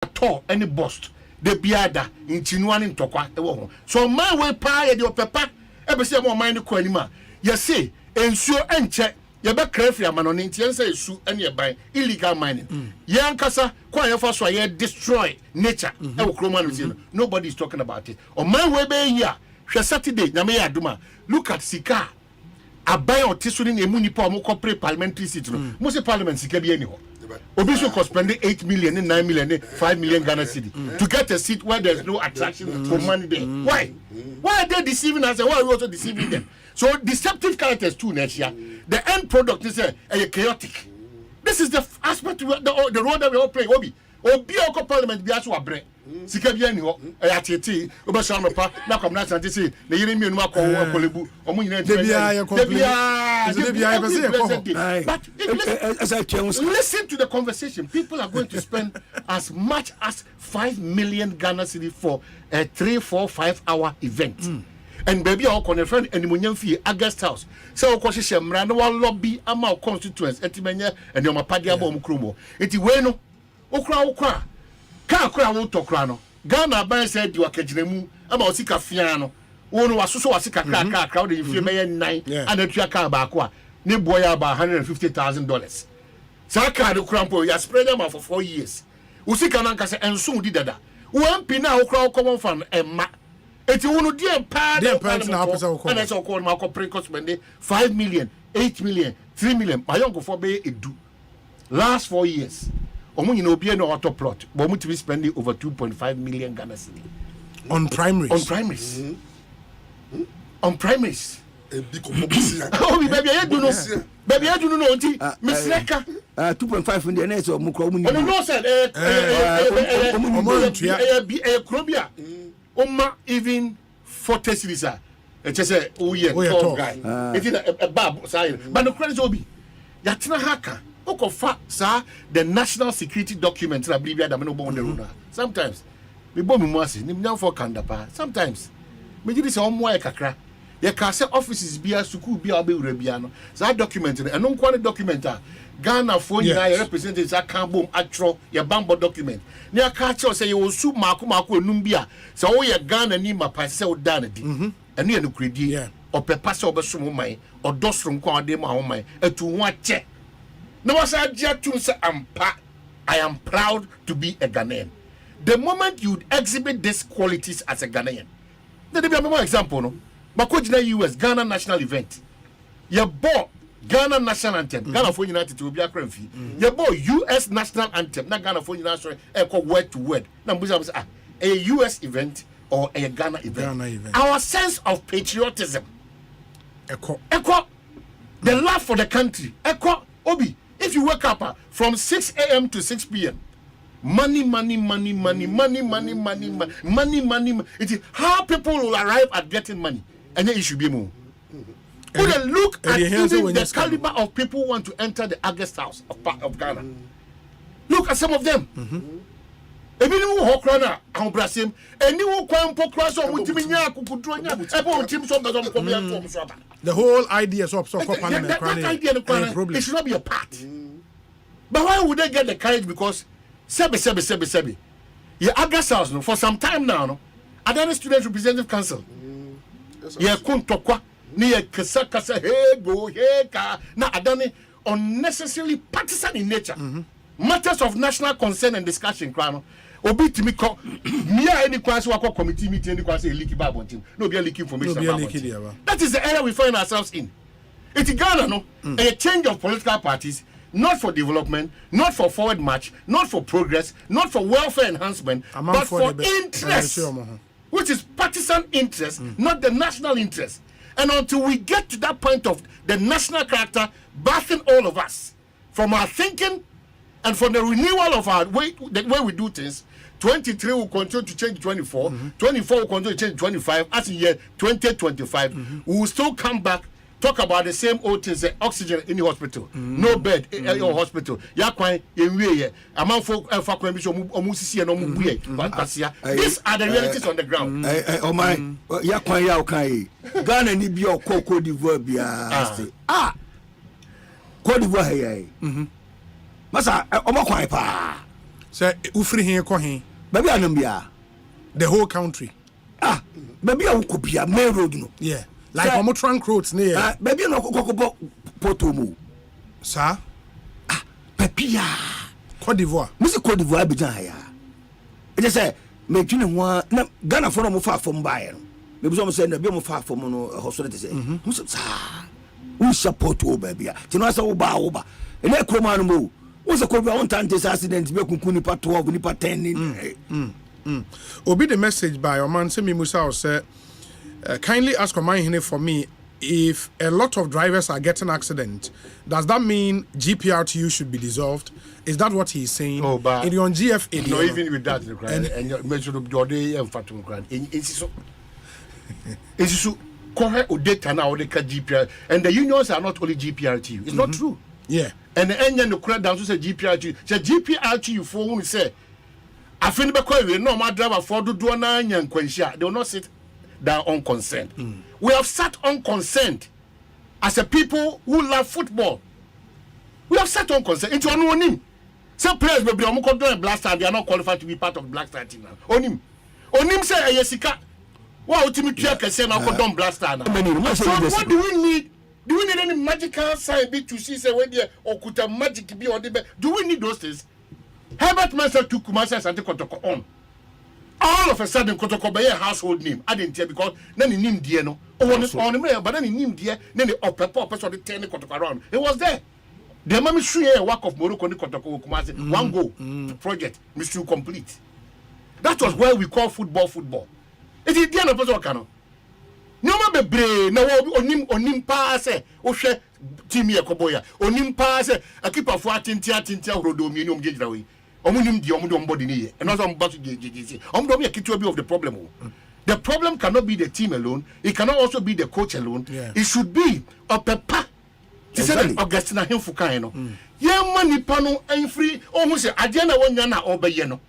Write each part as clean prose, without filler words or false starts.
at all any bust. The biada in Chinuan in Tokwa. So my way pie your papa ever say more mind the anima. You say ensure and check. You be careful, man. On intention say sue and you buy illegal mining. Young Kasa, quite first why destroy nature. Nobody is talking about it. On my way be here, Saturday, Namaya Duma. Look at Sika. I buy or tissuing a munipo moko pre parliamentary seat. Most parliament Sika be anyhow. Obiso cost spending 8 million, 9 million, 5 million Ghana cedi to get a seat where there's no attraction for money there. Why? Why are they deceiving us and why are we also deceiving them? So deceptive characters too next year. The end product is chaotic. This is the aspect of the role that we all play. Obi Oko Parliament be also a break. Sika bi ani ho ayatete obesha pa na kwamna Asante say na yire mienu akọ akolebu omo nyina but listen to the conversation. People are going to spend as much as 5 million Ghana cedi for a 3-4-5 hour event. And baby our friend and Munyam fee August House. So of course mra no lobby ama constituents etimenya and your mapadia bom kromo. Eti we no okra Kakra won't talk rano. Ghana by said you are catching about Sika Fiano. One was so a Sika crowd in Female 9 and a Triaka Bakwa. Niboya about $150,000. Saka the crampo, you spread them out for 4 years. Usika Nankasa and soon did that. One pina crowd common fund and ma. It's one dear pad and that's all called Marco Precos spending 5 million, 8 million, 3 million. My uncle for Bay it do. Last 4 years. You know, be an auto plot, but we to be spending over 2.5 million Ghana cedi on primaries. On primaries. Oh, baby, I do know. Baby, I do know. Miss Leka. 2.5 in the next or Mukro. No, sir. Colombia. Oma even 40 cities. It's just a tall guy. It's a bab side. But the credit will be Yatina Haka. The national security documents I believe that sometimes we bomb mercy for Kandapa. Sometimes we do this on more kakra. There can say offices be a suku be a Rebiano. So that document and non quality documenta Ghana for representatives that can boom actual your bambo document. Near catch say you will sue Marco Numbia. So all your Ghana Nima Pasel Danity and near no credi or Pepaso Besumai or Dostrum Quadema on my to one check. No, I am proud to be a Ghanaian. The moment you exhibit these qualities as a Ghanaian, let me give you an example. No, Makojina US Ghana national event. You bought Ghana national anthem. Ghana for United will be a crime fee. You bought US national anthem. Not Ghana for United. Word to word. Now, a US event or a Ghana event. Our sense of patriotism. Echo. The love for the country. Echo. Obi. If you wake up from 6 a.m. to 6 p.m., money. It is how people will arrive at getting money. And then it should be more. Look at even the caliber of people who want to enter the August House of Ghana. Look at some of them. The whole idea of it should not be a part. But why would they get the courage? Because Sebi. Yeah, August House for some time now. No, Adani Student Representative Council. Yeah, Kuntokwa. Near Kasa, hey, go, hey, ka. Now Adani unnecessarily partisan in nature. Matters of national concern and discussion, Krano. Obi to me call me any class work committee meeting any class a leaky babon team. No be a leaky information. That is the area we find ourselves in. It's Ghana, no? A change of political parties, not for development, not for forward march, not for progress, not for welfare enhancement, but for interest, which is partisan interest, not the national interest. And until we get to that point of the national character bathing all of us from our thinking and from the renewal of our way, the way we do things, 23 will continue to change 24, 24 will continue to change 25, as in year 2025, we will still come back, talk about the same old things, oxygen in the hospital, no bed in your hospital. These are the realities on the ground. Oh my, Ghana ni bi Cote d'Ivoire bia. Cote d'Ivoire hey. Masa omo kwan pa. Say ufri here ko hin. Baby anambia. The whole country. Baby a ukopia main road no. Yeah. Like omo trunk roads near. Baby no kokoko potomu. Sir? Baby Côte d'Ivoire. Must Côte d'Ivoire be ya. It is say me twine ho na Ghana for no mo fa fom bae no. Me so mo say na be mo fa fom no hospital say. Mo say who support o baby a. Ti no say wo ba. And I come on mo. What's a Côte d'Ivoire one accident be kunku ni pa 12 ni pa 10 Obi the message by Oman say me Musa say kindly ask Omanhene for me if a lot of drivers are getting accident, does that mean GPRTU should be dissolved? Is that what he's saying? Oh, but in on GFA, no, even with that, and you mentioned your day and Fatum Grand. It's so correct or data now, the GPR, and the unions are not only GPRTU. It's not true. Yeah. And the engine, the crowd down to say GPRTU. Say GPRTU for whom say, I think because we know my driver for do nine and Quenchia, they will not sit down on consent. We have sat on consent as a people who love football. We have sat on consent. It's on him. Some players will be on Black Star, they are not qualified to be part of Black Star team now. On him say Yesika. What ultimately can say now condone Black Star now. So what do we need? Do we need any magical sign to see say when there or could a magic be on the do we need those things? Herbert Master took Kumasi Asante Kotoko on. All of a sudden, Kotoko be a household name. I didn't tell because then he named dear no. Oh, on the mayor, but then he named dear, then the upper purpose of the 10 Kotoko around. It was there. The mommy share work of Morocco Kotoko Kumasi, one goal project, mission complete. That was why we call football. It is the end of the no ma bebre na onim pass o hwe team ye koboya onim pass a keeper for atintia rodo mi ni omjegira we omunim di omdo mbody ni ye and also mbatu ggc omdo me kitu be of the problem. The problem cannot be the team alone, it cannot also be the coach alone. It should be a papa ti say Augustina hemfu kan no ye mani pa no enfri ohun se ade na wonya na obeye no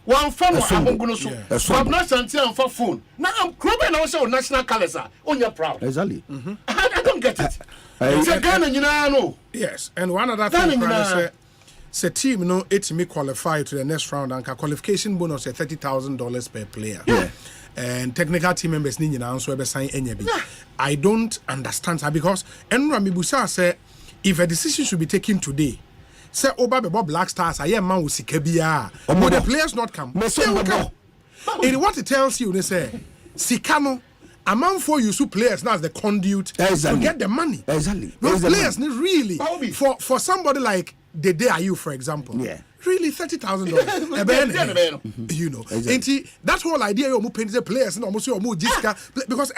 one phone ahonguno so Kwabena Asante and for phone now I'm clubbing also national colors on your proud exactly. I don't get it. It's a Ghana no. Yes, and one other thing say team no it me qualify to the next round and qualification bonus at $30,000 per player. Yeah. And technical team members need now so sign NYB. I don't understand that because Enra Mibusa say if a decision should be taken today, say Oba Bebo Black Stars, I am man with Sikabia. But the players not come. They will come. And what it tells you, they say Sikano, a man for you players now as the conduit to get the money. Exactly. Those players need really for somebody like the day are you, for example. Yeah. Really $30,000. You know. Exactly. That whole idea you pay the players and almost you because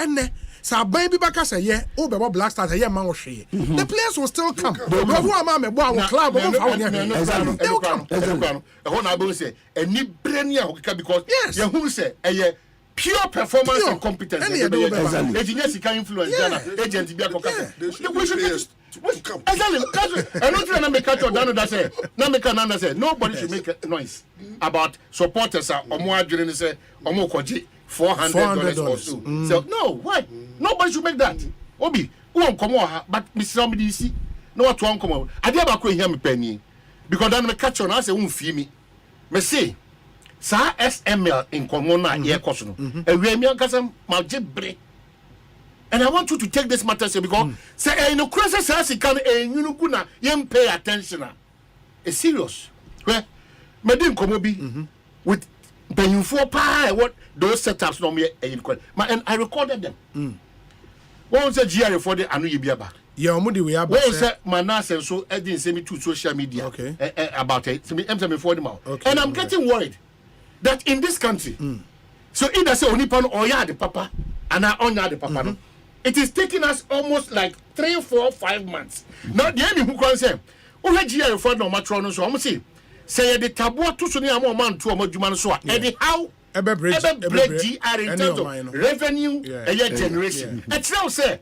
so baby back say yeah, Bebo Black Stars yeah man share. The players will still come. They will come. Say because you who say pure performance and competence. Agents can influence agent be nobody should make noise about supporters or more during say $400 or so. So no, why? Nobody should make that. Obi, who come on, but Mr. Somebody see no what to come on. I never could hear me penny because then me catch on. I say won't feel me. Me say, sa SML in Komona here kosuno. And we me akasam maljebre. And I want you to take this matter because say no crisis says can you guna yem pay attention. It's serious. Where me din komobi with the for pie what those setups no me and I recorded them. One say GR for the anu yibiaba. Yeah, omudi we have. One say Manase so I didn't send me to social media about it. So me for them out. And I'm getting worried that in this country, so either say Onipan or ya the papa and I onya the papa no. It is taking us almost like 3, 4, 5 months. Now the enemy who can say, "Oh, GR for no matron so I'm say the taboo to so near more man to a moduman so and how ever break GR in terms of revenue generation." And now say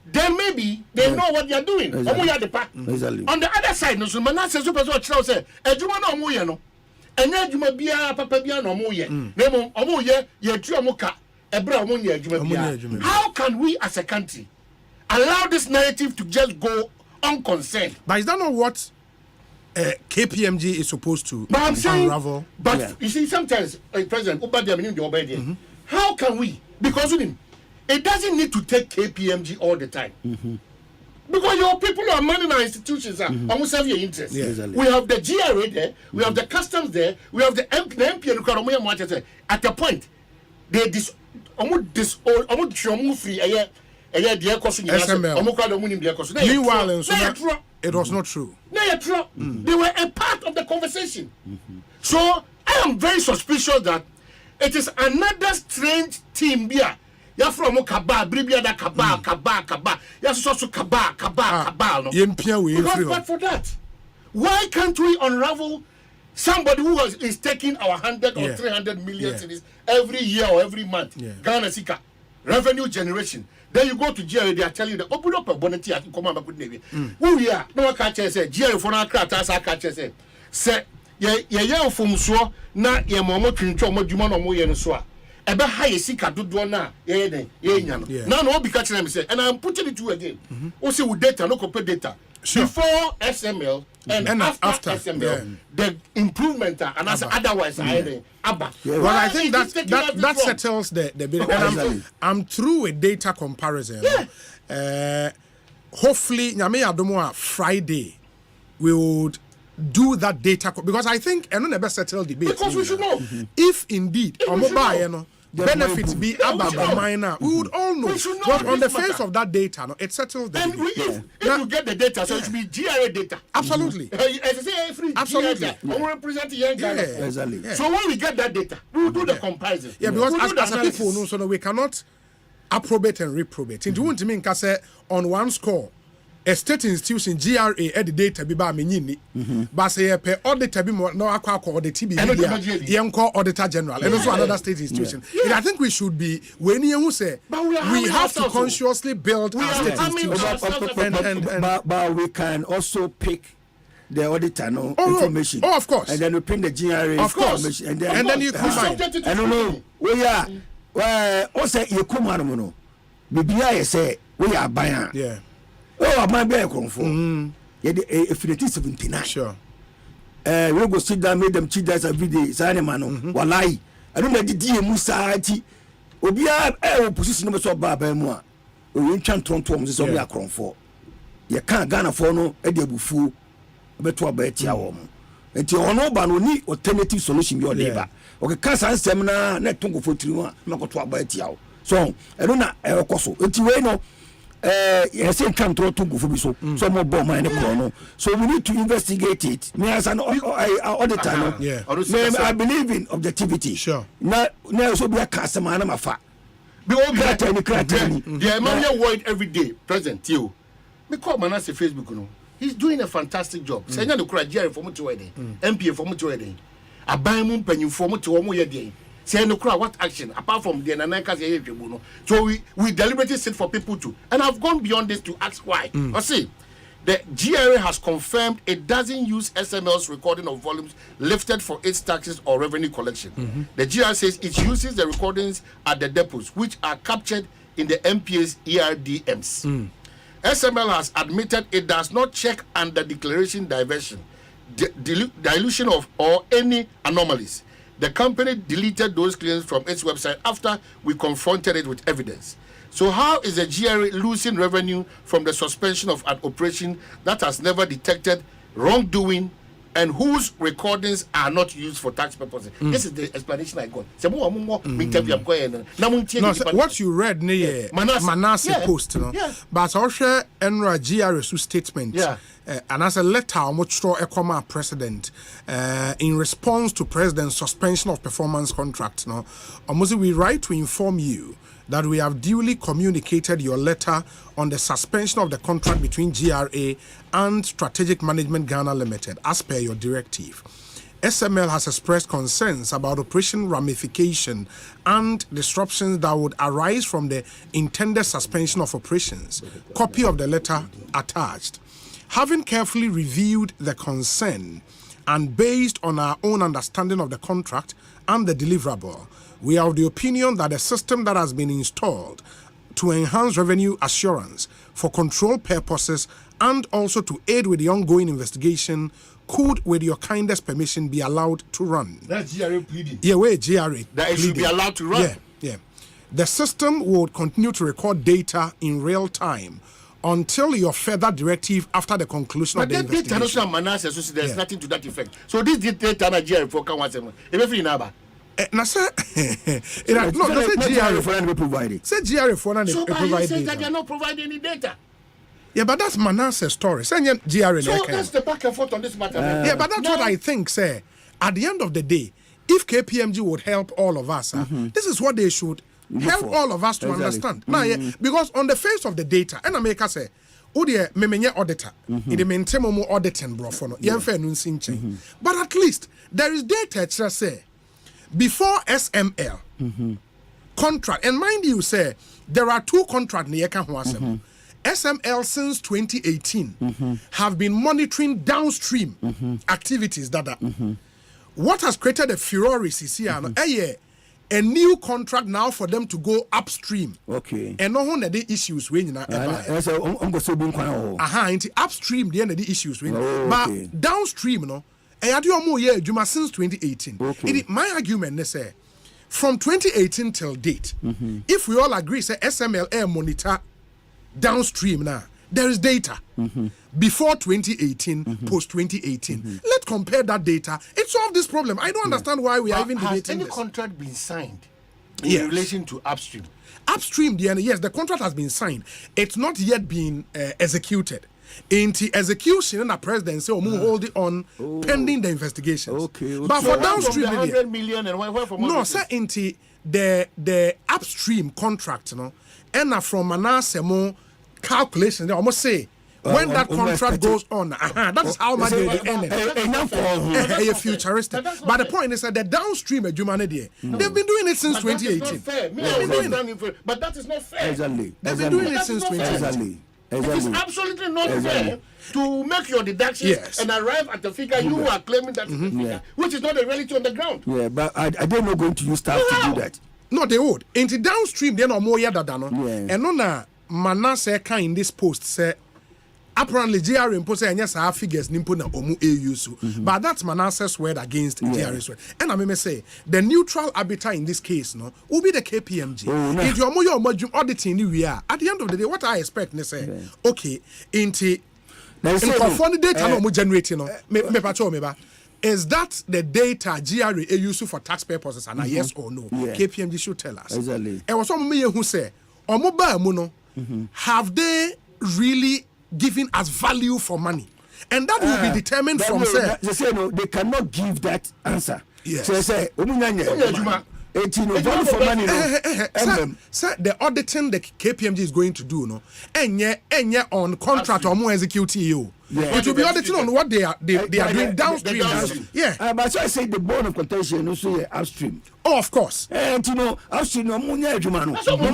then maybe they know what they are doing. On the other side, no so Manase super so say ejuma no mo ye no. Enya ejuma bia papa bia no mo ye. Na mo omo ye tu omo ka. How can we as a country allow this narrative to just go unconcerned? But is that not what KPMG is supposed to but I'm saying, unravel. But you see, sometimes, President, how can we? Because it doesn't need to take KPMG all the time. Because your people are manning our institutions almost have your interest. Yeah, exactly. We have the GRA there, we have the customs there, we have the MP and at a point, they Meanwhile, it was not true. They were a part of the conversation. So I am very suspicious that it is another strange team here. You're from Kaba, Bribia, Kaba. You're so Kaba. No? But for that, why can't we unravel somebody who is taking our 100 or 300 million cities every year or every month? Ghana Sika, revenue generation. Then you go to GRA, they are telling you that open up a bonnet here and come on back with Navy. Who we are, no catch say, GRA for our craft, as I catch say, yeah, from so, na ye momo twincho mo dwuma no mo ye no so a ebe high sika dodo na ye nya no now no be catch them say and I'm putting it to you again o say with data no compare data before SML and after SML the improvement and as otherwise abba. Well, I think that settles the bit. And I'm through with data comparison. Hopefully nyame adomo Friday we would do that data because I think and no never settle debate because we should know if indeed the benefits be about minor we would all know but on the face of that data no it settles the debate. If you get the data so it should be GRA data absolutely absolutely represent young guys. So when we get that data we will do the comparison because as a people know so no, we cannot approbate and reprobate it won't mean say on one score a state institution GRA at the data be ba menyini but say per auditor be no akwa audit be yen call auditor general and also another state institution. I think we should be when you say we have to consciously build our state institution but we can also pick the auditor information of course and then we print the GRA of course and then you combine I don't know we are well say you come on no bibia say we are buying oh, my back on phone. If it is 79. Sure. We go sit down, made them cheat us every day. Sanimano, Walai. I don't know the DM Musati. Obia, position number so bad by moi. We can't turn to us over a crown for. You can't Ghana for no, Eddie Bufu, but to a better woman. And you no ban alternative solution your labor. Okay, cancer seminar, net to go for 3 1, not to a better. So, I don't know, Koso. It's no. Yes, come to go for so more bomb and no. So we need to investigate it. Me as an auditor, I believe in objectivity. Sure. Now so be a customer and I'm a fat. The man word every day, present you. Me call Manase Facebook, no. He's doing a fantastic job. Say na the criteria for me to wedding, MP for me to wedding. I buy mum penny for me to omo ye say no crowd what action apart from the Nanaka. So we deliberately sit for people to and I've gone beyond this to ask why. See, the GRA has confirmed it doesn't use SML's recording of volumes lifted for its taxes or revenue collection. The GRA says it uses the recordings at the depots which are captured in the MPA's ERDMs. SML has admitted it does not check under declaration diversion, dilution of or any anomalies. The company deleted those claims from its website after we confronted it with evidence. So how is the GRA losing revenue from the suspension of an operation that has never detected wrongdoing and whose recordings are not used for tax purposes? This is the explanation I got. No, what you read near Manasseh post, no? But also Enra GRA statement. And as a letter much a comma president in response to president's suspension of performance contract, no, we write to inform you that we have duly communicated your letter on the suspension of the contract between GRA and Strategic Management Ghana Limited as per your directive. SML has expressed concerns about operation ramification and disruptions that would arise from the intended suspension of operations. Copy of the letter attached. Having carefully reviewed the concern and based on our own understanding of the contract and the deliverable, we are of the opinion that the system that has been installed to enhance revenue assurance for control purposes and also to aid with the ongoing investigation could, with your kindest permission, be allowed to run. That's GRA pleading. Yeah, where GRA. That it should be allowed to run. Yeah. The system would continue to record data in real time until your further directive after the conclusion of the investigation. So there's nothing to that effect. So this data Nigeria for can was every number. Now say GRA for them provided. Say GRA for them provide data. That they are not providing any data. Yeah, but that's Manasseh's story. Say GRA. So that's the back and forth on this matter. Yeah, but that's what I think. Say at the end of the day, if KPMG would help all of us, this is what they should. Help all of us to understand. Now, because on the face of the data, and America say, "Odiye memenye auditor, it maintain more auditing bro for no." But at least there is data that say before SML contract, and mind you, say there are 2 contracts near SML since 2018 have been monitoring downstream activities that what has created a furor is here. A new contract now for them to go upstream. Okay. And no one the issues when you know. Upstream the end of the issues when. But downstream, no. I had your more year Juma since 2018. Okay. My argument they say from 2018 till date, if we all agree, say SML monitor downstream now. There is data before 2018, post 2018. Let's compare that data. It solved this problem. I don't understand why we are even debating this. Has any contract been signed in relation to upstream? Upstream, yes, the contract has been signed. It's not yet been executed. In the execution, the president say, hold it on pending the investigations. Okay. But so for downstream, 100 million and where for more? No, sir, in the upstream contract, and from Manasseh calculations, they almost say when that contract goes on, that is how much they earn it. Futuristic. But the point is that the downstream they've been doing it since 2018. But that is not fair. Exactly. They've been doing it since 2018. It is absolutely not fair to make your deductions and arrive at the figure you are claiming that is the figure, which is not a reality on the ground. Yeah, but are they not going to use staff to do that? No, they would. In the downstream, they're not more yet than and no Manasseh can in this post say apparently GRA impose yes our figures nimpo na omu AU but that's Manasseh's word against GRA's word. And I may say the neutral arbiter in this case will be the KPMG. If you're more auditing we are at the end of the day what I expect they say okay into in data no generating is that the data GRA use for tax purposes and yes or no? KPMG should tell us. Exactly. And was some me who say have they really given us value for money? And that will be determined from say. They say no, they cannot give that answer. Yes. So they say, value for money. Sir, the auditing the KPMG is going to do, and on contract or more executing you. It will be auditing on what they are doing downstream. But so I say the bone of contention also upstream. Oh, of course. And upstream no money Jumano. So what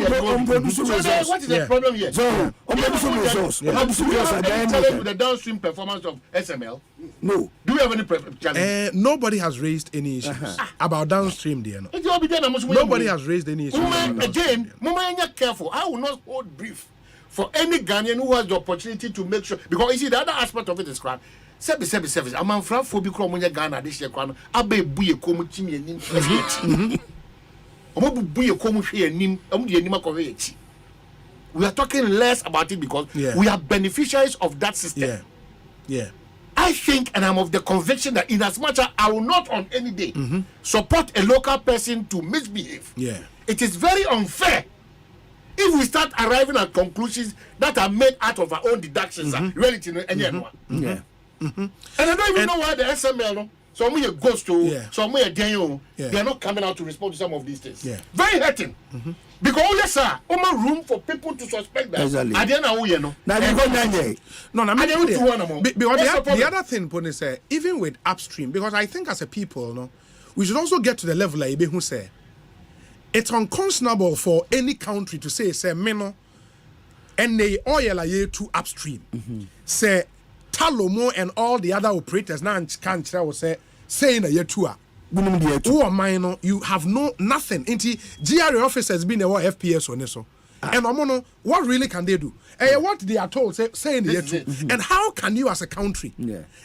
is the problem here? So resource. The downstream performance of SML. No. Do you have any challenge? Nobody has raised any issues about downstream there. Nobody has raised any issues. Again, careful. I will not hold brief for any Ghanaian who has the opportunity to make sure, because you see the other aspect of it is crap. Service. I'm a friend for because when you Ghana this year, Abe buye komu chimi nim. Omo buye komu hwe nim, omo de anima ko hwe. We are talking less about it because we are beneficiaries of that system. Yeah. I think, and I'm of the conviction that in as much as I will not on any day support a local person to misbehave. It is very unfair if we start arriving at conclusions that are made out of our own deductions, reality, and and I don't even know why the SML, some way goes to, some way Daniel, they are not coming out to respond to some of these things. Very hurting. Because yes, sir, room for people to suspect that. I don't know, you know. The other thing, Pony say, even with upstream, because I think as a people, we should also get to the level like who say. It's unconscionable for any country to say Meno and they oil a to upstream. Say Talomo and all the other operators now can't say saying a year two. You have nothing. Into GRA officers been a FPS on this. And what really can they do? What they are told, say in the truth. And how can you as a country?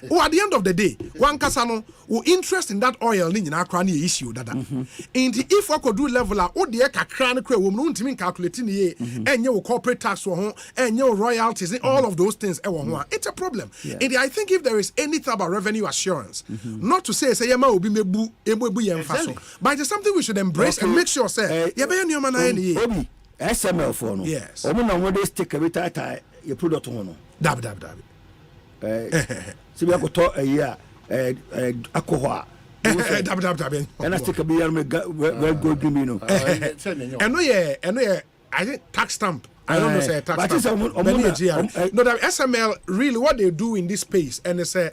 Well, at the end of the day, one kasano who interest in that oil in our cranny issue that. And if we could do level out, the cran woman to calculating and your corporate tax and your royalties and all of those things. It's a problem. And I think if there is anything about revenue assurance, not to say Yama will be but it's something we should embrace and make sure say SML for no. Yes. When they stick a retire your product on. Dab. So we have to talk a year alcohol. Dab. And I stick a beer well good give me no. And no, I think tax stamp. I don't know say tax stamp. No, the SML really what they do in this space and they say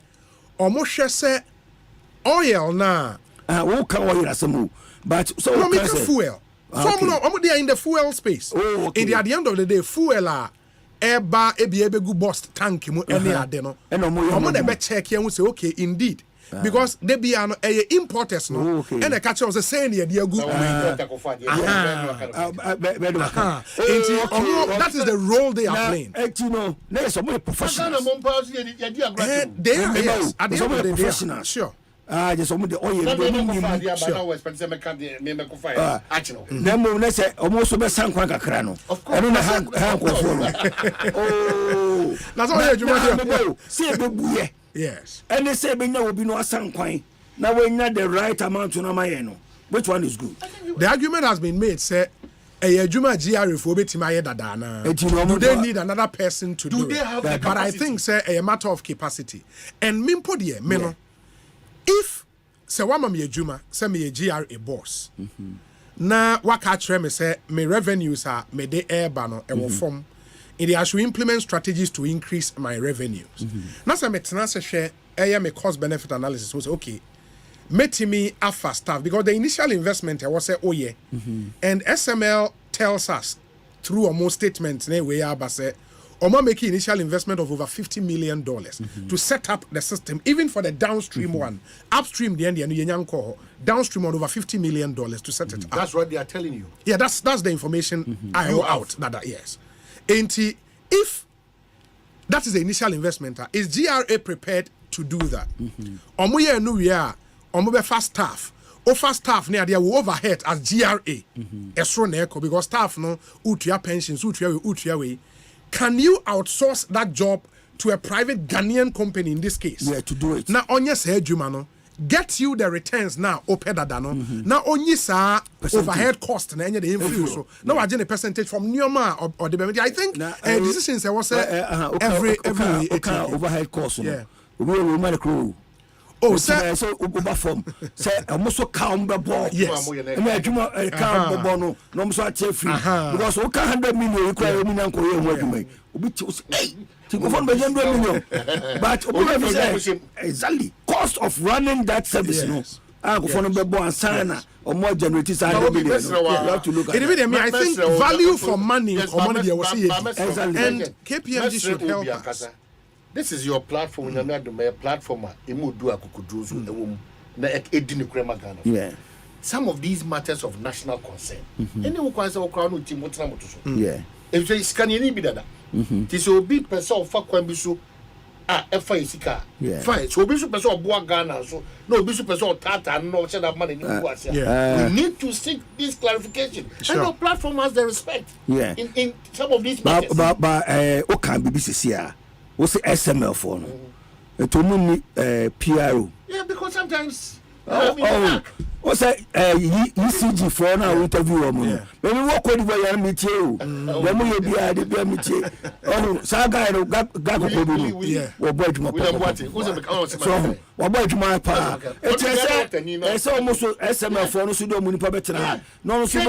almost say oil na. Who can oil as a move? But so no, make fuel. So they are in the fuel space. At the end of the day, fuel are eba gu bust tank mu any adeno. And they check here and say okay indeed. Because they be an importers no and the catcher was saying they are good. That is the role they are playing. You know, there's some professionals. They are yes. At the end of the day, sure. Just some of the oil. Say almost be san kwan kakra no. I don't know how oh. That's all you do. See be buye. Yes. And they say be no be no san kwan. Now we need the right amount to no my no. Which one is good? The argument has been made say Juma GRA for betima dada na. Do they need another person to do it? But I think say a matter of capacity. And mimpo die me no. If say wama me adwuma say me GRA boss na waka kire me say me revenues are me de airba no e wo form and I should implement strategies to increase my revenues. Na say me tena say hwe me cost benefit analysis so say okay metimi afa staff because the initial investment was say oh yeah and SML tells us through almost statements na we are say Oma make initial investment of over $50 million to set up the system, even for the downstream one. Upstream, the end, downstream on over $50 million to set it up. That's what they are telling you. Yeah, that's the information I owe out. Yes. And if that is the initial investment, is GRA prepared to do that? Omo ye no we are, omo be fast staff. Offer staff near there will overhead as GRA. Esro na eko because staff no utua pensions, utua we. Can you outsource that job to a private Ghanaian company in this case? Yeah, to do it. Now, onye say Jumano, get you the returns now, opedadano. Now, onye sa overhead cost na enye the influence. So now, I get a percentage from Nyoma or the I think decisions I was every overhead cost. Yeah, we will crew. Oh, sir. So over form. Say almost calm the ball. Yes. And I do calm the ball. No, so I take free because we can't 100 million. You can't even go away. We choose to go from the 100 million. But exactly cost of running that service. No. I go from the ball and sign or more generators. I have to look at it. I think value for money or money was here. And KPMG should help us. This is your platform. You're not the platform. Yeah. Some of these matters of national concern. Anyone can say, yeah. If it's can you be that? This will be person of Kwambisu. F.I.C.K. Fine. So, be super so Boa Ghana. So, no, be super so Tata. No, send that money. We need to seek this clarification. And our platform has the respect. Yeah. In some of these matters. But what can be BCC? What's the SML for? PRO. Yeah, because sometimes. What's that? ECG for now interview. When we walk with the meet you, when we be at the meet you. Oh, Saga, yeah. Or boy, my pa. It's almost SML for no pseudo munipabetra. No, so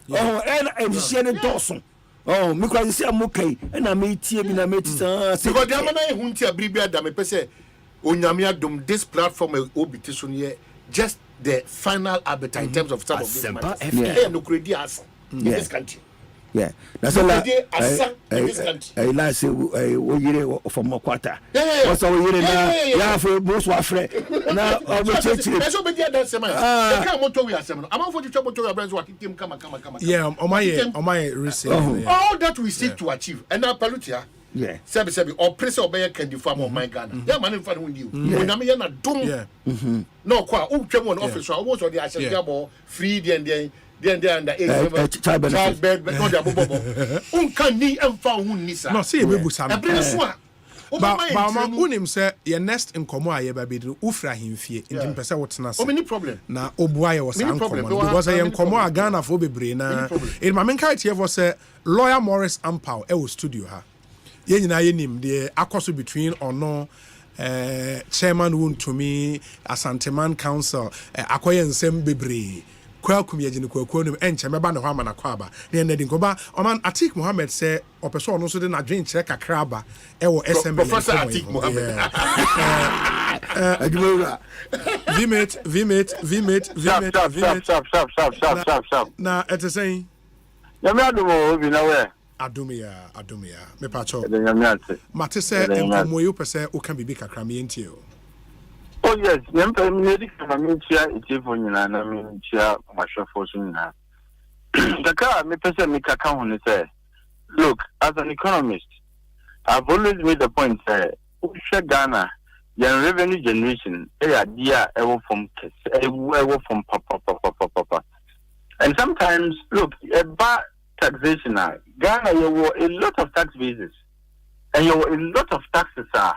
oh, and Shannon Dawson. Oh, because I'm okay, and I meet you in a meeting. Because the Amana Huntia Bribia Dame Pese, Unyamia Dum, this platform will be just the final arbiter in terms of some of these matters. No credias in this country. Yeah. That's a lot. I last year we from Mokwata. Yeah. What's our year now? Yeah, for most were friend. Now I'm a church. There's nobody that same. I can't want to we are same. I'm for the trouble to your friends who keep come. Yeah, on my receipt. All that we seek to achieve. And now Palutia. Yeah. Sebi or press or bear can farm of my Ghana. Yeah, man in front with you. When I'm here not doom. Yeah. No, quite. Oh, come on officer. I was on the Asante free then under child bed, but not the bobo. Can ni and found who nisa. No, see, we was a bring swan. But unim say your nest in Como aye baby ufra him fie ntim pese wotena se. O many problem. Na obuaye was uncommon because I am Como Ghana for bebre na. In my main character here was lawyer Morris Ampao e wo studio ha. Ye nyina ye nim de akoso between ono chairman Wuntumi Asante Man Council akoye nsem bebre. Kwa kumyagine kwa no enche meba ne ho ama na kwaba ne ne din koba oman Atik Mohammed say opeso no so de na dwen kire kakra ba e wo SMB Professor Atik Mohammed vimate na etesen yami adumo obi na we adumia me pacho yami ate mate say enkomo yo pese o kan bibi kakra me entie o. Oh yes, yampa mnedi kama minchia itifo nyina na minchia mashafo so nyina. Daka me pese me kaka ho say, look, as an economist, I've always made the point say, Ghana, your revenue generation, idea from papa. And sometimes, look, about taxation, Ghana, you were a lot of tax bases, and you were a lot of taxes are.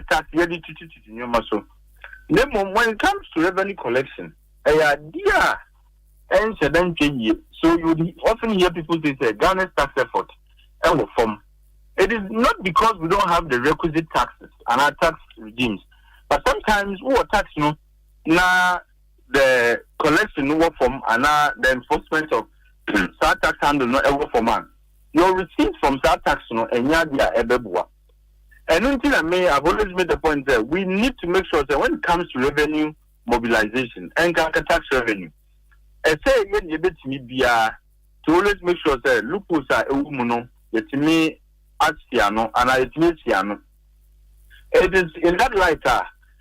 Tax ready to your muscle. Then when it comes to revenue collection, idea and then change. So you often hear people say Ghana's tax effort and form. It is not because we don't have the requisite taxes and our tax regimes, but sometimes we tax now the collection no form and now the enforcement of tax handle no ever for man. Your receipts from tax and yadia ebebua. And until I've always made the point that we need to make sure that when it comes to revenue mobilization and tax revenue, I say you bit me be to always make sure that loopholes are umuno, yet me asiano and I siano. It is in that light,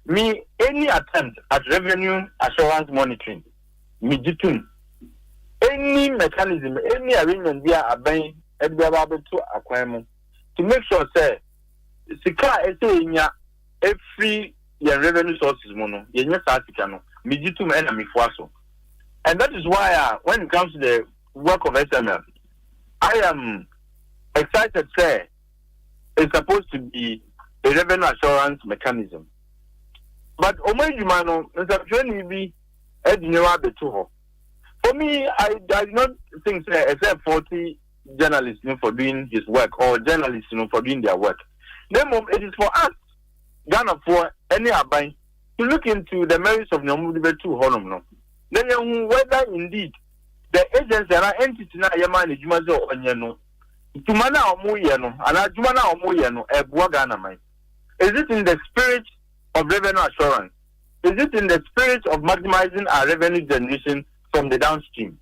me any attempt at revenue assurance monitoring, me jitun, any mechanism, any arrangement via a bank, to acquirement to make sure that sika nya every your revenue sources mono yenya sika no mijitum na mifuaso. And that is why when it comes to the work of SML, I am excited say it's supposed to be a revenue assurance mechanism, but omejumano nsabjeni bi edinwa beto. For me, I do not think say except 40 journalists for doing his work or journalists for doing their work. Then it is for us, Ghana, for any abine to look into the merits of Namudibe 2 Honum. Then whether indeed the agents and entity na Yamani Jumazo Onyano, Tumana or Muyano, and Jumana or Muyano, a Buagana mine. Is it in the spirit of revenue assurance? Is it in the spirit of maximizing our revenue generation from the downstream?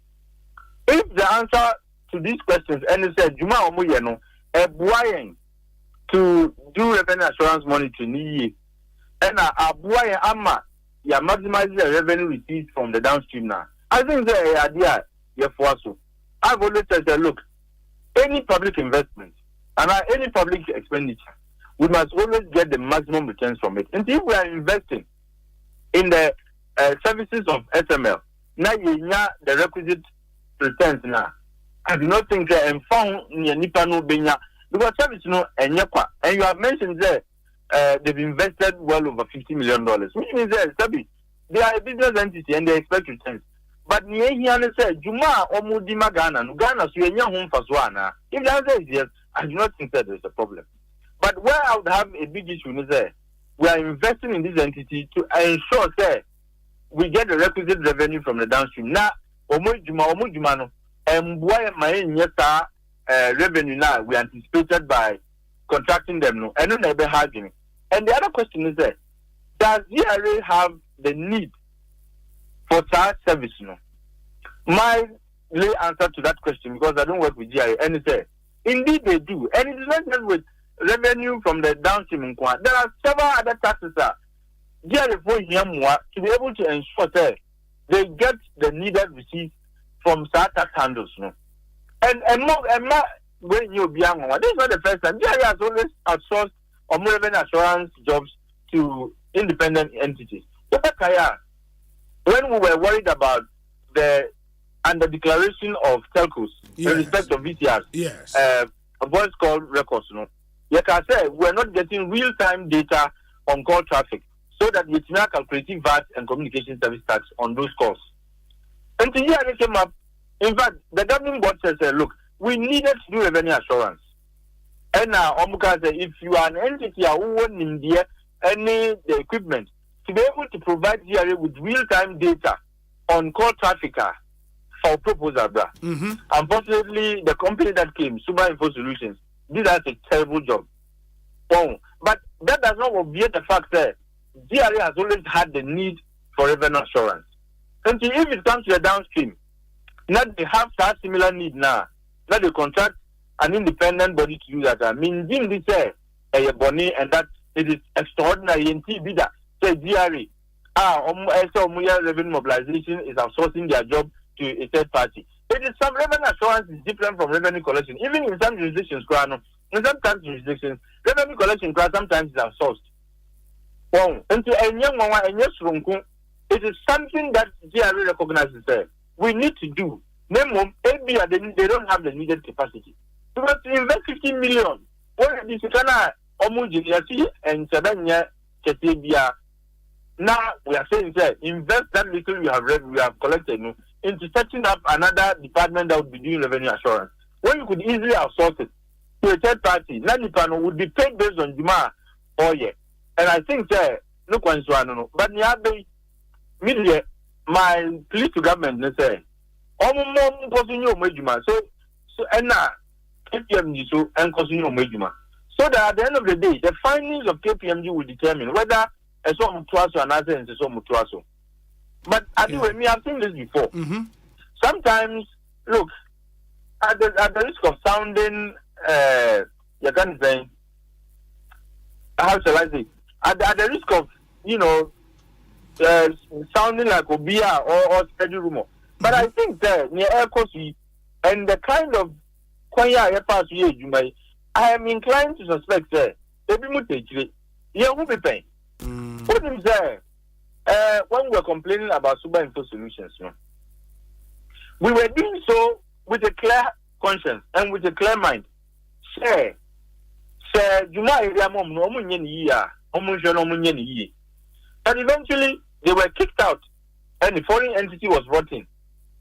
If the answer to these questions and it said Juma or Muyano, a Buayan to do revenue assurance monitoring, and Abuaya Amma, you maximizing the revenue received from the downstream now. I think the idea, I've always said that look, any public investment and any public expenditure, we must always get the maximum returns from it. And if we are investing in the services of SML, now you have the requisite returns now. I do not think that found Nipa no Benya. Because service and you have mentioned there they've invested well over $50 million, which means they are a business entity and they expect returns. But Niana said, Juma or Mudima Ghana, Ghana, so you're home for Swana. If the answer is yes, I do not think that there's a problem. But where I would have a big issue is that we are investing in this entity to ensure that we get the requisite revenue from the downstream. Now, Omujumano, and why my revenue now we anticipated by contracting them no and then they having. And the other question is that does DRA have the need for such service no? My lay answer to that question because I don't work with GRA. And he said, indeed they do. And it is not just with revenue from the downstream in Kwa. There are several other taxes GRA for Yamwa to be able to ensure that they get the needed receipts from tax handles. No? And more when you be young, this is not the first time. GRA has always outsourced or more revenue assurance jobs to independent entities. When we were worried about the under declaration of telcos in respect of VCRs, voice call records, like I said, we're not getting real-time data on call traffic so that we can calculate VAT and communication service tax on those calls. And the year they came up, in fact, the governing board says, look, we needed to do revenue assurance. And now, Omuka said, if you are an entity who won in the equipment to be able to provide GRA with real-time data on call traffic for proposal, unfortunately, the company that came, Super Info Solutions, did a terrible job. But that does not obviate the fact that GRA has always had the need for revenue assurance. And if it comes to the downstream, now they have that similar need now. Now they contract an independent body to do that. I mean, this is bonny and that it is extraordinary in TV that say GRA, revenue mobilization is outsourcing their job to a third party. It is some revenue assurance is different from revenue collection. Even in some jurisdictions, in some jurisdictions, revenue collection sometimes is outsourced. It is something that GRA recognizes that we need to do. They don't have the needed capacity. Because to invest 50 million, what is the and 7 years, now we are saying that invest that little we have collected into setting up another department that would be doing revenue assurance. When you could easily outsource it to a third party, that department would be paid based on demand or And I think no one but media, my plea to government say, so and now KPMG so and continue major. So that at the end of the day, the findings of KPMG will determine whether a sort of trust or another and so much. But I think I've seen this before. Sometimes, look, at the risk of sounding, you can say, how shall I say, at the risk of, sounding like Obia or steady rumor. But I think that near Ekosiisen and the kind of I am inclined to suspect that who be paying. What is there? When we were complaining about Super Info Solutions, we were doing so with a clear conscience and with a clear mind. But eventually, they were kicked out and the foreign entity was brought in.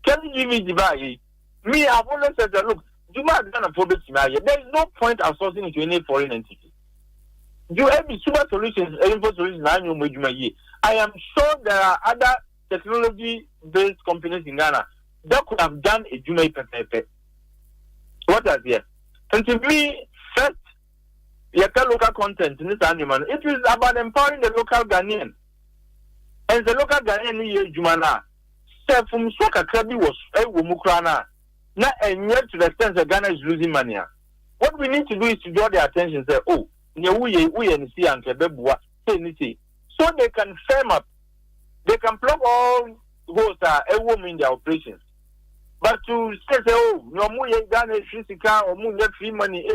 Can you give me the me, I've always said that, look, there is no point outsourcing it to any foreign entity. You have the Super Solutions, Info Solutions, I am sure there are other technology-based companies in Ghana that could have done a Jumai Pepe. What are there? And to me, first, local content in this animal, it is about empowering the local Ghanaian. And the local Ghanaian Jumana, from Swaka Krabi was a Wumukrana, not and yet to the extent that Ghana is losing money. What we need to do is to draw their attention and say, oh, we and see and Kebebua, so they can firm up, they can plug all holes a woman in their operations. But to say, oh, no more Ghana physical or more free money,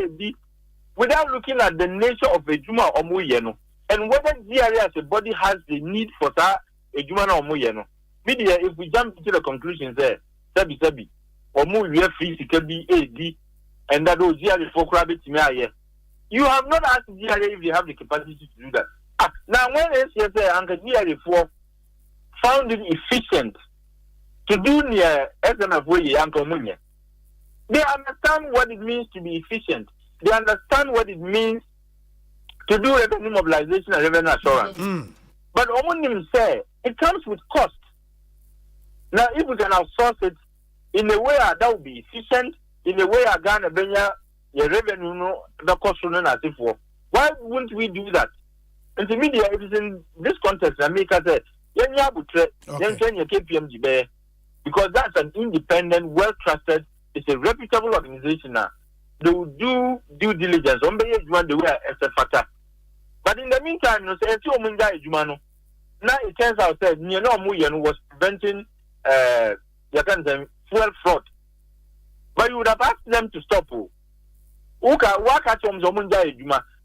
without looking at the nature of a Juma or Muyeno, and whether GRA as a body has the need for that a Juma or Muyeno. Media, if we jump into the conclusions there, Sabi, or Muya physical be AD, and that those GRA for Krabbit Maya. You have not asked GRA if they have the capacity to do that. Now, when SCSA and the GRA4 found it efficient to do near SMF Uncle Munya, they understand what it means to be efficient. They understand what it means to do revenue mobilization and revenue assurance. But Omanhene say it comes with cost. Now, if we can outsource it in a way that will be efficient, in a way Ghana Benya your revenue the cost for. Why wouldn't we do that? And the media, it is in this context that make us say, KPMG because that's an independent, well-trusted, it's a reputable organization now. They will do due diligence. On the way as a factor. But in the meantime, now it turns out that was preventing fuel fraud. But you would have asked them to stop.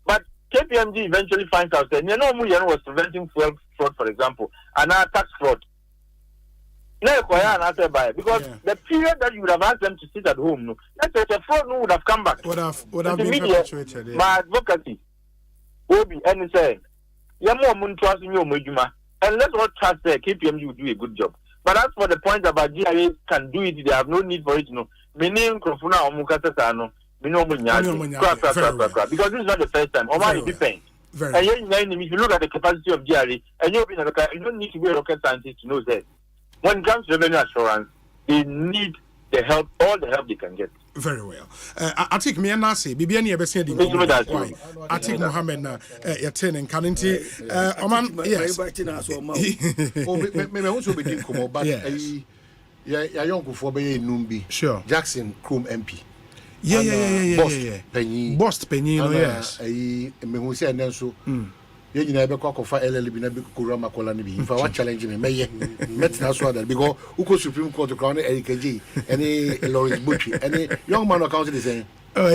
But KPMG eventually finds out that was preventing fuel fraud, for example, and now tax fraud. Because the period that you would have asked them to sit at home, the fraud would have come back. Would have been perpetuated. Yeah. My advocacy will be and say, and let's all trust that KPMG will do a good job. But as for the point about GIA can do it, they have no need for it. Meaning, because this is not the first time. Oman is different. And if you look at the capacity of GRA, and you don't need to be a rocket scientist to know that when it comes to revenue assurance, they need the help, all the help they can get. Very well. I think me and Nasi, Bibiani Abesia di. I think Mohammed na yaten and Kaninti. Oman, yes. Me also be doing come, but young for be Numbi. Sure. Jackson Chrome MP. Yeah. Boss Penny, yes. Me who say and then so. You never cock of LLB na Kurama Kolani. If I want challenge me, met that's what because Uko Supreme Court to crown AKG, any Lawrence Butchie, any young man accounted the same. Oh,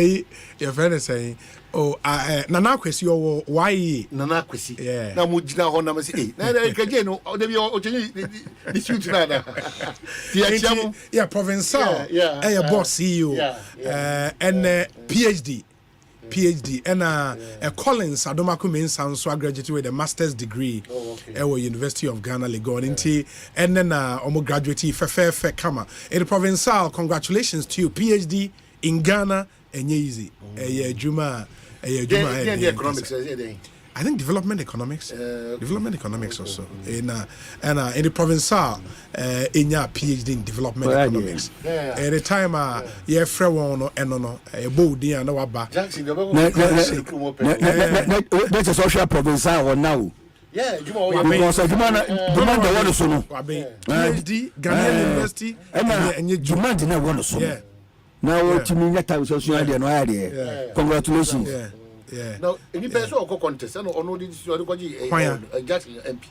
your friend is saying, Nana Quesi, or why Nana Quesi? Yeah. Now, Mujina Honda say, AKG, no, the suit nada. Yeah, Provençal, yeah, boss CEO, and PhD and Collins Adomako Mensan so graduated with a master's degree at University of Ghana Legon and then almost graduate fair kama in Provençal. Congratulations to you, PhD in Ghana and easy Juma economics. I think development economics also in the Provençal in your PhD in development economics. At the time yeah frewon no a body and no ba that's a social Provençal or now. Yeah, because demand the one so no PhD Ghana University and you demand na one so now what you mean that time so no idea. Congratulations. Yeah. Now, any person or contest, I know this Jackson MP.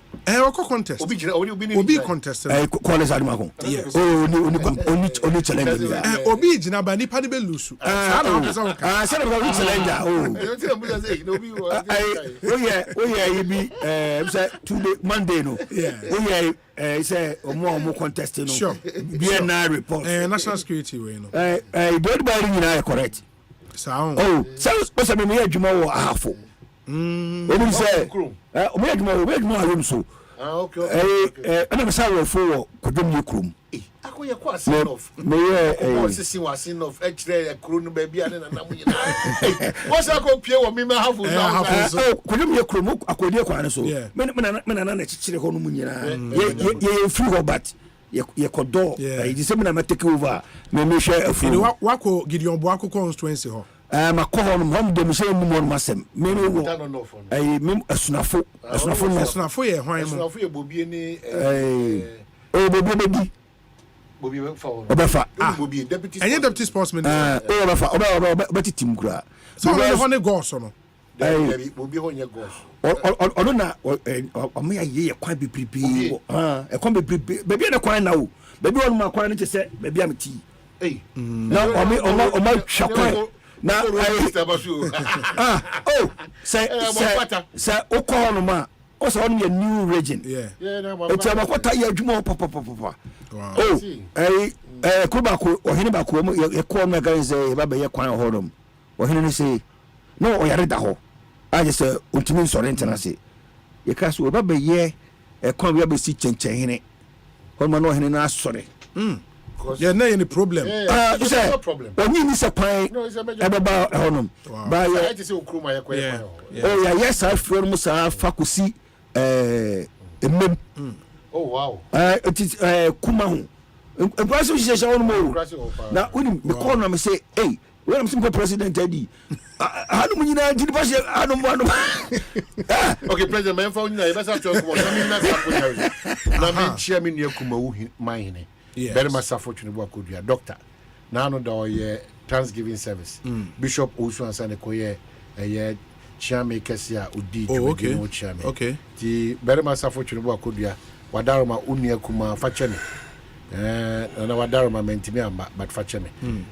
Contest. Obi contest. College Adamako. Yes. Only challenger. Obi jina ba nipa ni be lusu. Said about challenger. You be Tuesday Monday no. Yeah. Say more contesting no. Sure. BNI report. National security way no. Everybody you correct. Sound. Sounds because me adwuma wo ahafo. Obi say me adwuma room so. Okay. Ana me say wo fo kodom ye krom. Akoye kwa sin of. Me ye sisi wa sin of ekire ekro no ba bia na na mu nyina. Wo say ko pie wo me ahafo so. Kodom ye krom akodi kwa ne so. Me na chikire ho no mu nyina. Ye free ho but ye kodo e say me na take over me share afu wako Gideon Boako constituency ho ma ko ho no hom dem say mu mo masem me wo me asunafo ye hwan mo asunafo ye bobie ni bobie fa ho obefa bobie deputy sportsman obefa titim kura so no ne go so no bobie ho nye go ono na omo ya ye kwan bebribi e kwan bebribi bebi na kwan na o bebi ono ma kwan ne se bebi am ti na omo hwakwan na say okon ma o say on your new region it's a makota ya adwuma papa kuba ko ohene ba ko ye ko na ga say ba ye kwan horom ohene ne say no o yare da ho I just ultimate sorrentance. You can't so about ye a come be see chenchen. Home no hen sorry. Yeah, no any problem. You say no problem. When you miss a pint about honum. By yes, I feel Musa facusi mem. Oh wow. It is Kumahu. And person says on more. Now when the corner me say, hey. When I'm simple president Eddie. I don't mean I did pass I don't want okay, President, my phone, I best have to come on. I mean, chairman, you come, mine. very much fortunate work could be a doctor. Now no the Thanksgiving service. Bishop also Asante koye a chairman Kesia Udi chairman. Okay. The very much fortunate work could be a Wadaroma Unia Kuma Fachemi. And Wadaroma mentimia but Fachemi.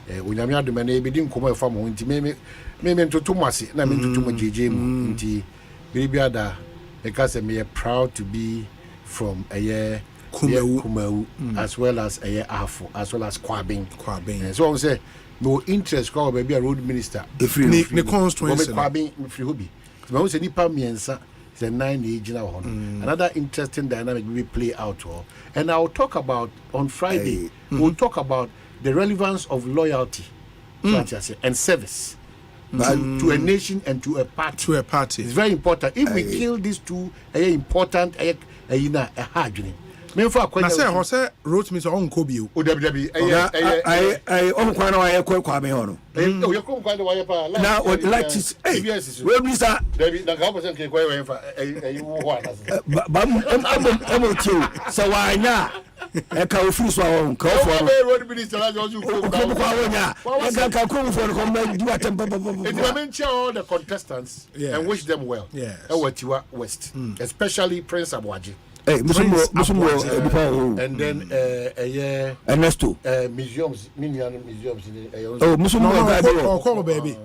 Unyamia de Mane didn't come from Unti me to Tomasi, na me to JJ Inti Bibiada. Because I'm proud to be from a year Kumau as well as a year Afo, as well as Kwabena. So I say no interest call maybe a road minister. If the constituency Kwabena if you hobby. I was a nipa miensa the 9 age now. Another interesting dynamic we play out and I'll talk about on Friday. We'll talk about the relevance of loyalty and service. To a nation and to a party. It's very important. If we kill these two, important. Hard. I say, Jose wrote me on Kobe. Now, like this, well, Mr. So why not? I can't feel so on. All the contestants and wish them well. West, especially Prince Abuaji. And then Ernesto museums. Oh, baby.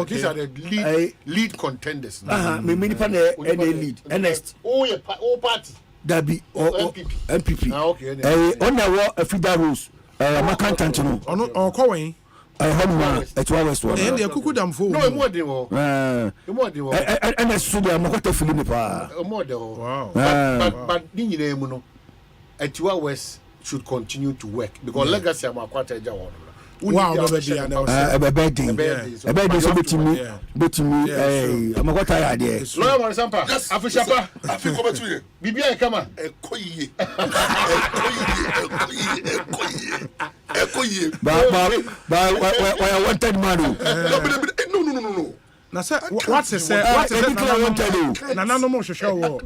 These are the lead contenders. lead. Ernest. Party. Dabi MPP. On a feeder rules. Macantantino. On Cohen. It's always one. And the cuckoo dam for no more than and I saw the Mokota Philippa. Wow. But Nimuno at 2 hours should continue to work because legacy am quite a job. Wow, a birthday between me. I'm a idea. Lawyer Asempa, Afishapa, Afikomatue, Bibia Kama, Ekoye. But I wanted Manu. No. Now, sir, what's it say? What's it say? Nana no more show. Oh,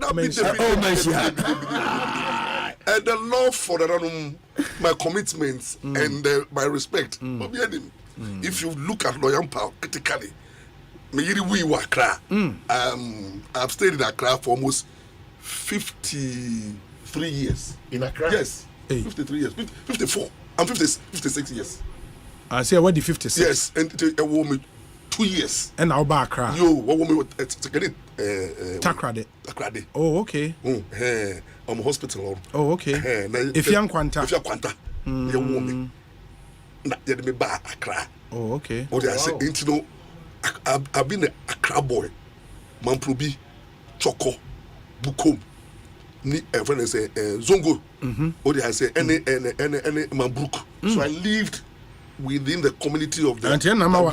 and the love for the my commitments and my respect. If you look at Loyampa critically, we were Accra. I've stayed in Accra for almost 53 years. In Accra? Yes. 53 years. 54. I'm 56 years. I say what the 56. Yes, and it me 2 years. And now back Accra. Yo, what woman Takrade. Oh, okay. I'm a hospital. Oh, okay. If you're Quanta. You woman. Not yet me back Accra. Oh, okay. What I say, I've been a Accra boy. Mamprobi, Choco, Bukom, ni friend say Zongo. What I say, any Mambruk. So I lived within the community of the.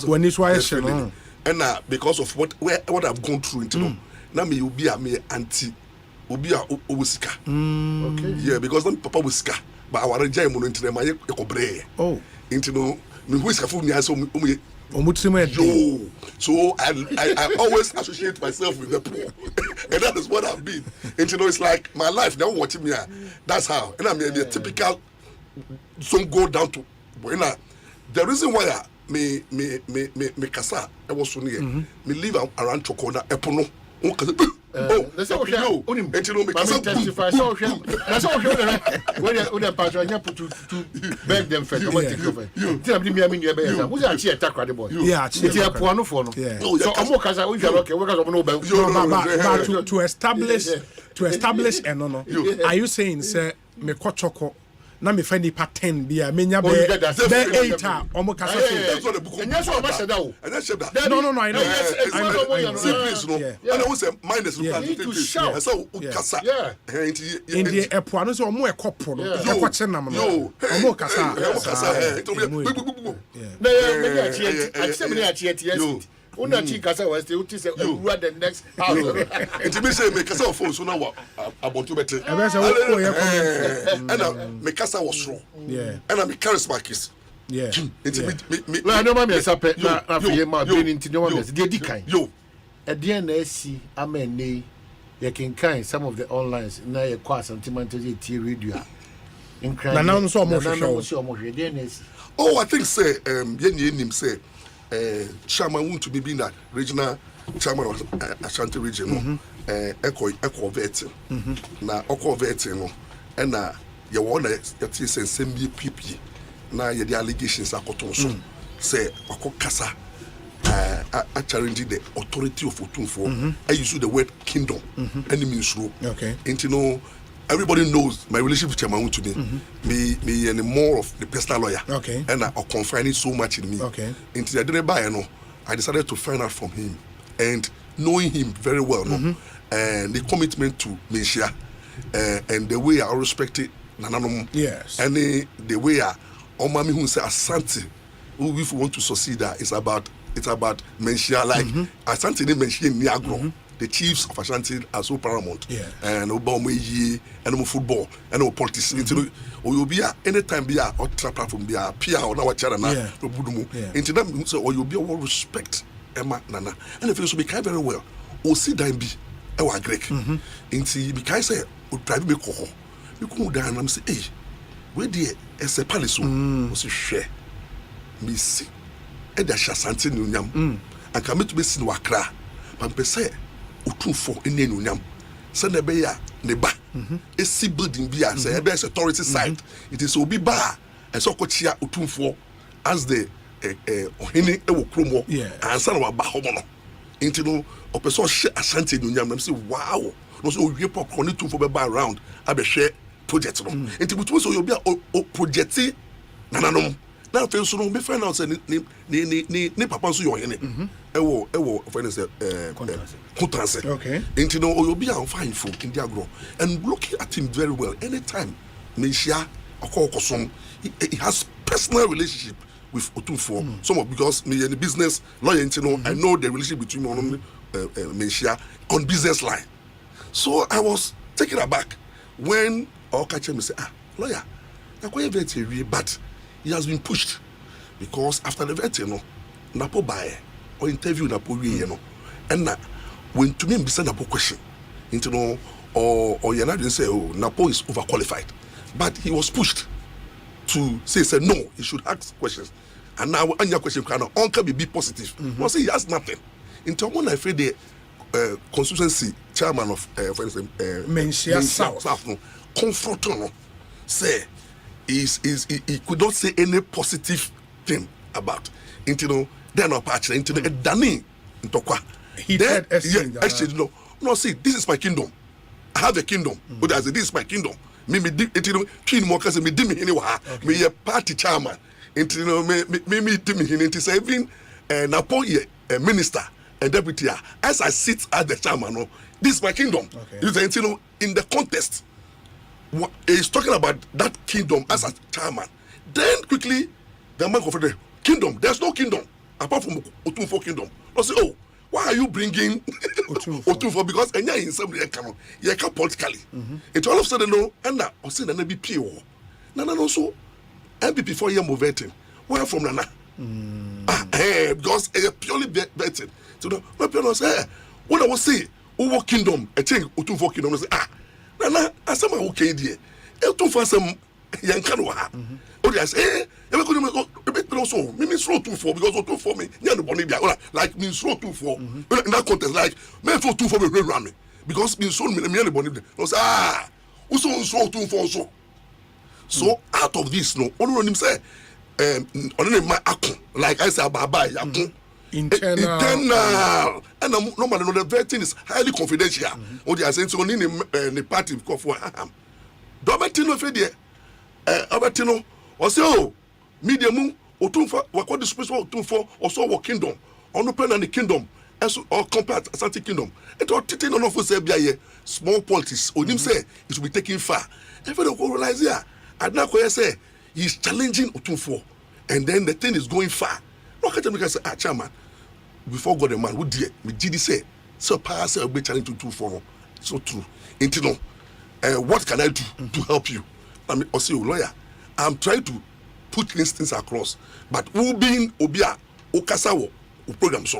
When this was and because of what I've gone through, now me will be a me auntie, will be a Owusika. Okay. Yeah, because then Papa Owusika, but our enjoy mono into my ekobre. Oh. Into no me Owusika for me so yo. So I always associate myself with the poor, and that is what I've been. Into it's like my life now watching me. That's how, and I'm a typical. Don't go down to the reason why me kasa I was so near me live around Chokona Epono. That's all. Me testify. So that's all. When the pastor put to beg them first. I want to take over. Tell me, I mean, you better. Who's actually attack the boy? Yeah, it's a poano phone. So I'm more kasa. We are okay. We are no. To establish and no. Are you saying, sir, me kochoko? Na me find the 10 bia menya be 8 omo kasa so and yes o ma sheda o no I know please no and I was minus so kasa in the epo no so omo ekopo no ekoche nam no omo kasa Una chikasa was the uti say the next house. It be say me kasa phone so now about to better. And me kasa was strong. Yeah. And me charisma kiss. Yeah. Me no no me sape na afie ma be nti no me dey dikan. Yo. E dey na asi amene you can kind some of the onlines na ye kwa Asante radio. Nana so mo hwehwe. Oh, I think say yen say chairman want to be that regional chairman of Asante region echo vetting. Na oko vetting no and na ye wona yati say sembi PP na ye the allegations akoton so say oko kasa challenging the authority of Otunfo. I use the word kingdom means rule. Okay. And you know, everybody knows my relationship with Chairman to me and more of the personal lawyer. Okay. And I confiding so much in me. Okay. Until I didn't buy, I decided to find out from him and knowing him very well, and the commitment to Mesia, and the way I respect it, yes, and the way I, Omami who say Asante, who if we want to succeed, it's about Mesia like Asante didn't mention Niagro. The chiefs of Ashanti are so paramount. Yeah. And Obama and football and politics. Into you'll be anytime be a or platform be a PR or now channel no budumu. Into them so or you'll be all respect Emma Nana. And if you so be kind very well, or see them be our Greek. Into because say would drive me coho. You come down and say, hey, where dear as a palace was share. Me see Eda Ashanti Nunyam and come to be seen Wakra. But say Otunfo ene nunyam se na be ya ne ba esi building bi a say there's authority side it is obi ba and so kochia Otunfo as the ohene e wo kromo ansa na wa ba ho no into no opeso hye Asante nunyam na say wow no so owie popcorn Otunfo be ba around abehwe project no into butu so obi a project nananom na fe so no be find out say ni papa so yo hene ewo friend say contrast. Okay. And you know you'll be on fine folk in Diagro and looking at him very well anytime Mesia Okokosom he has personal relationship with Otunfo some of because me in the business lawyer you know I know the relationship between me and Mesia on business line. So I was taken aback when Okache me say lawyer na kwa vet but he has been pushed because after the vet you know napo buy or interview napo we you know and when to me be Napo question into no or you're not going to say Napo is overqualified, but he was pushed to say no he should ask questions and now any question can be positive. No say he has nothing into one I feel the constituency chairman of for instance Mensia South no comfort no say he could not say any positive thing about into no then no patch into the Dani into kwa. He said exchange no see this is my kingdom I have a kingdom but I say this is my kingdom me twin more cause me di me wa me ye party chairman into no me di me into say even Napo minister and deputy as I sit as the chairman no this is my kingdom you say you in the contest he's talking about that kingdom as a chairman then quickly the man of the kingdom there's no kingdom apart from Otunfo kingdom no say why are you bringing Otunfo? Because enya in some you can politically. It all of a sudden no, and now I say Nana be PO. Nana no so MPP 4 year move vetting. Where from Nana? Because purely vetting. So no people say what I was say, Owo kingdom, I think Otunfo kingdom say Nana asama okay there. Otunfo some yankanwa. Odi I say also me slow too for because too for me like me slow too for in that contest like me slow too for me run me because me slow me anybody no say also slow too for so out of this no only him say on my akon like I say baba yakon internal and normally the vetting is highly confidential what they are saying so in the party because for don't no fe there Abatino or say media mu Otunfo what the space Otunfo also what kingdom on open and the kingdom as or compared Asante kingdom it all titting on of say be small politics or him say it should be taken far if you realize here Adna say he's challenging Otunfo and then the thing is going far no can tell me say chairman before God the man who did me did say so pass a bit challenge Otunfo so true into no what can I do to help you I mean also lawyer I'm trying to put these things across but who being obia okasawo program so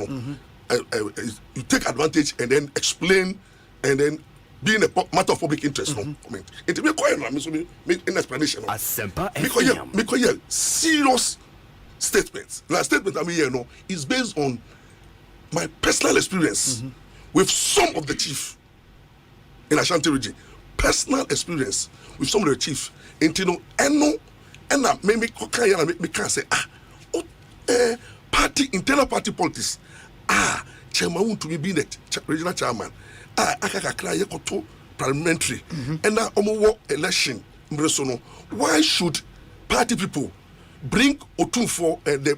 you take advantage and then explain and then being a matter of public interest. No, I mean, it may quite in explanation. Asempa because serious statements. Now, statement I mean here no is based on my personal experience with some of the chief in Ashanti region. Personal experience with some of the chief. And you know, and maybe can say party internal party politics. Chairman to be being the regional chairman. Parliamentary and now election. Why should party people bring Otunfo the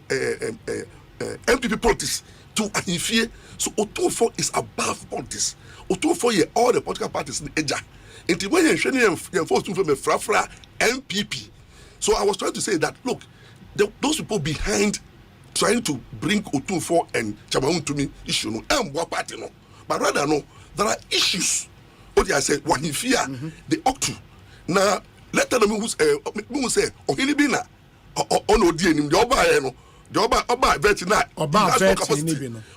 MPP politics to Ahifie? So Otunfo is above politics. Otunfo here all the political parties in Eja. Until when you're forced to from a frafra MPP. So I was trying to say that look, those people behind trying to bring Otunfo and Chamaun to me issue no and what party no, but rather no. There are issues. What I say, what in fear, they ought to. Now, let them who say, oh, he be na, oh, no, dear, the Oba, veteran,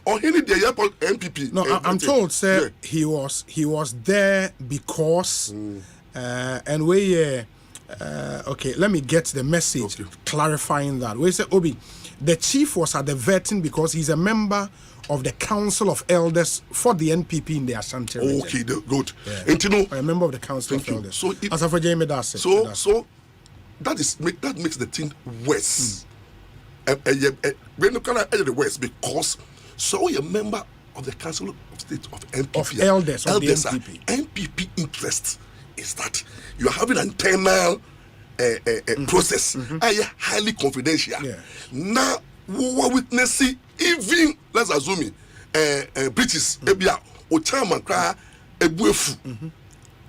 or he need the MPP. No, I'm told, sir, he was there because, and we, okay, let me get the message clarifying that. We say, Obi, the chief was at the vetting because he's a member of the Council of Elders for the NPP in the Asante region. Okay, good. Yeah. And you know, I'm a member of the Council of Elders. So, as for Jamie, that's it. So that makes the thing worse. When you cannot enter the worst because so you're a member of the Council of State of NPP of Elders of the NPP. NPP interest is that you are having an internal process. Highly confidential. Yeah. Now we were witnessing even let's assume British ebia o chairman kra ebuefu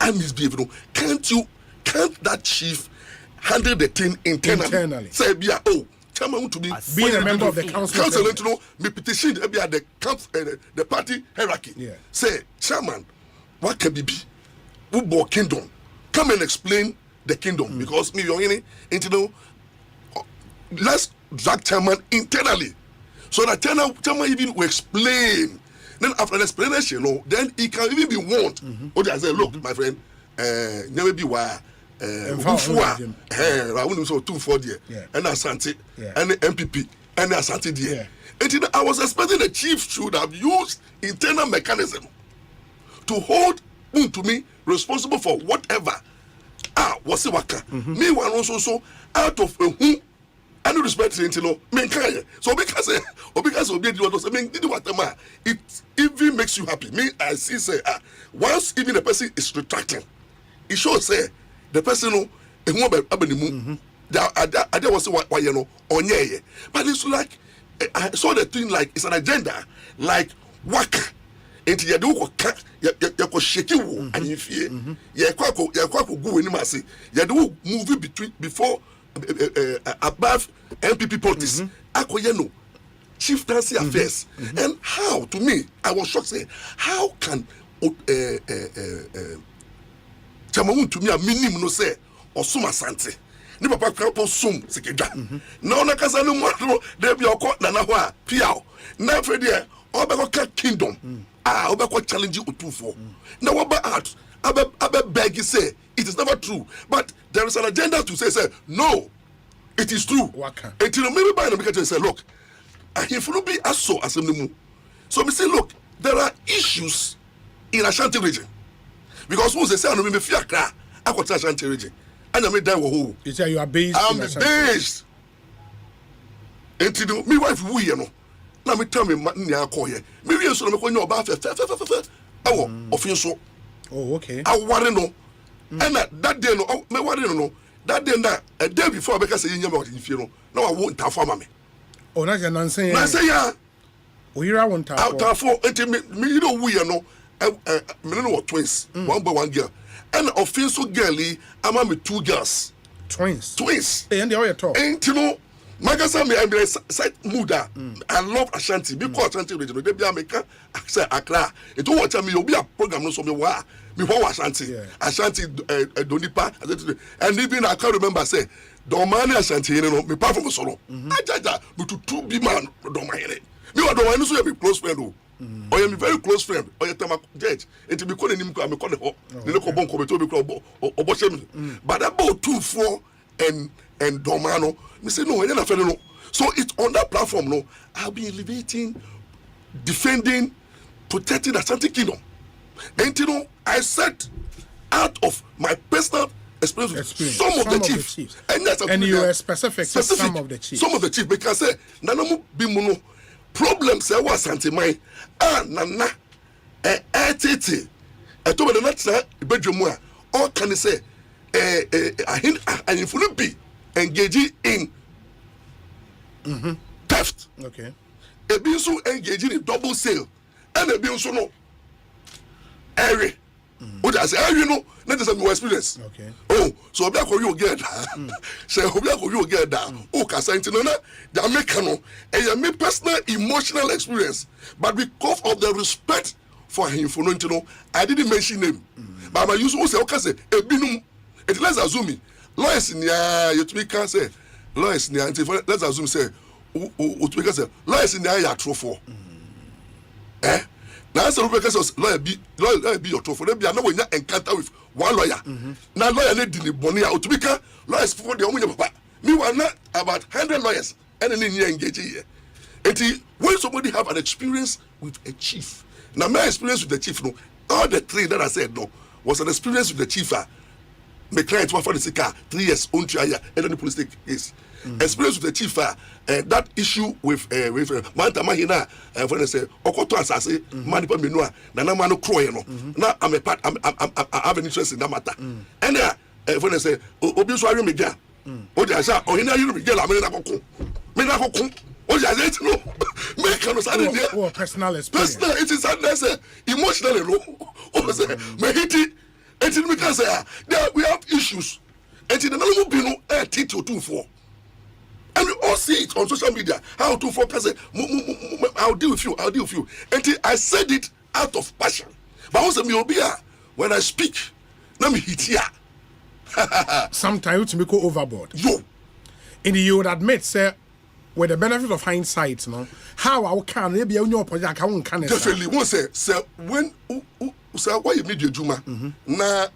I misbehave. Can't that chief handle the thing internally? Say ebia chairman to be being a member of the council to know me petition ebia the party hierarchy. Yeah. Say chairman what can be Ubo kingdom come and explain the kingdom because me young into let's drag chairman internally so that chairman even will explain. Then after the explanation, then he can even be warned. What I say, look, my friend, never be why. I wouldn't so 240 and Asante and the MPP and the Asante dear. And I was expecting the chief should have used internal mechanism to hold to me responsible for whatever. Was it waka? Me one also out of whom. I don't respect it, so because it even makes you happy. Me, I see say once even the person is retracting, it shows say the person but it's like I saw the thing like it's an agenda like waka. Enti ya do ko shake wo anifie ya kwa go ani ma say ya do move between before above MPP politics akoye no chieftaincy affairs and how to me I was shocked say how can Chamaun to me a minimum no say Osuma Asante ni papa krapo sum sekedwa na ona kasa no mo there be okọ na na ho a piao na fe there obekọ kingdom obekọ challenge Otunfo na wo ba out abe beg say it is never true but there is an agenda to say no it is true until maybe by the say look if you be as so as mu so me say look there are issues in Ashanti region because who say no me fear kra akota Ashanti region and me die wo ho you say you are based I'm based until me wife wu here no na me tell me nya akọ here me wie so no me ko nya oba fe awo ofin so oh okay aware no and that day no me worry no that day na a day before because say nyama in fie no na wa wo ntafo ama me oh na say ya o yira wo ntafo enti me you know we no me no twins one boy one girl and offensive girlie ama me two girls twins and they all talk enti no magasa me am side mood I love Ashanti because Ashanti region they be America say Accra it will watch me obi a program no so me wa me for Ashanti Donipa and even I can remember say Domani Ashanti no me part from solo ajaja me to two be man Domani me wa Domani so be close friend or you very close friend or you tell judge into be calling him come call the ho the local bonko be to be call oboshem but about 2-4 and domano me say no you na fe no so it's on that platform no I'll be elevating defending protecting Asante Kingdom and you know I said out of my personal experience with some of the chiefs. And you are specific to some of the chiefs. Some of the chiefs because nanamu bimuno problems say was Asante mai nana tete to be the next bedroom all can say I fully be engaging in theft. Okay. A be so engaging in double sale and a be so no area. What I say, you know, that is my experience. Okay. Oh, so Obia ko you get that. Say Obia ko you get that. Oh, kasa intinona, the Americano, and your me personal emotional experience. But because of the respect for him, for no, I didn't mention him. But I use also okay say ebinum. It let's assume lawyers in ya you to be can say lawyers in ya. Let's assume say to be can say lawyers in ya trofo. Eh? Now, as a lawyer be your trophy. They be no when you encounter with one lawyer. Now, lawyer need the money out to be lawyers for the only papa. Me were not about 100 lawyers and then you engage here. And when somebody have an experience with a chief, now my experience with the chief, no, all the three that I said no was an experience with the chief. My client was for the car 3 years on trial and then the police case. Experience with the chief that issue with Manta Mahina when they say Okoto Asase Manipa Menua Nana Mano Croy no now I'm a part I have an interest in that matter and when they say Obiso Media Oja or Hina you Miguel Menako Oja no make personal experience. Personal it is that's emotionally no say Mahiti and because we have issues and in another bino Tito 2-4. And we all see it on social media. How to focus it. I'll deal with you. I'll deal with you. And I said it out of passion. But also when I speak, let me hit here. Sometimes you go overboard. Yo. And you would admit, sir, with the benefit of hindsight, no, how I can maybe on your project I won't can definitely won't say when why you need your Juma na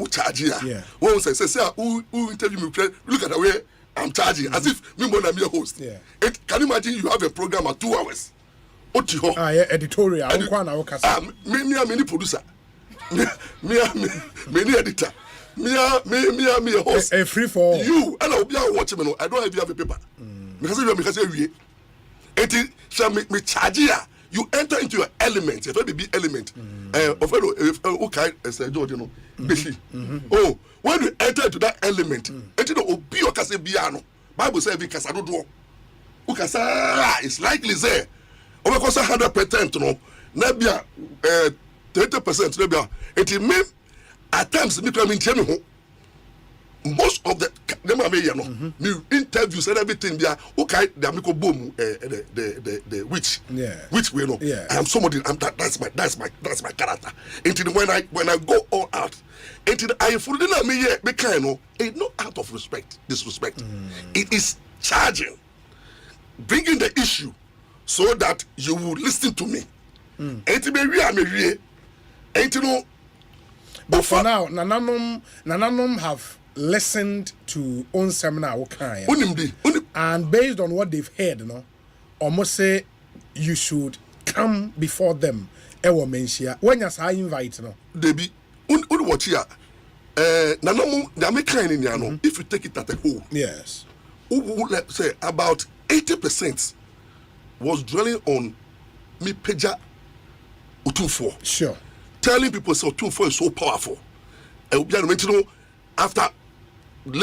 charge here. Won't say who interview me look at the way I'm charging as if me want to be a host. Yeah. Can you imagine you have a program at 2 hours? Editorial. Me producer. Me editor. Me a host. A free for you and I'll be watching me. I don't have a paper. Because you shall me charge here. You enter into your element, a very big element. Okay, as I told you, oh, when you enter into that element, be your Casabiano. Bible says, Casado, it's likely there. Over 100%, no, Nabia 30%, Nabia. It may at times me come in most of the interviews and everything there. Okay, the amico boom, the which we know. Yeah. I am somebody. That's my character. Until when I go all out, until I fully know me because it's not out of respect, disrespect. It is charging, bringing the issue so that you will listen to me. Until me until but for now, Nananum have listened to own seminar and based on what they've heard, you know, almost say you should come before them. When you say invite, no, they be watch here. Nanamu, they are making in if you take it at a whole, yes, let's say about 80% was dwelling on me Peja Utu4. Sure. Telling people so 2-4 is so powerful. After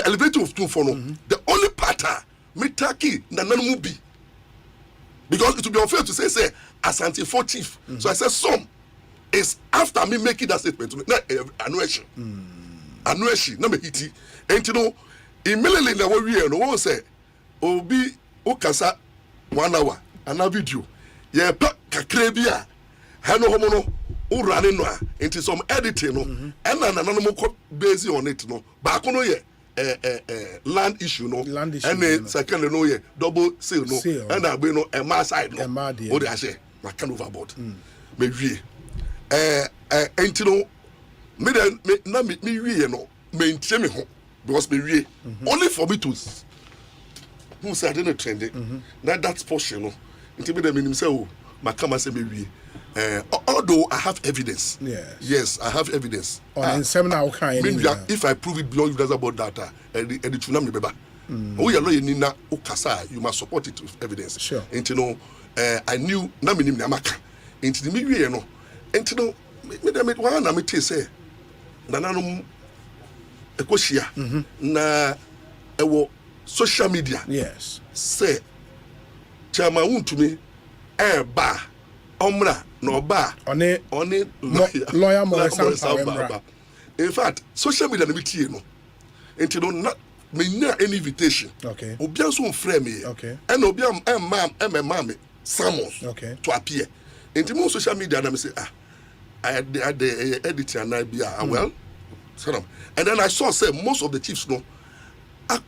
elevating of 2-4, the only pattern Mitaki Nanamubi. Because it would be unfair to say Asante 4 chief. So I said some is after me making that statement. Annuation. Annuation, number hiti. And immediately in the way no one say Obi Okasa 1 hour and a video. Yeah, kakrebia. Hano homono. Running no into some editing no and then based on it no back no land issue no and then second no double seal no and I be no a mass side no what I say I can overboard. Maybe and you know me then me we no maintain me home because me we only for me to who say I didn't trend it. That's portion no. Until me then say oh my come say me we. Although I have evidence. Yes, I have evidence. On seminar if I prove it beyond evidence about data and the tsunami beba. Oh yeah, nina ukasa you must support it with evidence. Sure. And you know I knew na me nim na maka. And me we no. And you know me one na me say na nanom Ekosiia na ewo social media. Yes. Say chama untumi ba omra no ba oni lawyer mo Asempa. In fact social media na metie no enti no na me nya any invitation. Okay. Obi an so frame me. Okay. And obi am me summons to appear. Enti mo social media na me say I editor na bia well. And then I saw say most of the chiefs no are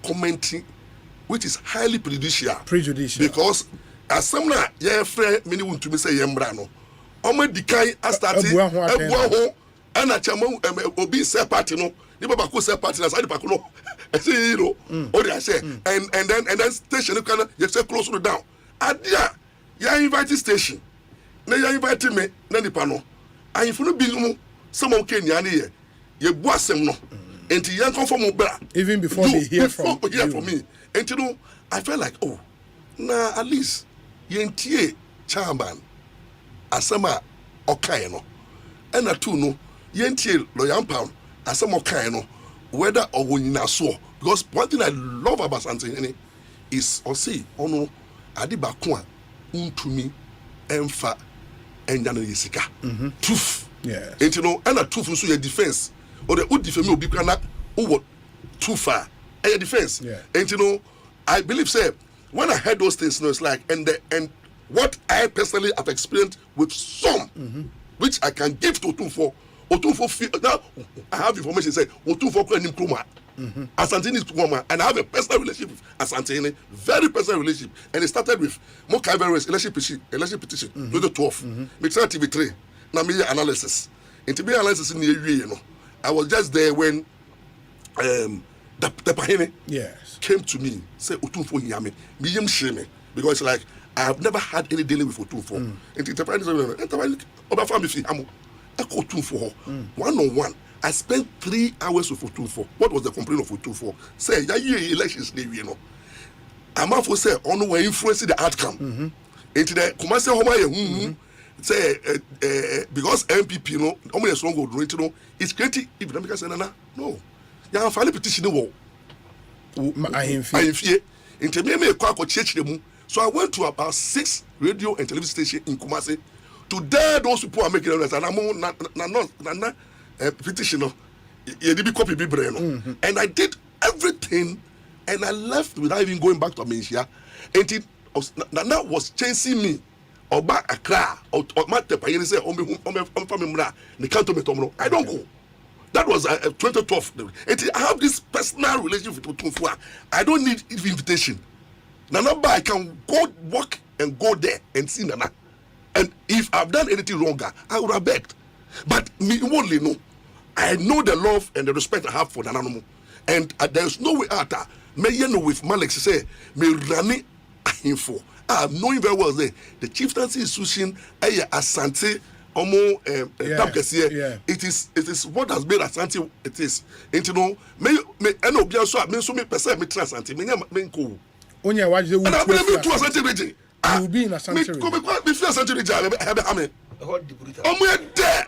commenting which is highly prejudicial because as someone yeah friend many want to me say yembra no omo dikai astati ebuo ho ana chama obi say party no ni baba ko say party na side park no say you know o dey say and then station can you say close to down adia ya invite station na ya invite me na nipa no ayinfo no bi mu some Kenya na ye bu asem no enti yan conform bra even before they hear from me and you know I felt like oh na at least yentie chairman asema okay no and na two no yentie lawyer pound asema okay no whether or wonyina so because one thing I love about Asante is Osei ono adiba ko a untumi emfa enya no yesika truth yes and you know and na truth so your defense or the defend me obi kana what too far and your defense and you know I believe say when I heard those things, you know, it's like and what I personally have experienced with some, which I can give to Otunfo. Now I have information say Otunfo can improve. Asante is Kruma, and I have a personal relationship with Asante, very personal relationship, and it started with Mokai election petition, 2012. Mixer TV3. Now me analysis. And to be analysis in the area, you know, I was just there when the Pahene came to me, say Otunfo Yame, me shame because it's like I have never had any dealing with Otunfo. And the Otunfo, one-on-one. I spent 3 hours with Otunfo. What was the complaint of Otunfo? Say, elections, you know. I'm out for say, on way influencing the outcome. Into the commercial home, say, because MPP, you know, how many strong go you know, it's creating, if you don't say, no. You have a petition, I fear. Into me, so I went to about 6 radio and television stations in Kumasi to dare those people are making us and I'm petition. You did copy Bibreno. And I did everything and I left without even going back to Asia. And it Nana was chasing me or back a cry or Matepa. You say, I don't go. That was 2012. And I have this personal relationship with Otunfo. I don't need invitation. Nana, I can go walk and go there and see Nana. And if I've done anything wrong, I would have begged. But me only know. I know the love and the respect I have for Nana. And there's no way out. Me with Malik say me running info. I know him very well. The chieftaincy institution, Asante. It is what has made Asante it is. And you know, me person me Asante me go. Onya watch the and I believe to Asante region. You will be in Asante region. Me feel Asante region. There.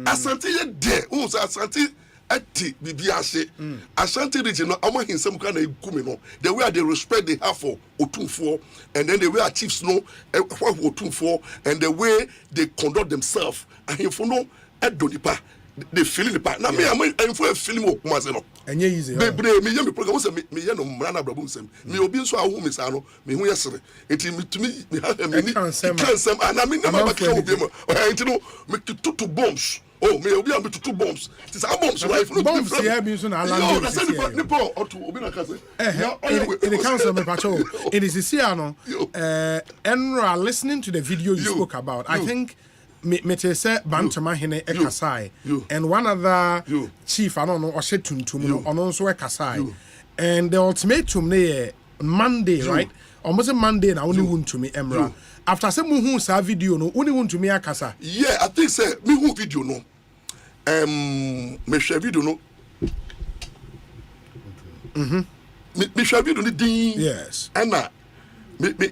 Asante there. Who say Asante ati bibiase. Asante region no Omanhene some kind of kumi no. The way they respect they have for Otunfo and then the way our chiefs know what Otunfo and the way they conduct themselves and if you know Edonipa they feeling the part. Now me I'm for a feeling of Kumasi. And easy. Me me program say me no mrana brabum sem. Me obi nso awu me sa no me hu yesere. Enti me tumi me have me can't sem and I mean never back obi mo. Enti no me to bombs oh me obi am to two bombs this are bombs right bombs here be so na land that's the nipo or to obi na kase in the council me pacho it is here no Enra listening to the video you spoke about I think me te say Omanhene ekasai and one other chief I don't know or said tuntum no ono nso ekasai and the ultimatum ne Monday right almost a Monday na only want to me Emra after say mu hu sa video no only want to me akasa yeah I think say me hu video no me share video no me share video ni din yes and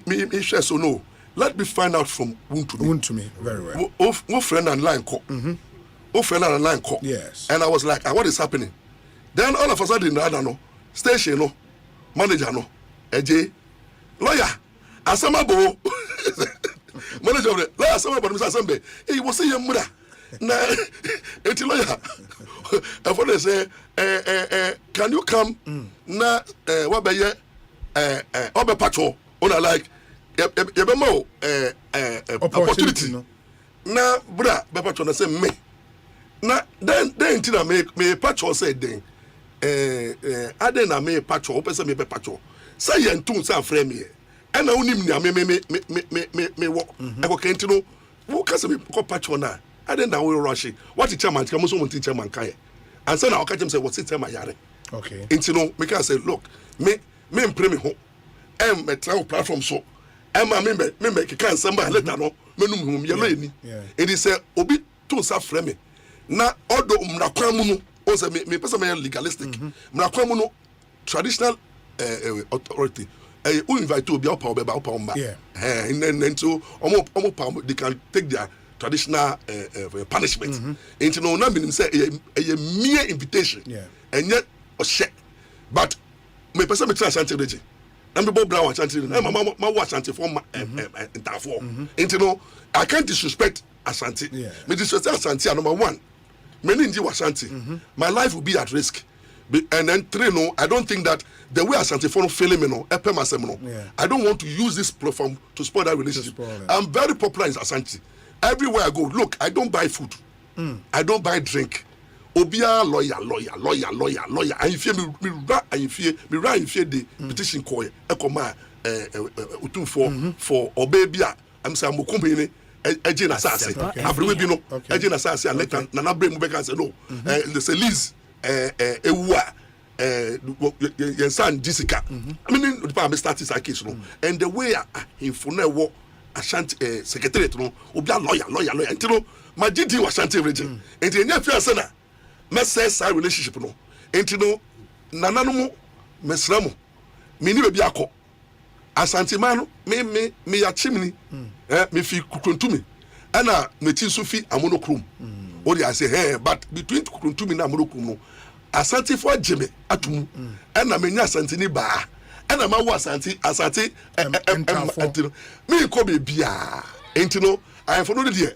me share so no let me find out from want to me very well o friend and line call o friend and line call yes and I was like what is happening then all of a sudden no station no manager no eje lawyer asamabo manager of the lawyer asamabo Mr. Asempa he was saying mura na eti lawyer for they say can you come na what be obe patrol on like you be more opportunity na bra be patrol na say me na then tina me patrol say then aden na me patrol person me be patrol say yentun say frame me and na unim nia me wo e ko kentino wo kase me ko patrol na aden na we rush what the chairman come so want chairman kai and say na o ka say what chairman yare okay intino me can say look me impre me ho me try platform so ma me can samba later no menum hum ye lo eni it is obi to say frame me na odo mrakwan mu no o say me person me legalistic mrakwan mu no traditional authority who invite to be up or mba and then so omo they can take their traditional punishment into no na meaning say a mere invitation and yet a check but me person me try Asante region and me brown Asante ma watch Asante for into no I can't disrespect Asante me disrespect Asante number one me ninji Asante my life will be at risk. And then three, no, I don't think that the way Asante for failing me, no, I don't want to use this platform to spoil that relationship. I'm very popular in Asante. Everywhere I go, look, I don't buy food. I don't buy drink. Obia lawyer. And if you fear the petition call, Ekoma, for Obebia, I'm saying, Mukumbini. Ejina Sase, Abrewebino, Ejina Sase, and let Nana Bray Mubeka say no. The Celise. Son Jessica. I mean, the part started this case, no. And the way in Funne Ashanti secretary, no, Obia lawyer. And you know, my GD was Ashanti region. And the near Fiasana, Mess relationship, no. And you know, Nanano, Mesramo, Mini Biako, Asante Mano, me a chimney, me feel to me. Anna, Metin Sufi, a monochrome. Only I say, hey, but between Kuntumi and Amurukumo, Asante for Jimmy Atum, and I mean Asante Ba, and I'm a Asante, me Kobe Bia, ain't you know, I am for no dear,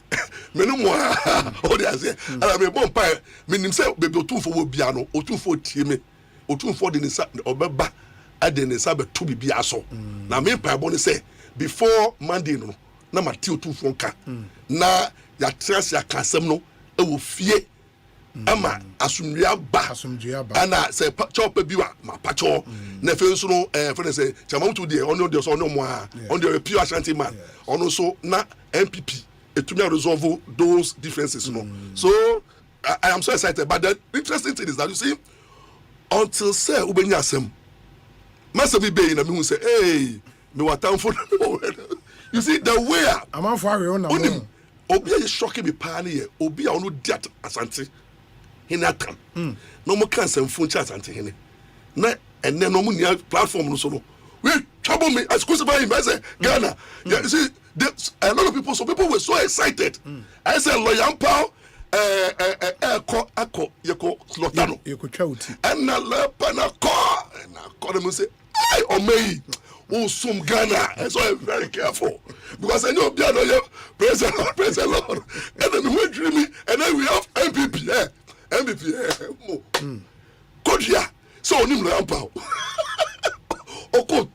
Menumwa, only I say, and I'm a bonfire, meaning himself, baby, 2 for Biano, or 2 for Timmy, or 2 for the or Baba, I didn't sabber to be Biaso. Now, me, Paboni say, before Monday, no, my 2 for car, na ya trust ya Casemno. Ewo fie ama asumdua ba ana say chop biwa ma pacho na fe so no for say chamamutu de ono de so no mo a on the pure Ashanti man ono so na MPP etumi resolve those differences no so I am so excited but the interesting thing is that you see until say ubenya asem masa bi be na me hu say hey me watam for you see the way am for we on Obi is shocking me pani Obi a no diat Asante hinatam no mo kan sem fun cha Asante hine na enne no mo nia platform no so no we trouble me as crucify him I say Ghana you see a lot of people so people were so excited I say lawyer pal ako yeko slotano yeko twauti and na lepa na ko dem say I omei some Ghana, so I'm very careful because I know Biano, praise the Lord, and then we dreaming, and then we have MPP, Kodia, so Nim Lampao. Oko,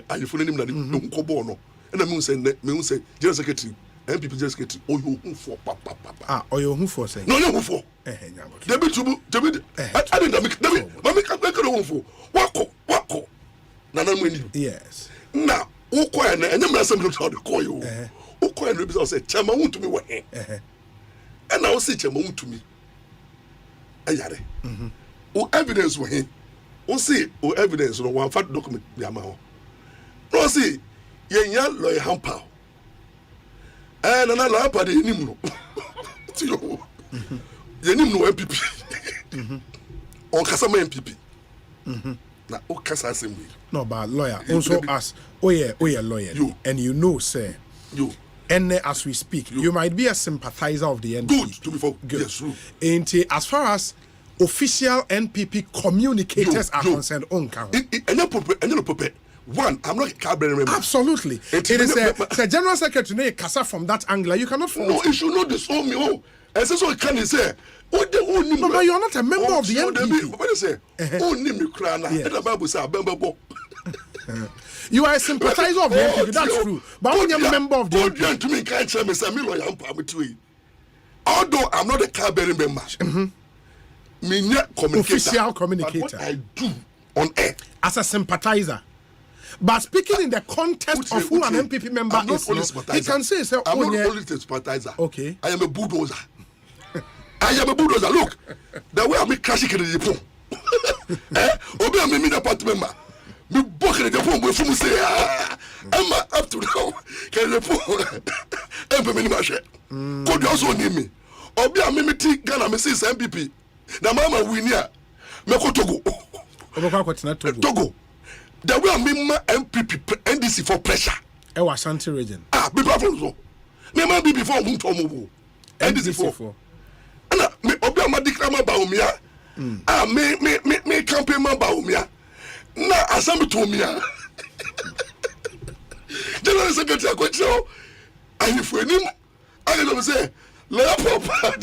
are you fooling him? Kobono, and the moon say, General Secretary, MPP General Secretary, oh, you for papa. Or your who for say? No, you who for? Debi tubu, Debi. I didn't make Debi. Mami make a for. Wako. Nana mweni. Yes. Now, who and you must have how to call you. Who call and represent say, Chama won't to me what? And I will say Chama won't to me. Ayare. Who evidence for him? Who see who evidence on one fact document Yamaho. No see, Yenya lawyer hamper. And another hamper the Nimno. Yenimno MPP. On Kasama MPP. Na o kasa assembly. No, but lawyer also as yeah lawyer. You. And you know, sir. You. And as we speak, you might be a sympathizer of the NPP. Good to be for good. Yes, true. And as far as official NPP communicators are concerned, on count. One, I'm not a cabinet member. Absolutely. It is the general secretary Kasa from that angle. You cannot No, it should not disown me. Oh, and so can you say? No, but you're not a member of the NPP. What say? Oh, name you crana. And the Bible says, you are a sympathizer of the NPP. That's true. But when you're a member of the NPP, to me, can't tell me, although I'm not a cabinet member, official communicator. What I do on air as a sympathizer. But speaking in the context of who an MPP member is, he can say, I'm not only a sympathizer. Okay. I am a bulldozer. I am a bulldozer. Look, the way I make crashing in the phone. Obi, I'm a mini apartment member. Me book in the phone with whom say, I'm up to now. Can the phone? I'm a mini market. Could you also need me? Obi, I'm a mini Ghana, me say MPP. Now, Mama, we near Meko Togo. Togo. The way I mean my MPP NDC for pressure. Asante region. People from so. Me man be before who to move. NDC for. Na me obi am declare ba omia. Me campaign man ba omia. Na Asante to omia. General Secretary Akwacho. Ayi fu enim. Ayi no say la papa.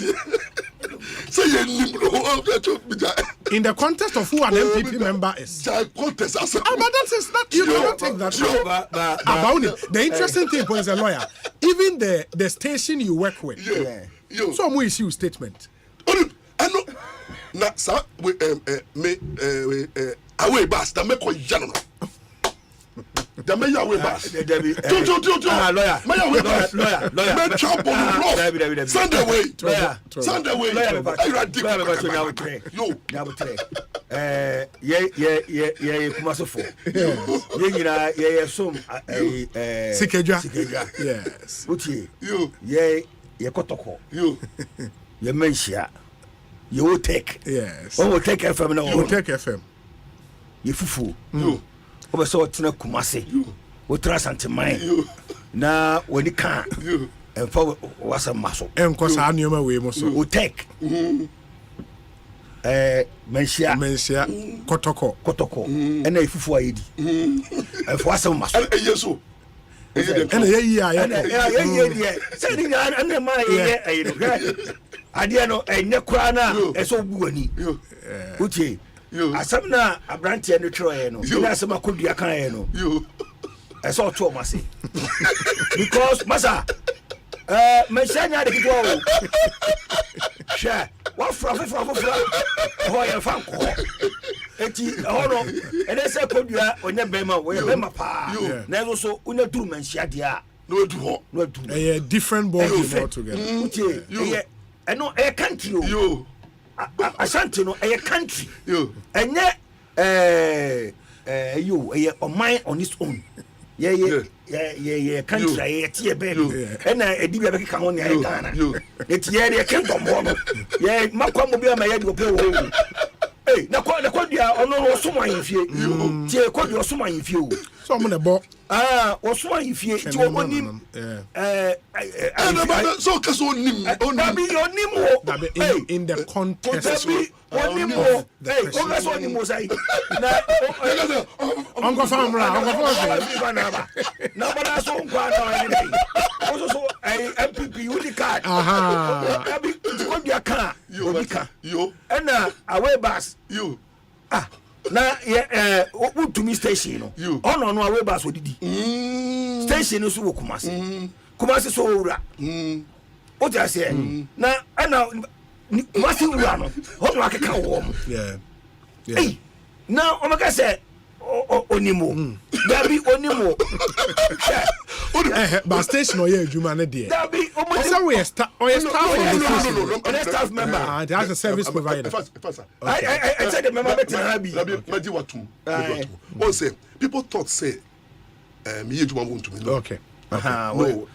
Say in the context of who an MPP member is. But that is not, you cannot take that. About it. The interesting thing is a lawyer. Even the station you work with. Some issue statement. I know. Now, sir, away bus. The make general. The mayor away bus. Lawyer. Mayor away bus. Lawyer. Man chop on the block. Sunday way. Sunday way. Yo. Kumasofo. Ye some Sikejwa. Yes. Uti. Yo. Ye kotoko. Yo. Ye menshia. You will take. Yes. Oh, take FM now. You take FM. You fufu. Yo. Obe so tena Kumasi. We tra Asante mine. Na when you can. And for was a muscle. And cause I knew my way most. We take. Menshia Kotoko. And a fufu aidi. And for some muscle. Yes, so. And Sending under my idea no nekrana eso buani. Uti. Asamna abranti eno troye no. Ina asema kodua kan ye no. Eso to mase. Because masa mensanya de kitwa o. Sha, wa fra. Ho ye fan ko. Eti hono ene se kodua onye bema we bema pa. Na eso so unya duru mensia dia. No do ho. No do. A different ball altogether. Uti. Eno e country o. Yo. Asante no a country. Yo. Enye you Oman on its own. Yeah, country tie baby. And edibia be kan on ya Ghana. It ye kingdom no. Yeah, makwa mo bia ma ye do pe wo. Hey, na kwa ono so man yefie. Tie kwa so man yefie o. So mo na bo. Oso yefie ti o onim. So kaso onim. In the context. Onimo. Hey, ogaso onimo sai. Na Uncle Famra. Na bana so nkwa na anything. Also so MPP uni card. Abi ko dia kan. Yo. Na away bus. Yo. Na to station no. Ono no away bus odidi. Station so wo Kumasi. Kumasi so ora. What I say? Now, and now, Master Rano, what like a cow. Yeah. Hey, now, Omega said, Onimo. There be Onimo. But station or yeah, Jumane dear. There be So we are staff member. That's a service provider. I said the member better Habi. Say people thought say me want to me. Okay. No.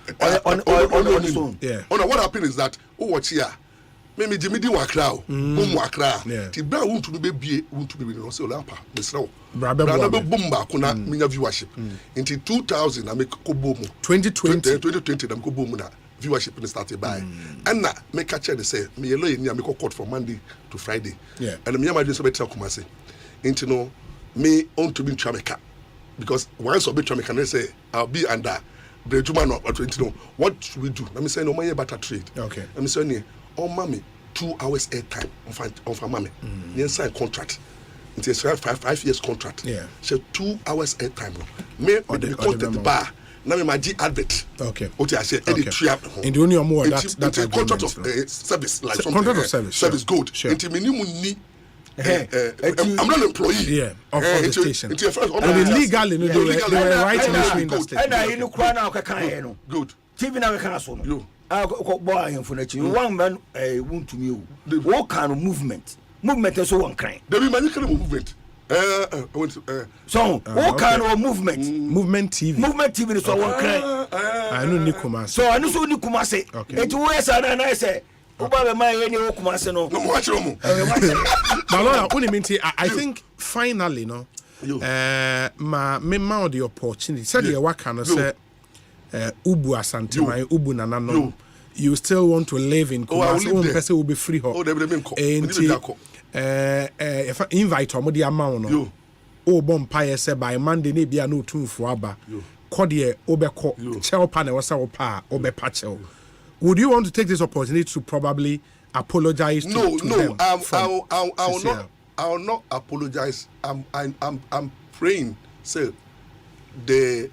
On his own. Yeah. What happened is that watch here. Maybe Jimmy di wakra o bom wakra ti bra won't be no say olampa mesra bra be bom ba ko na minya viewership into 2000 na make ko bom 2020 na ko bom na viewership started by and na make catch dey say me yellow ni me court from Monday to Friday and me yamade so better kuma say into no me on to be Jamaica because once obi Jamaica they say I'll be under Brejuma no what should we do let me say no man better trade okay let me say on mommy 2 hours airtime on for mommy sign contract it is 5 years contract so 2 hours airtime me the content bar now me my advert okay what I say edit trap in the only more that contract of service like something contract of service good into minimum ni I'm not an employee of the station and legally they were right in the and I no cry now can good TV now can so you boy for one man want to me what kind of movement is so one kind there be many kind of movement so what kind of movement TV is so one kind I know Nikuma so I know so Nikuma say it was and I say Oba my any Okuma say no watch room but only mean I think finally no me ma the opportunity said you work can say Ubu Asante my Ubu Nanano you still want to live in Kumasi one person will be free if invite omodi amount no o bompire say by Monday ne bia no tumfo aba kodie obeko chelpa na wasa opa obepa chel would you want to take this opportunity to probably apologize to them? I will not apologize. I'm praying say the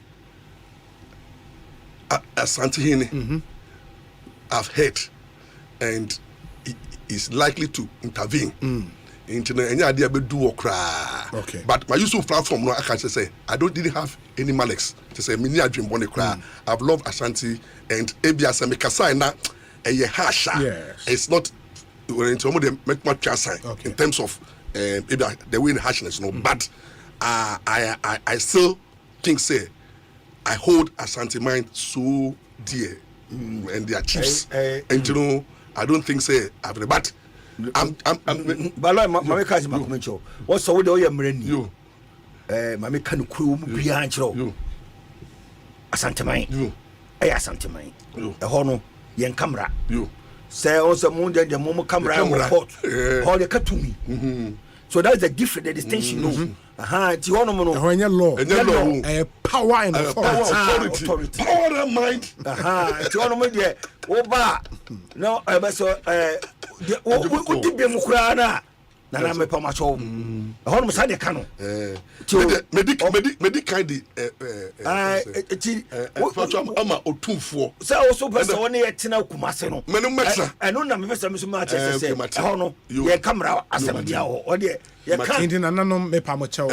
Asante I've heard and is likely to intervene into any idea be do or cry. Okay. But my usual platform no I can say I didn't have any malice to say me near dream bonne cry. I've loved Asante and Abia me kasa na a hasha. Yes. It's not into them make much sign in terms of the way in harshness no but I still think say I hold Asante mind so dear and their chiefs and you know I don't think say I've but I'm Bala mama kazi makumencho what's so do you mreni you mama kan ku mu bia anchiro Asante mind you Asante mind you e ho no yen camera you say also mo de mo camera report all the katumi so that's the difference the distinction no ti ho no mo no when law power and authority power and mind ti ho no mo de oba no e so o ti be mu kura na me pa ma show ho no sa de ka no medic kind ama otumfo say also person won e tina kumase no menum mexa eno na me pesa me so ma che say ho no ye camera asem dia ho o de ye kan indi na nanom me pa mo chew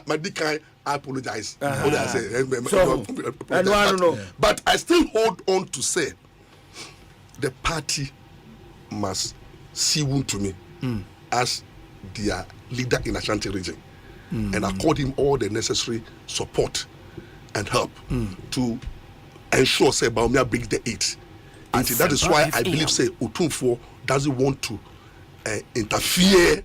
medic kind I apologize what I say but I still hold on to say the party must see one to me as their leader in Ashanti region and accord him all the necessary support and help to ensure say Baumia brings the 8 and that is why I believe say Otumfo doesn't want to interfere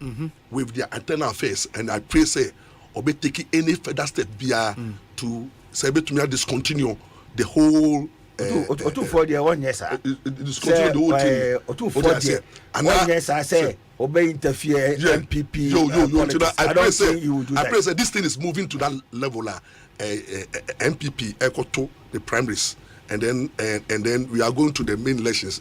with their internal affairs and I pray say or be taking any further step via to say to discontinue the whole Otumfo there one yes sir discontinue the whole thing Otumfo there and yes I say obey interfere MPP I pray say this thing is moving to that level MPP to the primaries and then we are going to the main elections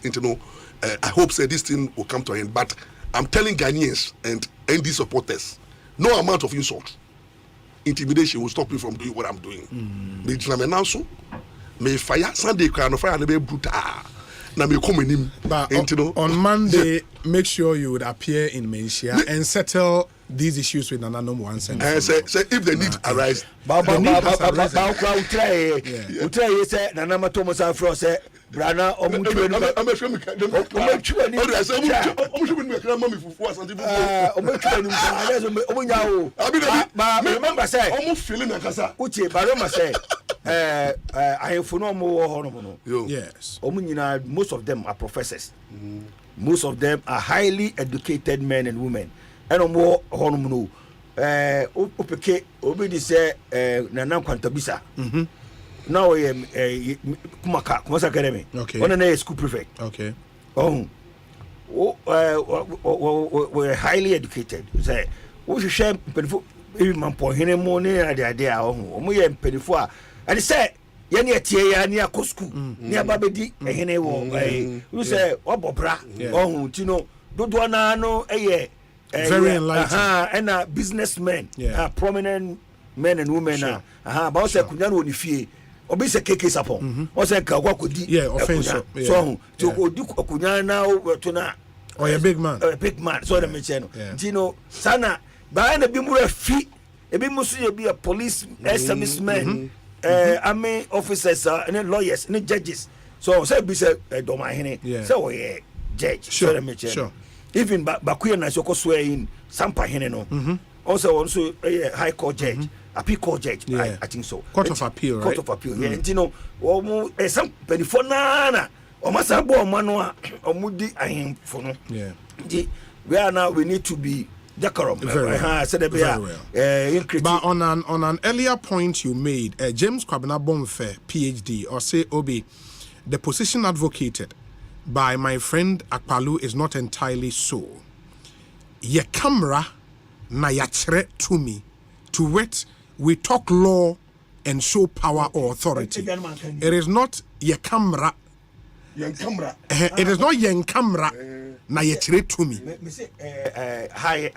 I hope say this thing will come to an end but I'm telling Ghanaians and ND supporters no amount of insult intimidation will stop me from doing what I'm doing me fire Sunday can fire the brutal na me come him. But on Monday, make sure you would appear in Menchia and settle these issues with Nananom once and say if the need arise. Nanama Thomas Afro say Brana remember say almost feeling like Uche Baroma say I have no. Yes. Most of them are professors. Most of them are highly educated men and women. And more honomu opeke obi say Nanam Kwantabisa. Now Kumasa Academy. Okay. One a school prefect. Okay. We're highly educated. Say, we should share even Omanhene money and the idea. We are penifua. And say, Yania Tia, near Cosco, near Babedi, a hene wo. We say, Obobra, Tino, Dodwana, no, very enlightened. And businessmen, prominent men and women. About say, Kunyano Nifie. Obi se keke sapon o se ka kwa kodi offense so to odi okunya na to na or a big man so the mention no sana ba na bi mu afi e bi musu ye bi a police servicemen army officers and lawyers and judges so say bi say Omanhene say o ye judge so the mention even bakuya na so ko so in Asempa hene no also high court judge appeal court judge, I think so. Court of appeal, right? Court of appeal. Yeah, you know, some penifona, Omasabo Manua, Omudi Ahim Fono. Yeah. We are now, we need to be decorum. Very well. But on an earlier point you made, James Kwabena Bonfe, PhD, Osei OB, the position advocated by my friend Akpalu is not entirely so. Ye camera na yachre to me, to wit. We talk law and show power or authority. It is not ye camera. It is not yen camera. Na ye chire to me. High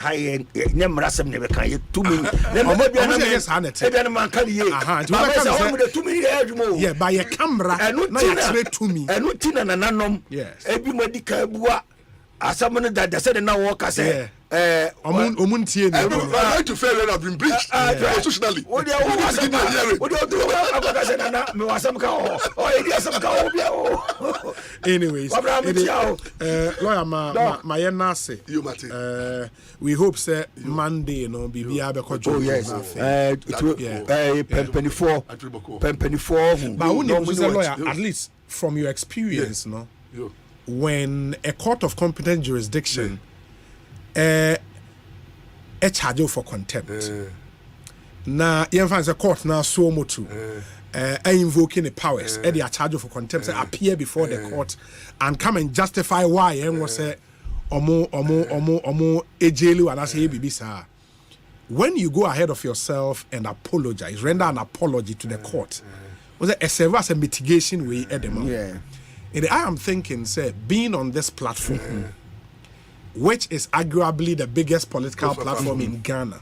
nyamra sem ne beka ye to me. Yeah, by ye camera na ye chire to me. Enu tina na nanom. Yes. Ebi madika bua asamene da say na wo ka say I like to fail when I've been breached constitutionally. Anyways, lawyer Mayenase, we hope say Monday no be able to yes. Pempenifo. But when you say lawyer, at least from your experience, no, when a court of competent jurisdiction a charge you for contempt. Na a court now so much invoking the powers. They are charged for contempt. Appear before the court and come and justify why and was say omo ejelu and I say bibisa. When you go ahead of yourself and apologize, render an apology to the court, was it a service and mitigation way at the moment? And I am thinking, say, being on this platform. Which is arguably the biggest political platform in Ghana.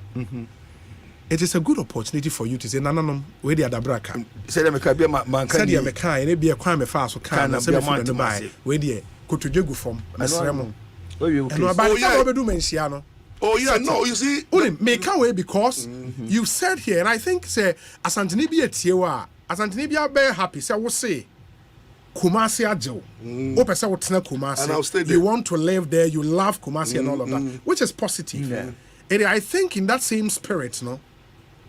It is a good opportunity for you to say, "Nananum, where the adabraka." Said me can be man said me can e be a crime fast so can say me for buy. Where the go to jegu form. And oh yeah, no, you see, make away because you said here, and I think say Asante be a tiewa, Asante be very happy. Say we say. Kumasi Ajo. Kumasi. You want to live there, you love Kumasi and all of that, which is positive. And I think in that same spirit, no,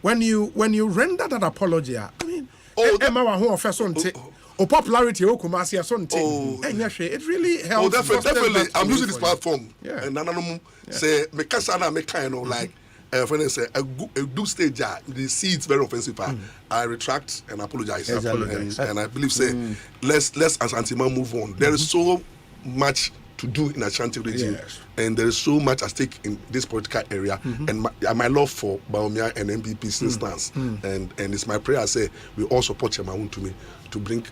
when you render that apology, I mean, popularity Kumasi it really helps. Definitely. I'm using this platform. And say like when say a good stage, they see it's very offensive. I retract and apologize. And I believe say let's Asante move on. There is so much to do in Ashanti region, and there is so much at stake in this political area. And my love for Bawumia and MPP still stands. And it's my prayer. I say we all support Chemaun to bring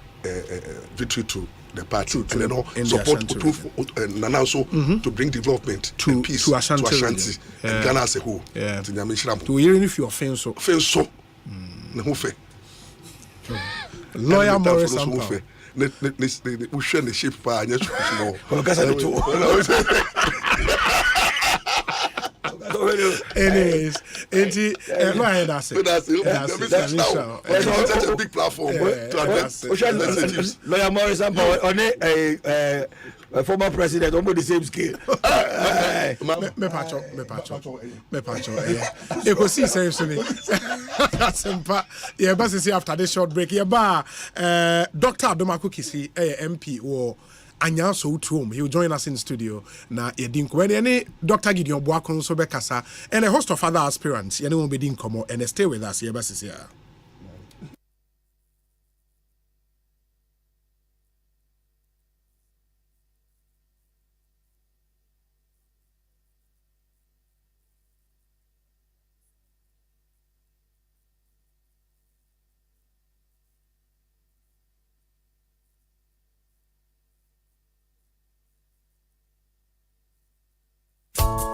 victory to the party, and then all support Nana also to bring development and peace to Ashanti and Ghana as a whole. To hear if you offend so. Lawyer Morris Asempa. we share the shape pa anya no. Anyways, go ahead, that's it. That's such a big platform to address messages. Lawyer Morris on a former president, almost the same scale. Me pacho. Ekosiisen Asempa. Yeah, but see after this short break, yeah, Dr. Adomako Kisi, MP or Anya so to him. He will join us in the studio. Na yedinko. When any Dr. Gideon Boakon so bekasa and a host of other aspirants, you know, be dinkomo and stay with us. Yeah, but see here.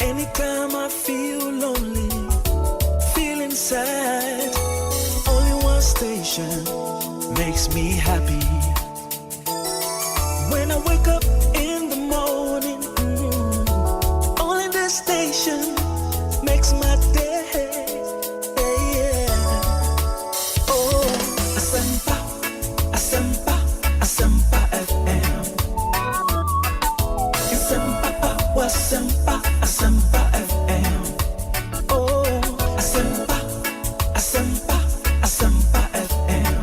Anytime I feel lonely, feeling sad, only one station makes me happy. When I wake up in the morning, only this station makes my day. Oh, Asempa, Asempa, Asempa FM. Asempa, Asempa. Asempa FM. Oh, Asempa, Asempa, Asempa FM.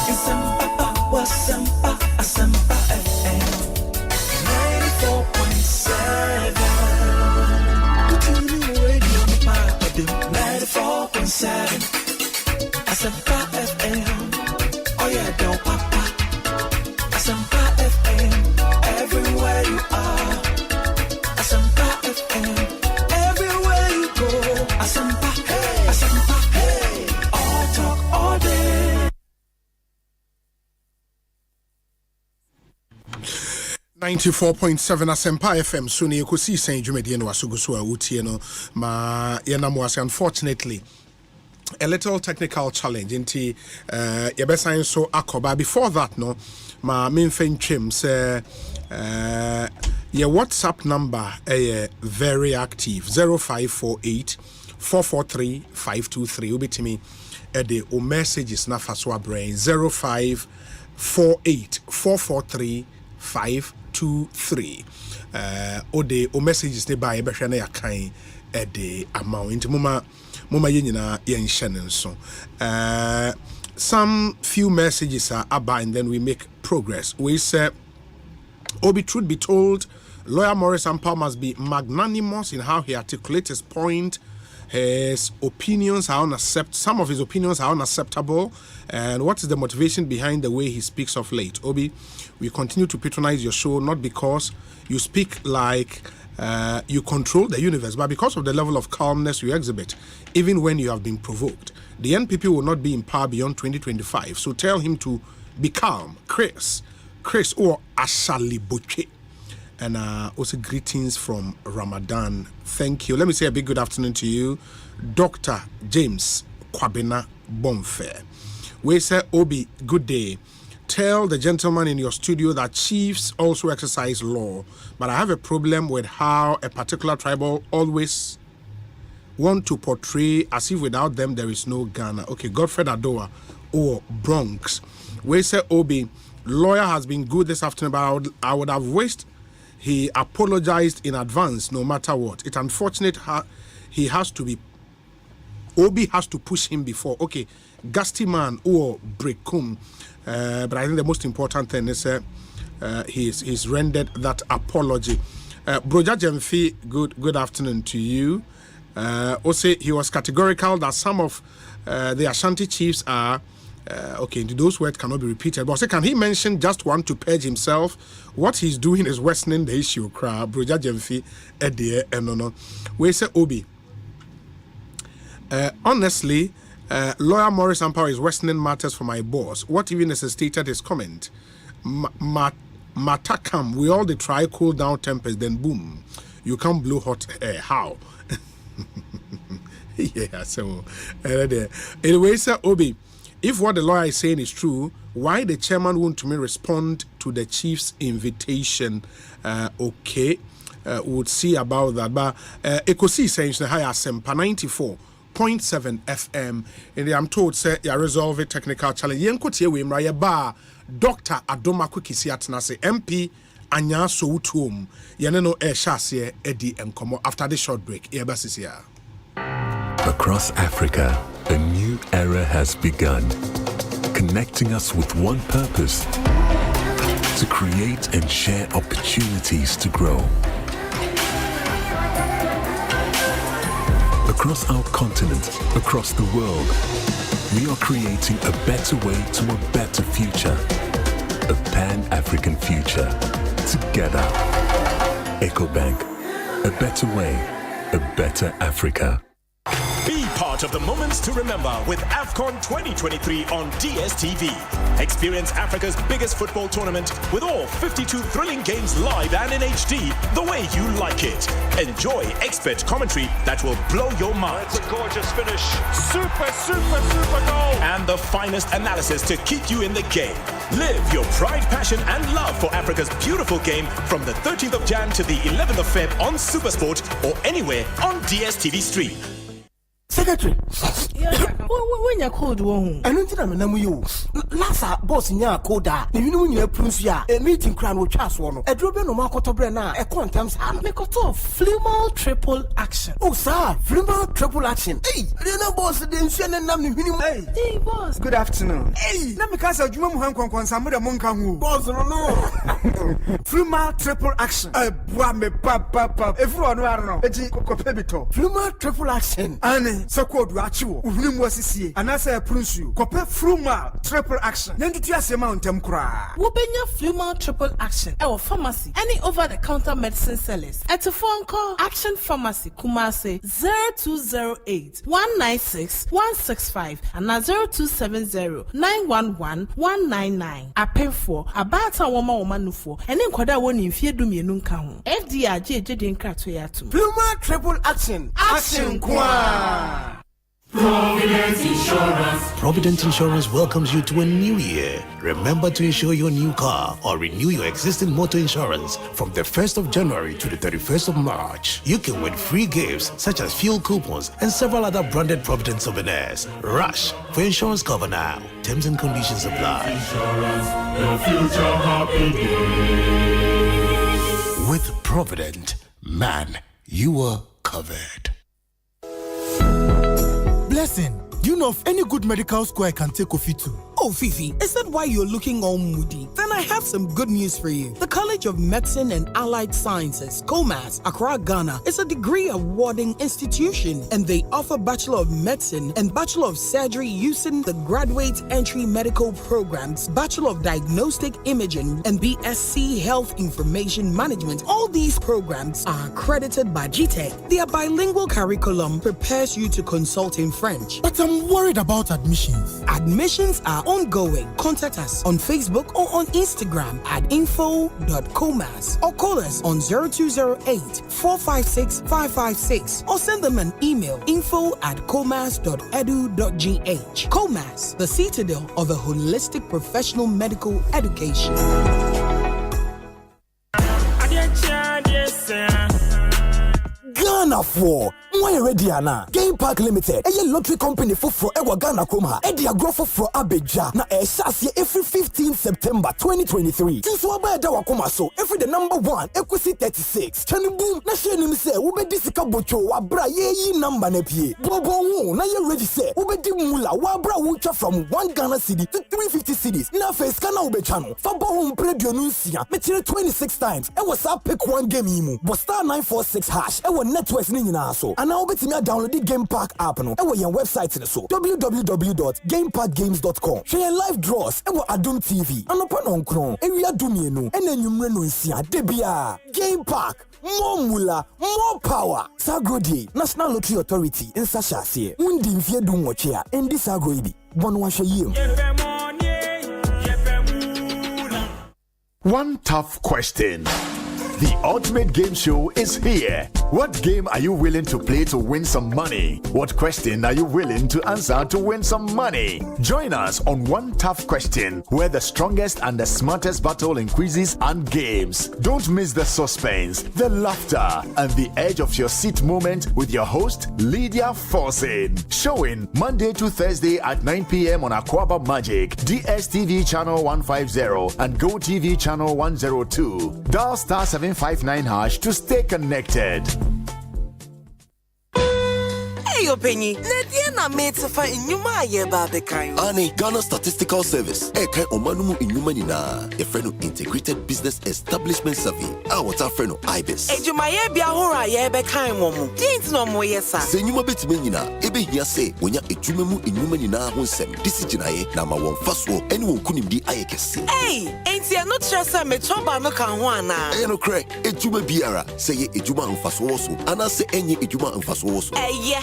Asempa, Asempa, Asempa FM. 94.7. Tune in radio, 94.7. Asempa FM. Oh yeah, don't papa. Asempa FM. Everywhere you are. Asempa FM, everywhere you go. Asempa, hey, Asempa, hey. All talk, all day. 94.7 Asempa FM. So ni Ekosiisen Jumedi no asugusu a utie no ma yenamwase. Unfortunately, a little technical challenge inti yebesan so akoba. Before that no ma minfen chim say your WhatsApp number very active 0548 443 523 ubitimi the o messages na faswa brain 0548 443 523 o messages ne ba ebehwe na yakan the amount muma yenyina yenhye so some few messages are about and then we make progress. We say Obi, truth be told, Lawyer Morris Asempa must be magnanimous in how he articulates his point. His opinions are unacceptable. Some of his opinions are unacceptable. And what is the motivation behind the way he speaks of late? Obi, we continue to patronize your show, not because you speak like you control the universe, but because of the level of calmness you exhibit, even when you have been provoked. The NPP will not be in power beyond 2025. So tell him to be calm. Chris or Ashali Boche. And also greetings from Ramadan. Thank you. Let me say a big good afternoon to you, Dr. James Kwabena Bonfair. We say, Obi, good day. Tell the gentleman in your studio that chiefs also exercise law, but I have a problem with how a particular tribal always want to portray as if without them there is no Ghana. Okay, Godfred Adoa or Bronx. We say, Obi, lawyer has been good this afternoon, but I would have wished he apologized in advance no matter what. It's unfortunate he has to be, Obi has to push him before. Okay, Gusty man or Brekum. But I think the most important thing is he's rendered that apology. Broja Jemfi, good afternoon to you. Osei, he was categorical that some of the Asante chiefs are okay, those words cannot be repeated. But can he mention just one to purge himself? What he's doing is worsening the issue. Broja Jemfi, Edie, no. We say Obi. Honestly, Lawyer Morris Asempa is worsening matters for my boss. What even necessitated his comment? Matakam, we all try cool down tempers, then boom, you can't blow hot air. How? Yeah, so anyway, sir Obi, if what the lawyer is saying is true, why the chairman won't to me respond to the chief's invitation? Okay, we'll see about that. But Ekosiisen On Asempa 94.7 FM, and I'm told say you resolve a technical challenge. Yenkotie we mra ba Dr. Adoma Kwikisi Atenase MP Anya so utum yeneno shase edi enkomo after the short break. Across Africa, a new era has begun, connecting us with one purpose: to create and share opportunities to grow. Across our continent, across the world, we are creating a better way to a better future. A Pan-African future. Together. EcoBank. A better way. A better Africa. Be part of the moments to remember with AFCON 2023 on DSTV. Experience Africa's biggest football tournament with all 52 thrilling games live and in HD the way you like it. Enjoy expert commentary that will blow your mind. It's a gorgeous finish. Super goal. And the finest analysis to keep you in the game. Live your pride, passion and love for Africa's beautiful game from the 13th of Jan to the 11th of Feb on Supersport or anywhere on DSTV Stream. Secretary. When you called one, I don't know you. Lassa boss in your coda, the union Prusia, a meeting crown with Chas one, a drobin of Marco Tobrena, a quantum's hand. make a top Flumal triple action. Oh, sir, Flumal triple action. Hey, you know, boss, didn't send a number minimum. Hey, boss. Good afternoon. Hey, Let me cast a Jumum Hankon, some of the Monkamu. boss, no. Flumal triple action. A Bwame Papa. Everyone, I don't know. A Jacobito. Flumal triple action. Anne, so called Rachu, Unim was here, and I say, Prince you. Copper Flumal triple action. Then to just a mountain cry. Wobenya Flumal triple action. Our pharmacy. Any over-the-counter medicine sellers. At a phone call, Action Pharmacy, Kumase 0208 196 165 and 0270 911 199. I pay for about a woman for and then Koda one in fear do me nunca. FDR JJ didn't crack to yatum. Flumal triple action. Action Kwa. Provident Insurance welcomes you to a new year. Remember to insure your new car or renew your existing motor insurance from the 1st of January to the 31st of March. You can win free gifts such as fuel coupons and several other branded Provident souvenirs. Rush for insurance cover now. Terms and conditions apply. Insurance, your future happy days. With Provident, man, you are covered. Blessing, do you know of any good medical school I can take Kofi to? Oh, Fifi, is that why you're looking all moody? Then I have some good news for you. The College of Medicine and Allied Sciences, COMAS, Accra, Ghana, is a degree-awarding institution, and they offer Bachelor of Medicine and Bachelor of Surgery using the Graduate Entry Medical Programs, Bachelor of Diagnostic Imaging, and BSc Health Information Management. All these programs are accredited by GTEC. Their bilingual curriculum prepares you to consult in French. But I'm worried about admissions. Admissions are ongoing. Contact us on Facebook or on Instagram at info.comas or call us on 0208-456-556 or send them an email info@comas.edu.gh. COMAS, the citadel of a holistic professional medical education. Ghana for why ready ana Game Park Limited a lottery company for Ghana Kroma e dia grow for Abeja na e shase every 15 September 2023 since we buy da wakoma so every the number 1 Equity 36 chani boom na share nim say we be disika bocho wa bra ye number na pie bobo hu na ye ready say we be di mula wa bra wucha from 1 Ghana cedi to 350 cedis na face kana we be channel fa bo hu predio no nsia me tire 26 times e was up pick one game yimu but star 946 hash e was networks ni nyina so and now betimi download the Game Park app no e wo your website ni so www.gameparkgames.com share live draws e wo Adum TV anopa no nkron e wi adumie no e na nwumre no nsia debia Game Park more mula more power Sagodi National Lottery Authority in Sashase undi mfie du nwoche a endi Sagodi bono wa hwe yiem. One tough question. The ultimate game show is here What game are you willing to play to win some money? What question are you willing to answer to win some money? Join us on One Tough Question, where the strongest and the smartest battle in quizzes and games. Don't miss the suspense, the laughter, and the edge of your seat moment with your host, Lydia Forsin. Showing Monday to Thursday at 9 p.m. on Aquaba Magic, DSTV channel 150 and GoTV channel 102. Dial star 759# to stay connected. Hey, Penny, Nadiana made to find Numa Yebabekai. Ani, Ghana Statistical Service. Eka Omanumu Inumanina, a friend of Integrated Business Establishment Survey. Our friend of IBIS. Ejumaya Biahora Yebekai Momu. Didn't no more yesa. Senuma Betmenina, Ebe here say, when ya Ejumu Inumanina Hunsem, this is Jinae, Nama one first war, anyone couldn't be Ayakesi. Hey, ain't you not just a Metroba no Kanwana? Eno crack, Ejuma Biara, say Ejuma and Fasoso, and I say any Ejuma and Fasoso. Hey, yeah.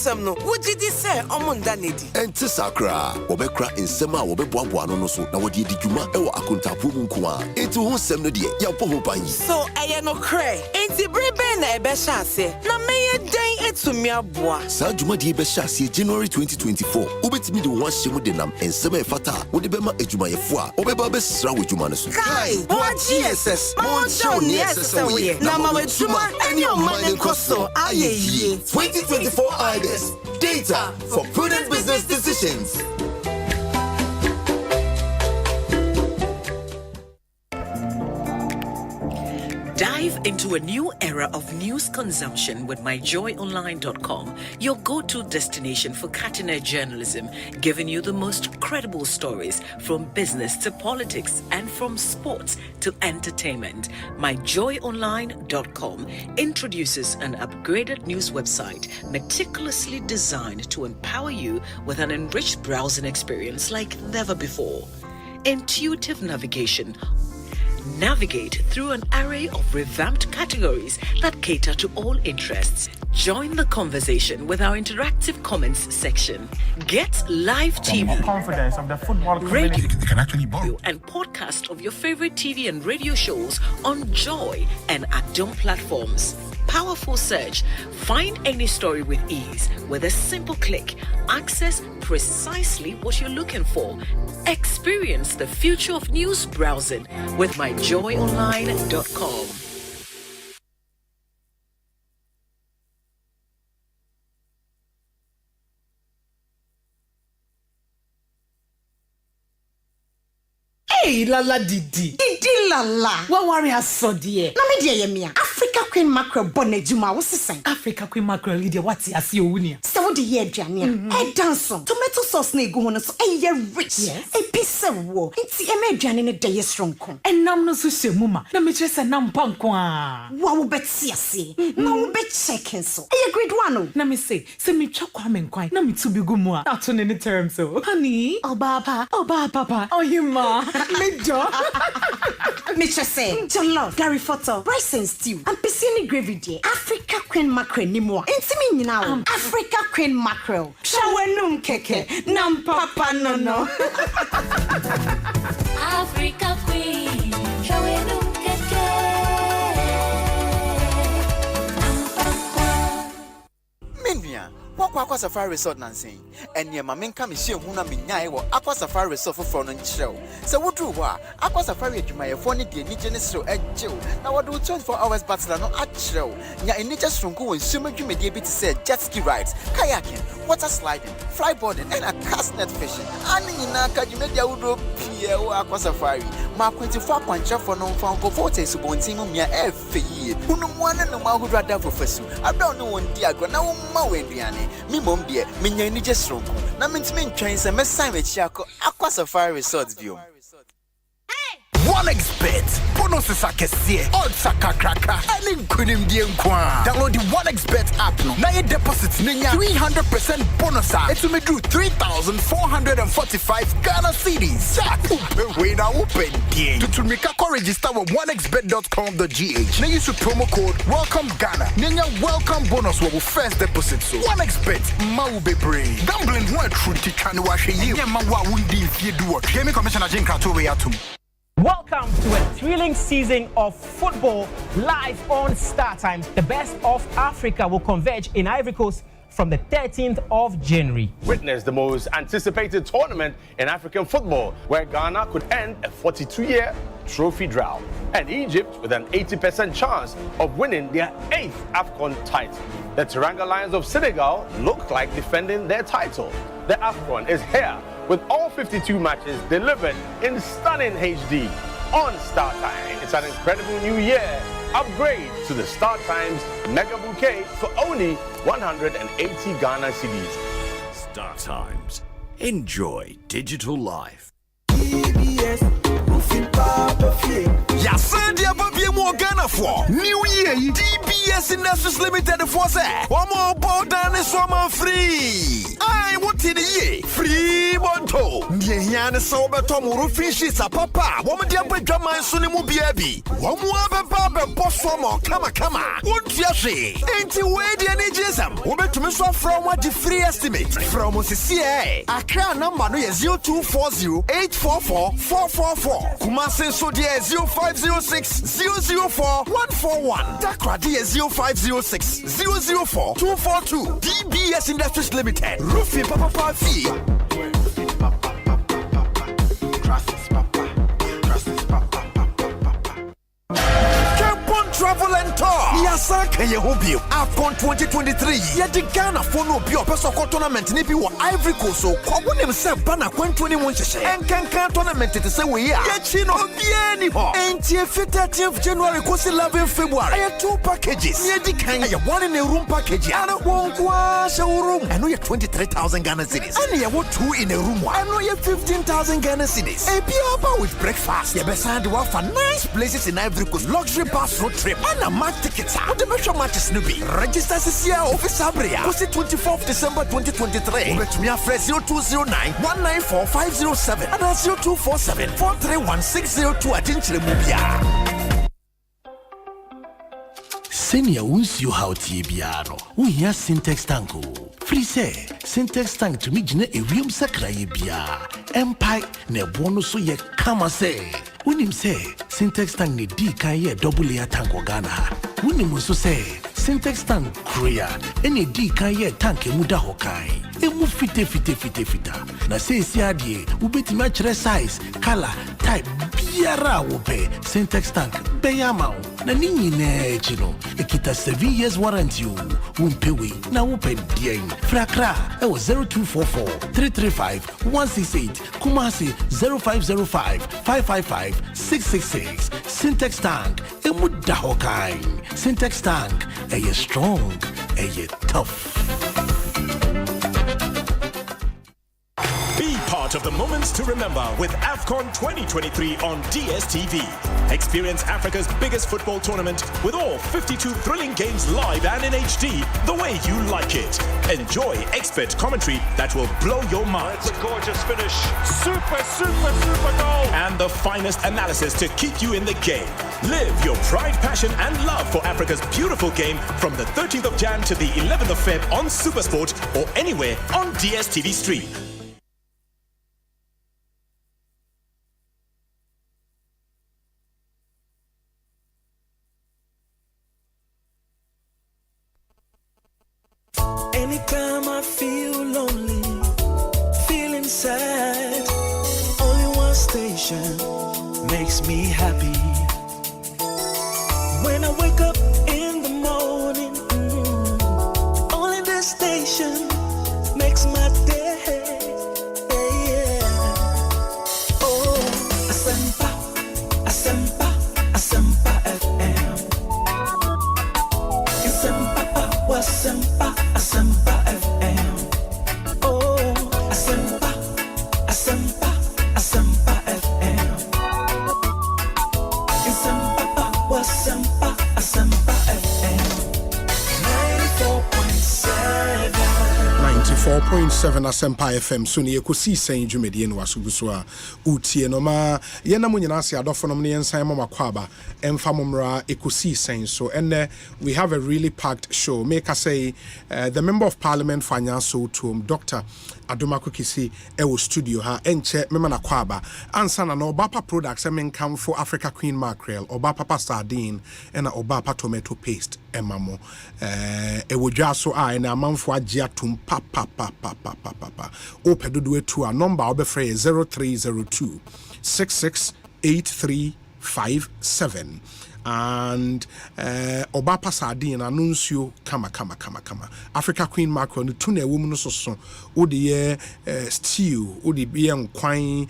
No, what did he say? Omundanity. And Tisakra, Obekra in Sema, Obebuano, so now what did you ma? Ewa Akunta Pumunkwa. It's who sem no dear, Yapo Pani. So I no cray. Ain't the Bribena Beshase? Na may a day it to me a bois. Sajuma di Beshase, January 2024. Obet me the one Shemudenam and Sema Fata, Odebema Ejuma Yafua, Obeba Sra with Jumanus. Kai, what GSS? Mount Show, yes, Nama with Juma and your money costo. Aye, 2024 IBIS. Data for prudent business decisions. Dive into a new era of news consumption with myjoyonline.com, your go-to destination for cutting-edge journalism, giving you the most credible stories from business to politics and from sports to entertainment. myjoyonline.com introduces an upgraded news website meticulously designed to empower you with an enriched browsing experience like never before. Intuitive navigation. Navigate through an array of revamped categories that cater to all interests. Join the conversation with our interactive comments section. Get live TV, confidence of the football community. radio, and podcast of your favorite TV and radio shows on Joy and Adom platforms. Powerful search. Find any story with ease with a simple click. Access precisely what you're looking for. Experience the future of news browsing with myjoyonline.com. Hey, lala didi lala. What worry has so dear? Na me dear yemia. Africa Queen Mackerel bonne juma wo sesen. Africa Queen Mackerel dear what ya see owunia. Se wo de ye aduane a. E danso. Tomato sauce na egu ho no so e ye rich. E pisse wo. Nti e me aduane ne de ye stronko. Enam no so shemu ma. Na me kire se nam panko a. Wa wo beti ase. Na wo be checking so. E ye grade 1 o. Na me say se me twa kwa me nkwan. Na me tu bi gu mu a. Ato ne term so. Honey, oba papa. Oh you ma. Me jo. Me say, your love, Gary Photo, rice and stew, and piscine gravy dear. Africa Queen Mackerel ni mo. Intimi now. Africa Queen Mackerel. Shawenum keke. Nam papa no. Africa Queen. Shawenum keke. Minya. Aqua Safari Resort Nancy, and your Maminka Monsieur Huna Minya or Aqua Safari Resort for Fron and Show. So, what do what? Aqua Safari to my phone, the indigenous show at Joe. Now, what do 24 hours bachelor no at show? Ya in nature's from go and swim you may be able to say jet ski rides, kayaking, water sliding, flyboarding, and a cast net fishing. And in Naka, you made your Udo P.O. Aqua Safari. Mark 24 puncher for non found go for Tesu Bontimu Mia every year. Who no one and no more who rather for Fesu. I don't know one dear, no more Wendiane. Me mom dear, minya ni just wrong. Na mentime ntwen me sign with Chako Aqua Safari Resort view. OneXBet. Bonuses are kesiye. Odds are kakraka. Any kunim die nkwa. Download the OneXBet app no. Na ye deposits ninya 300% bonus. It will do 3,445 Ghana cedis. Jack, we na open die. To make a register with onexbet.com.gh. Na use promo code Welcome Ghana. Ninya welcome bonus wo first deposit so. OneXBet ma wo bebre. Gambling ho a true ti twane wa hwe yi. Nya ma wa wundi fie duo. Gaming Commissioner Jim Krato we atum. Welcome to a thrilling season of football live on Star Times. The best of Africa will converge in Ivory Coast from the 13th of January. Witness the most anticipated tournament in African football, where Ghana could end a 42-year trophy drought, and Egypt with an 80% chance of winning their 8th AFCON title. The Teranga Lions of Senegal look like defending their title. The AFCON is here with all 52 matches delivered in stunning HD on Star Time. It's an incredible new year upgrade to the Star Times Mega Bouquet for only 180 Ghana cedis. Star Times. Enjoy digital life. Yasandia Babia more Ghana for New Year DBS Industries Limited for say one more board and summer free. I want in the year free monto. Niana sober tomorrow fishes a papa. Woman dear drama and sunimu biabi. One more baba boss more kama. What you say? Ain't you waiting any jism? Woman to miss from what the free estimate from OCCA. Accra number no 0240 844 444. Kumasi so dear 0506 004 141. Dakra dear 0506 004 242. DBS Industries Limited. Roofing Papa Fee. Travel and tour. Yasaka Yehobio. AFCON 2023. Yadi Ghana for no bio Pesoko tournament nibi wa Ivory Coast. So Kwabena himself bana 21 sheshe. Enkankan tournament to say we are. Yachino bieni ho. 13th January kosi 11 February. Aya 2 packages. Yadi kanya ya 1 in a room package. Ana wonkwa showroom. I know you 23,000 Ghana cedis. And you 2 in a room. I know you 15,000 Ghana cedis. A piaba with breakfast. You beside wa for nice places in Ivory Coast. Luxury bus road trip. And a match tickets. What the measure match is Nubi? Register this year office Abria. Was it 24th December 2023? Let me afresh 0209 194 507 and 0247 431 602 at Inchimubia. Senior won't you how Tibiano. We hear Syntax Tanko. Free say, Syntax Tank to me, Jine, a real sacra bia. Empire, ne bonus so ye kama say. When him say, Syntax Tank ne D can ye double air tank or Ghana. When him also say, Syntax Tank Korea, any D can ye tank a muda hokai. E mu fite. Na say siadie, ubeti match size, color, type, biara wope. Syntax Tank, beyamau. Na nini ne chino. Ekita 7 years warranty you. Wumpewe, na wupen dien. Frakra, it was 0244 335 168. Kumasi 0505 555 666. Syntax Tank, a muda hokai. Syntax Tank, a ye strong, a ye tough. Be part of the moments to remember with AFCON 2023 on DSTV. Experience Africa's biggest football tournament with all 52 thrilling games live and in HD the way you like it. Enjoy expert commentary that will blow your mind. It's a gorgeous finish. Super goal. And the finest analysis to keep you in the game. Live your pride, passion and love for Africa's beautiful game from the 13th of Jan to the 11th of Feb on Supersport or anywhere on DSTV Stream. Anytime I feel lonely, feeling sad, only one station makes me happy. When I wake up in the morning, only this station makes my day. Oh, Asempa FM. Asempa FM. Oh, Asempa FM. Asempa. 94.7 Asempa FM so ne Ekosiisen dwumedie no wasobuso a utie no ma ye na munyina ase adofo no ne yensan mama kwaba emfa momra Ekosiisen so and we have a really packed show. Make us say the member of parliament Fanyaso to Dr. Adomako Kisi ewo studio ha enche mema na kwaba ansa na obapa products come for Africa Queen mackerel, obapa sardine and obapa tomato paste emamo ewo dwaso a na amanfo agye atum papa opedodo to a number obefre 0302 668357 and obapa sardine anuncio kama Africa Queen mackerel no tuna ewo no so ode stew ode be nkwan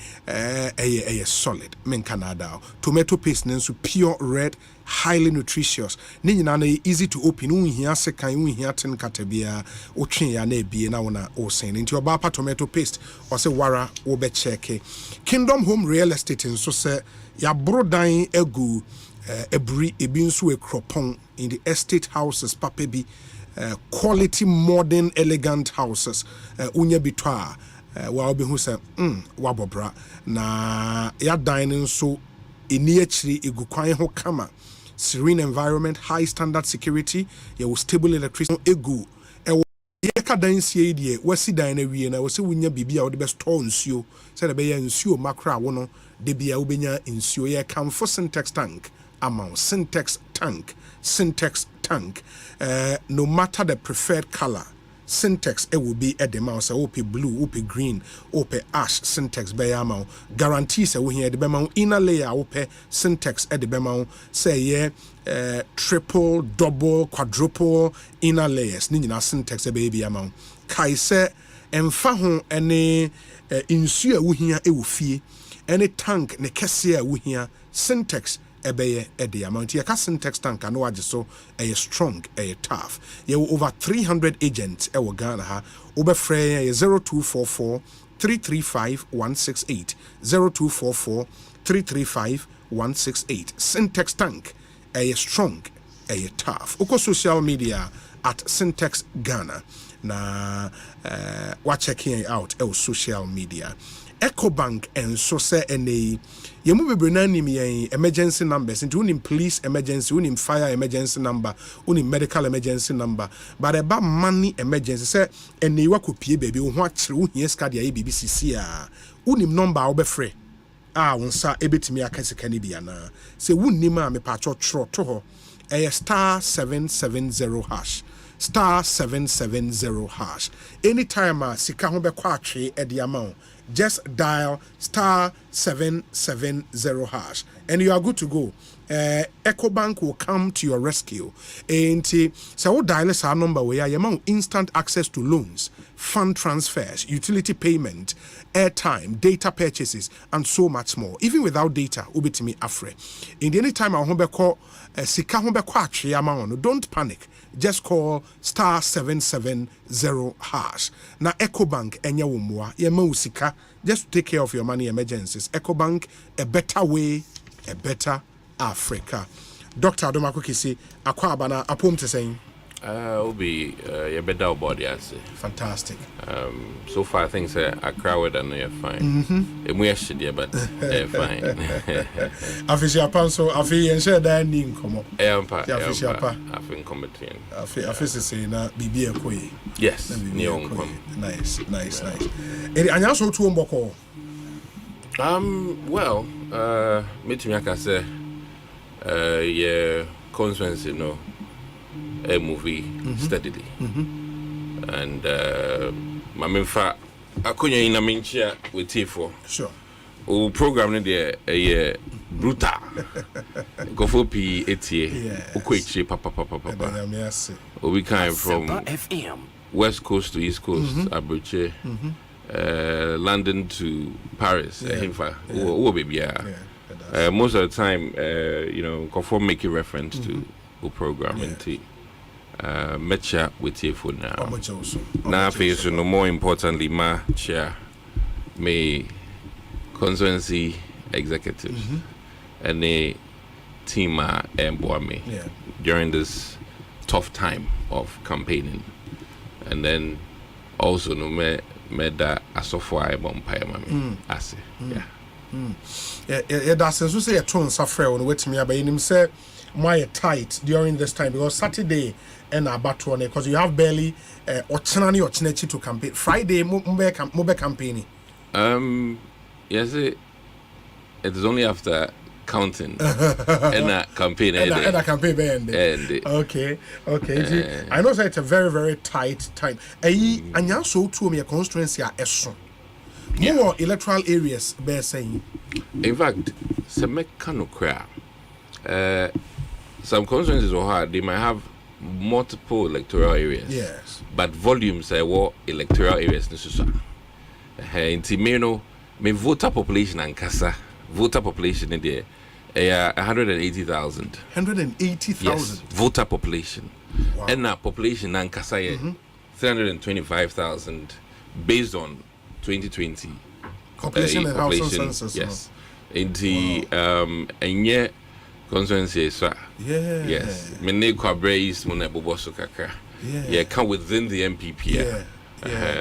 solid men Canada tomato paste nso pure red highly nutritious ni nyina na easy to open unhia sekan unhia ten katabia otwe ya na ebie na wona osen nti obapa tomato paste or say wara wo be check Kingdom Home Real Estate nso se ya brodan egu ebri ebi nso ekropon in the estate houses papa bi quality modern elegant houses unya bitwa wa obi hu se wabobra na ya dan nso eni akiri egukwan ho kama serene environment high standard security ya stable electricity egu yeka dan sie die wasi dan na wie na wasi wunya bibia wo de be store nsuo se de be ya nsuo makra wo no de bia wo benya nsuo ye kamfo syntax tank amount syntax tank no matter the preferred color syntax will be at the mouse op blue op green op ash syntax be amount guarantees we here the bema inner layer op syntax at the bema say triple double quadruple inner layers ni nyina syntax be amount kai se emfa ho ene insu a wo hia e wo fie ene tank ne kese a wo hia syntax ebeye edi amount ye ka syntax tank no wage so strong tough ye over 300 agents e wo Ghana ha obefre 0244 335 168 0244 335 168 syntax tank strong tough uko social media at syntax Ghana na wa checking out social media Ecobank and so say ene yemu bebre na nim yen emergency numbers into unim police emergency unim fire emergency number unim medical emergency number but about money emergency say ene wa kopie baby wo ho akere wo hia ska dia BBC a unim number obefre wonsa ebetimi akasika ni bia na say wunnim a me pa chotro to ho star 770 hash star 770 hash anytime sika ho be kwa atwe e dia ma just dial star 770 hash and you are good to go. Ecobank will come to your rescue. And so dial our number where you have instant access to loans, fund transfers, utility payment, airtime, data purchases, and so much more. Even without data, ubitimi afre. In the anytime our home call sika home amount, don't panic. Just call star 770 hash. Na Ecobank enya wumwa yema usika just to take care of your money emergencies. Ecobank, a better way, a better Africa. Dr. Adomako Kisi Kwabena apom to saying will be your better body answer. Fantastic. So far things are crowded and you're fine. We are shit, but they're fine. Official Panso, Afi and share that name come up. I've been committing. Official say na BB Ekoi. Yes, nice. And also to Mboko. Well, meeting like I say, yeah, conference, a movie steadily. And my main fact, I couldn't in a mincha with T4. Sure. O program there a brutal. Go for P80. Ukwechi papa. We came from West Coast to East Coast, Abuche. London to Paris, most of the time, conform making reference to the program and Mecha with your phone now. Now, no more importantly, my chair, may constituency executives and the team employ me during this tough time of campaigning, and then also no me da asofo ai bompae mame ase yeah that's so say a tone suffer on wetimi aba him say my tight during this time because Saturday and about one because you have barely ochenani ochenechi to campaign Friday mobile campaigning. Yes, it is only after counting and a campaign and a campaign end. Okay. I know that it's a very, very tight time. And you also told me a constituency are more electoral areas bear saying. In fact, some constituencies are hard. They might have multiple electoral areas. Yes. But volumes are what electoral areas necessary. In Timeno, my voter population and Kasa voter population in there 180,000. 180,000. Yes, voter population. Wow. And that population and Kasa 325,000 based on 2020 population and household census. Yes. In the and yet constituency so yes. Mene Kwabena is mone boboso kakra. Yeah, come within the MPP.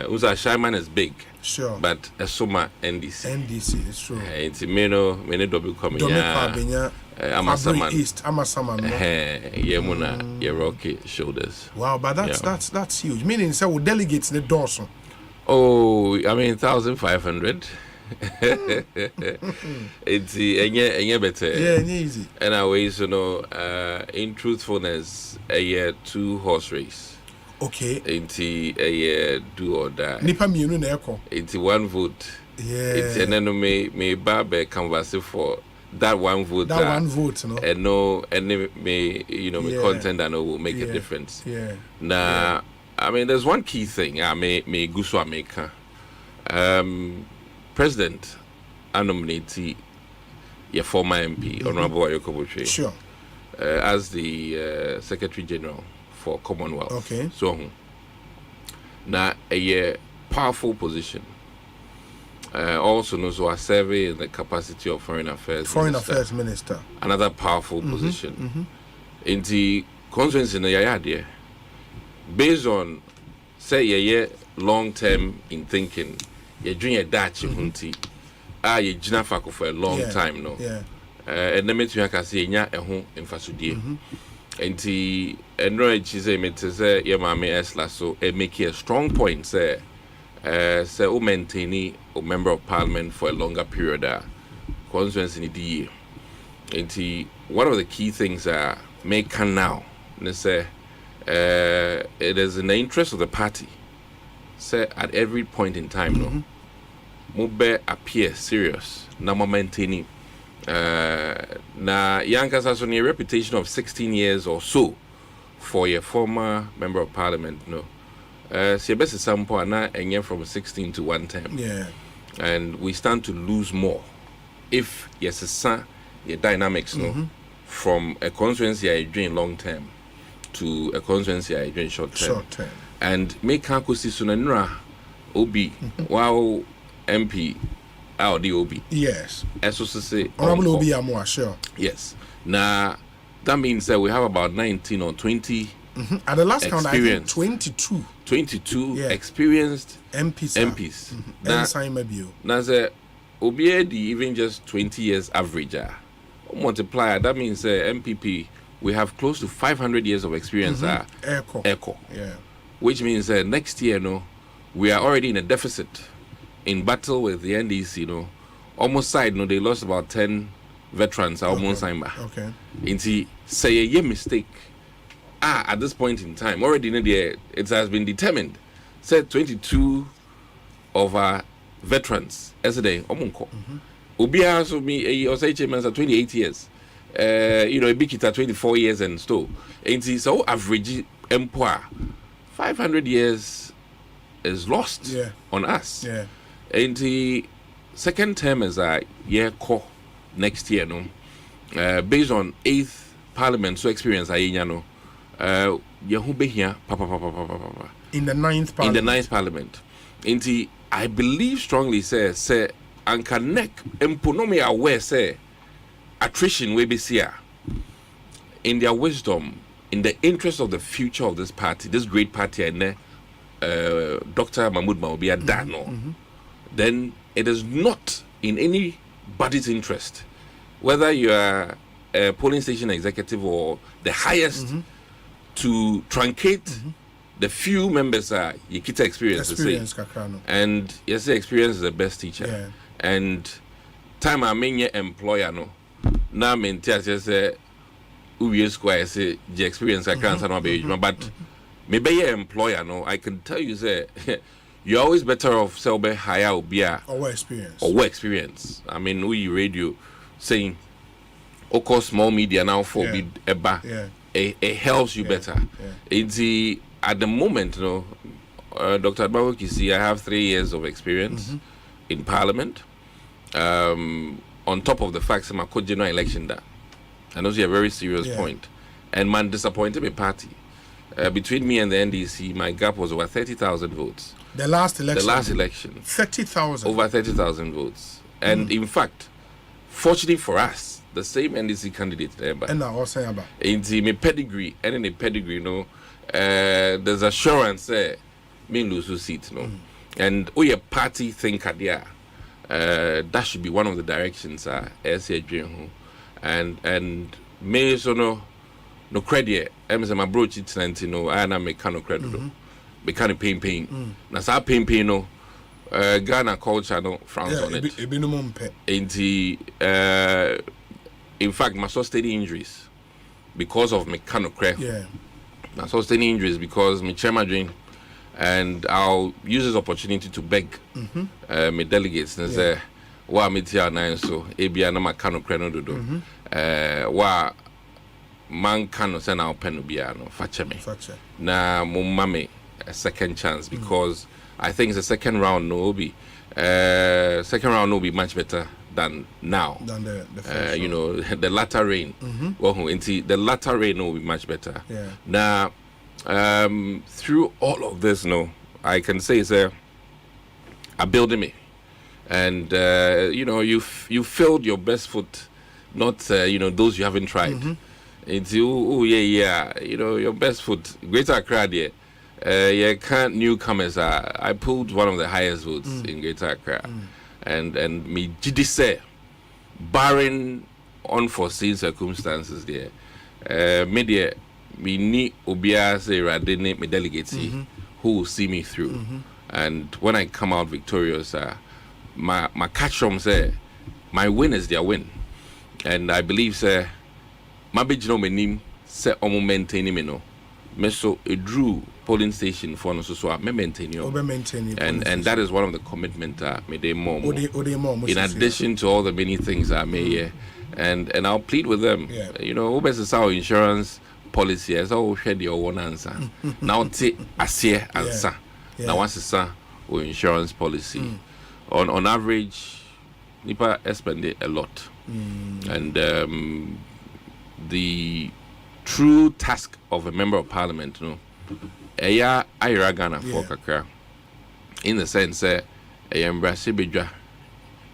Uza Shaiman is big. Sure. But Asoma NDC is true. It's many double coming. Amasaman East, Amasaman. Yemuna, Yeroke shoulders. Wow, but that's huge. Meaning, so we delegates the Dawson. Oh, I mean 1,500. It's better. Yeah, easy. And I always in truthfulness, a year 2 horse race. Okay. Into a year do or die. Nipa mienu na eko. It's 1 vote. Yeah. It's and then me babe canvass for that 1 vote. That 1 vote, no. And me me content and will make a difference. Yeah. Nah, I mean there's one key thing. I may guso America. President I nominate your former MP Honorable Ayoko Sure. As the Secretary General for Commonwealth. Okay. So now a powerful position. Also knows who are serving in the capacity of Foreign Affairs Minister. Another powerful position. In the constituency in the Yaya, based on say long term in thinking, you're doing a Dutch hunty. You Jinafako for a long time no. Yeah. And then you can see a home in Fasudie. And the enrolled say me to say your mammy esla so it make a strong point say maintain a member of parliament for a longer period constituency in the year. And one of the key things make now they say it is in the interest of the party say at every point in time no mube appear serious na maintaining na Yankas has only a reputation of 16 years or so for a former member of parliament. No, see, best example na and from 16 to 1 term. Yeah, and we stand to lose more if yes, the dynamics no from a constituency I doing long term to a constituency I doing short term. And make Kankosi Sunanura Obi wow MP. The OB. Yes. As also say Honorable OB more sure. Yes. Now that means that we have about 19 or 20 at the last count I think 22 experienced MPs. Now say OB even just 20 years average multiplier that means MPP we have close to 500 years of experience echo. Yeah. Which means next year we are already in a deficit. In battle with the NDC, almost side, they lost about 10 veterans. Almost okay. Into say a mistake. At this point in time, already it has been determined. Said 22 of our veterans yesterday. Ubia so me Osei Chairman's 28 years. Ibikita 24 years and so. Into so average employer 500 years is lost on us. Yeah. And the second term is a year next year, based on 8th Parliament so experience in the 9th Parliament. In the 9th Parliament. And the I believe strongly say Anka neck emponomi aware say attrition we be here in their wisdom, in the interest of the future of this party, this great party and Dr. Mahmoud Maobia Dano, then it is not in anybody's interest, whether you are a polling station executive or the highest, to truncate the few members you get experience. And yes, experience is the best teacher. Yeah. And time I mean your employer no. Now mean just say we square say the experience I can't but maybe your employer no, I can tell you say you're always better off say higher or work experience. I mean we radio saying of course small media now for be it helps you better. It's at the moment, Dr. Adbawo Kisi, I have 3 years of experience in Parliament. On top of the fact that my general election that, and those are a very serious point. And man disappointed my party. Between me and the NDC, my gap was over 30,000 votes. The last election. 30,000. Over 30,000 votes. And in fact, fortunately for us, the same NDC candidate there, but and I was saying about in the pedigree, and in the pedigree, there's assurance me lose seat, and we a party thinker there. That should be one of the directions and me so no credit. My broach it's 19 I am make kind of credit me kind of pain na sa pain Ghana culture no frowns on it. In fact, my sustained injuries because of mechanical craft. My sustained injuries because my chairman dream, and I'll use this opportunity to beg my delegates and say, "Wa me tia na so ebia na mechanical craft no do. Wa man can send our pen obia no fache me. Na mumma me a second chance because I think the second round no be much better than now. Than the first the latter rain. The latter rain will be much better. Now, through all of this, I can say it's a building me, and you filled your best foot, not those you haven't tried. It's your best foot. Greater Accra there. Can't newcomers. I pulled one of the highest votes in Greater Accra. And me jidi say, barring unforeseen circumstances there, me need obia say radene me delegates who will see me through. And when I come out victorious, my catch from say my win is their win. And I believe say my big no menim say omo maintain me no. Me so a drew polling station for no so I maintain you. And that is one of the commitment me dey more. In addition to all the many things I may and I'll plead with them. Obese our insurance policy as all share your one answer. Now take asie answer. Now once it's or insurance policy. On average nipa spend a lot. And the true task of a member of parliament, Ghana for kakra, in the sense embrace bedwa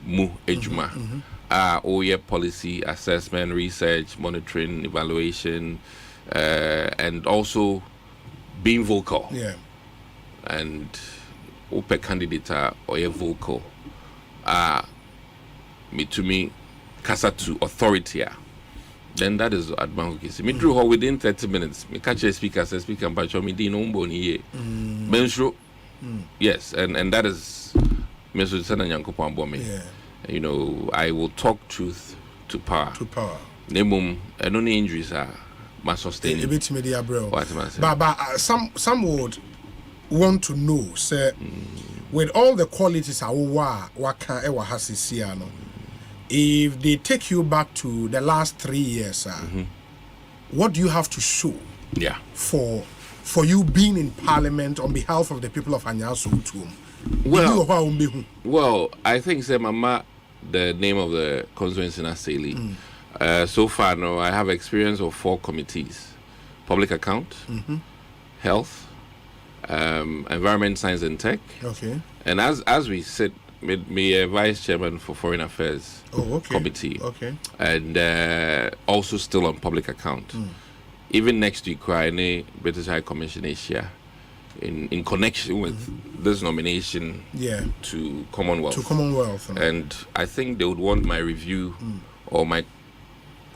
mu ejuma, policy assessment, research, monitoring, evaluation, and also being vocal. And open candidate or vocal. Me to me, kasa to authority. Then that is advantage. Me drew her within 30 minutes. Me catch a speaker, say speaker, but show me the number here. Yes, and that is me so send Nyankopon bo me. I will talk truth to power. Nemum, and no injuries are my sustaining. But some would want to know, say, with all the qualities I waka ewa hasisiano. If they take you back to the last 3 years, what do you have to show for you being in parliament on behalf of the people of Anyaso? Well, I think Mama, the name of the constituency in Aseli. So far, no, I have experience of 4 committees: public account, health, environment, science and tech. And as we said, me a vice chairman for foreign affairs committee, and also still on public account. Even next week, British High Commission Asia, in connection with this nomination to Commonwealth. And I think they would want my review or my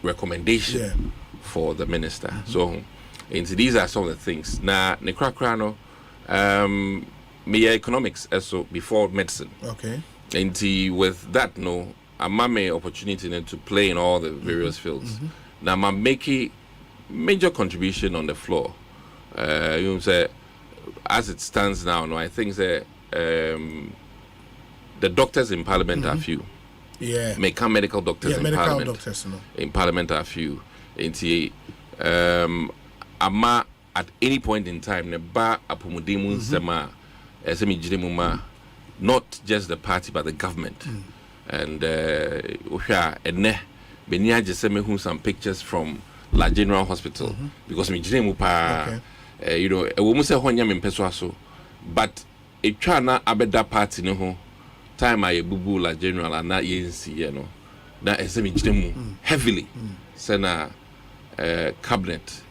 recommendation for the minister. So these are some of the things. Now, Nekrakrano, me economics also before medicine. Okay. And with that, no, I'm a opportunity to play in all the various fields. Now, I'm making major contribution on the floor. You know, say, as it stands now, no, I think that the doctors in Parliament are few. Yeah. Medical doctors in medical Parliament. Doctors, no. In Parliament are few. Ama at any point in time, ne ba apumudimu sema esemijimuma, not just the party but the government. And ene benia jeseme hu some pictures from La General Hospital because mijirimu pa you know ewomu se honya mempeso aso, but etwa na abeda party ne ho time aye bubu La General na yensi ye no na esemijirimu heavily sena cabinet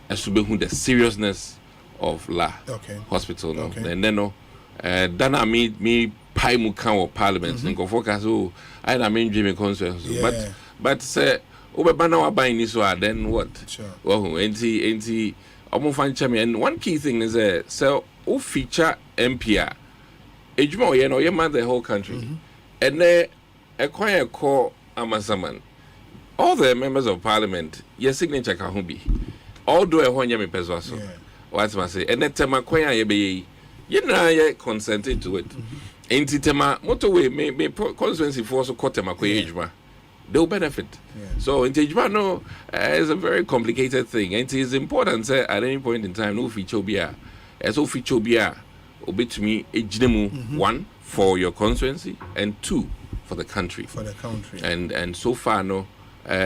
who the seriousness of La Hospital no. And then no dana me pai mu kan of Parliament and go focus I mean dream constituency but say obeba na wa ban ni so then what enti omo fan chame. And one key thing is so o feature MPR ejuma ye no ye man the whole country and e kwan e call amasaman all the members of Parliament your signature can who be although a one year me peso so what's my say and that tema kwan ye be you know ye consented to it enti tema motorway me constituency for so kotema kwan ejuma they will benefit. So enti no is a very complicated thing and it is important at any point in time no feature bia as o feature bia obi to me ejinemu one for your constituency and two for the country and so far no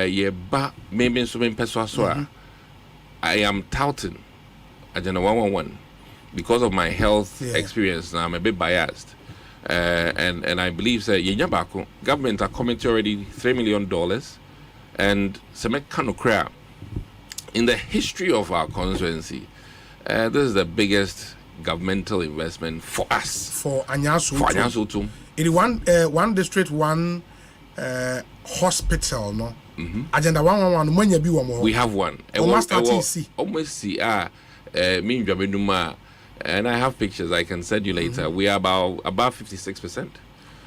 ye ba maybe so many peso so I am touting agenda 111 because of my health experience. Now I'm a bit biased, and I believe that government are committed already $3 million, and in the history of our constituency, this is the biggest governmental investment for us. For Anyasu. In one district, one hospital, no. Agenda 111 when you be one more. We have one. Almost see and I have pictures I can send you later. We are about 56%.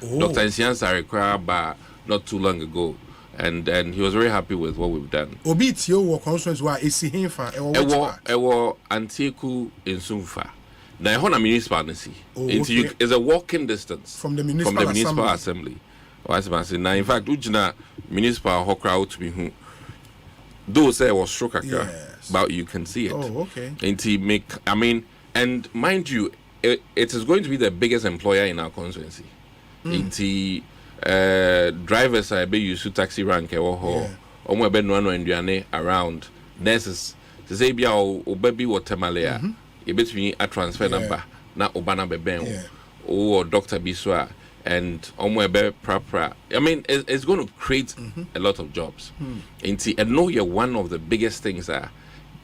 Dr. Nsiansa required not too long ago, and he was very happy with what we've done. Obit your concerns were ewo Antieku in Sumfa. Now hona municipal is a walking distance from the municipal assembly. Now, in fact, Ujina municipal hokra out to be who those say was stroke but you can see it. Oh, okay. And mind you, it is going to be the biggest employer in our constituency. Drivers I be used to taxi rank or around nurses to say be our baby or Tamalea, between a transfer number, not Obana Beben or Dr. Biswa. And prapra. I mean, it's going to create a lot of jobs. And know you're one of the biggest things are.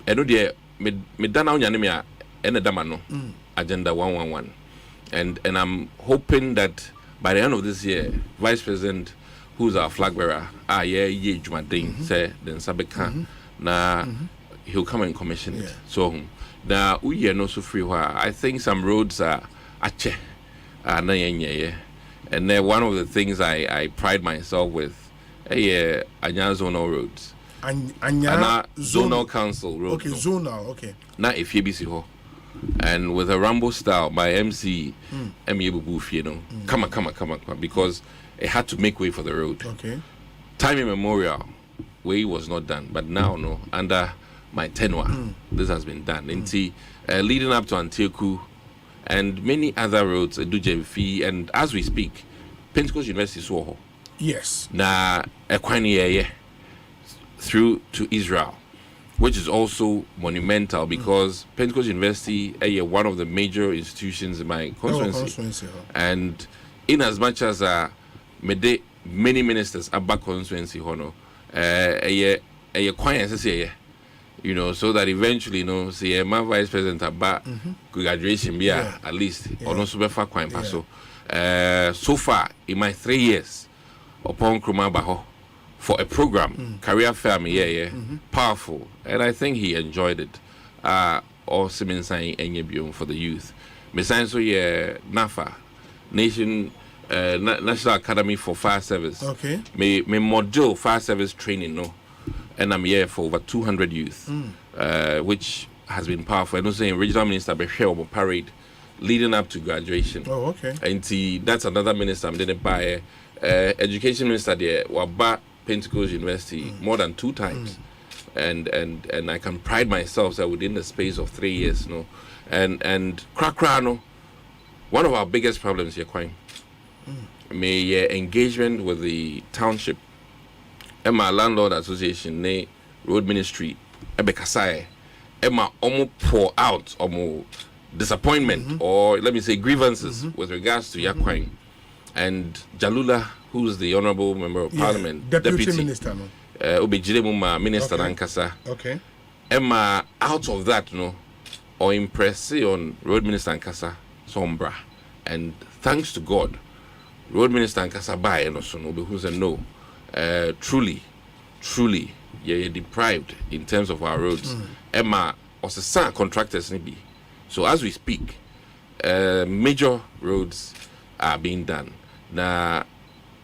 I know the Medana Yanimia and the Damano Agenda 111. And I'm hoping that by the end of this year, Vice President, who's our flag bearer, Jumadin, say then Sabeka, he'll come and commission it. So now we are not so free. I think some roads are ache. And then one of the things I pride myself with, Anya zonal roads. Anya zonal council road. Okay, zonal, okay. Not if you be ho. And with a Rambo style by MC, come on, because it had to make way for the road. Okay. Time immemorial, way was not done, but now no, under my tenure, this has been done. Leading up to Antieku, and many other roads, Dujefi, and as we speak, Pentecost University Soho. Yes. Na Ekwani through to Israel, which is also monumental because Pentecost University is one of the major institutions in my constituency. And in as much as many ministers are back constituency, you know, so that eventually, you know, see my vice president about graduation be at least or no super far quite so. So far in my 3 years upon Kruma Baho for a program, career fair me, powerful, and I think he enjoyed it. Also been saying any for the youth. Besides, so NAFA, National Academy for Fire Service. Okay. Me module fire service training, no, and I'm here for over 200 youth, which has been powerful. And also, regional minister Beshel parade leading up to graduation. Oh, okay. And that's another minister I'm did by education minister there, Waba Pentecost University more than 2 times. And I can pride myself that within the space of 3 years, no, and Krakrano, one of our biggest problems here, Kwame, engagement with the township, and my landlord association, ne road ministry, Ebekasai, Emma almost pour out almost disappointment or let me say grievances with regards to Yakwine and Jalula, who's the honorable member of parliament, deputy minister, no. Obejiremuma minister Nankasa. Okay. Emma out of that, no, or impress on road minister Nankasa Sombra. And thanks to God, road minister Nankasa by and also no who's a no. Truly, you're deprived in terms of our roads. Emma was a son contractors maybe. So as we speak, major roads are being done. Now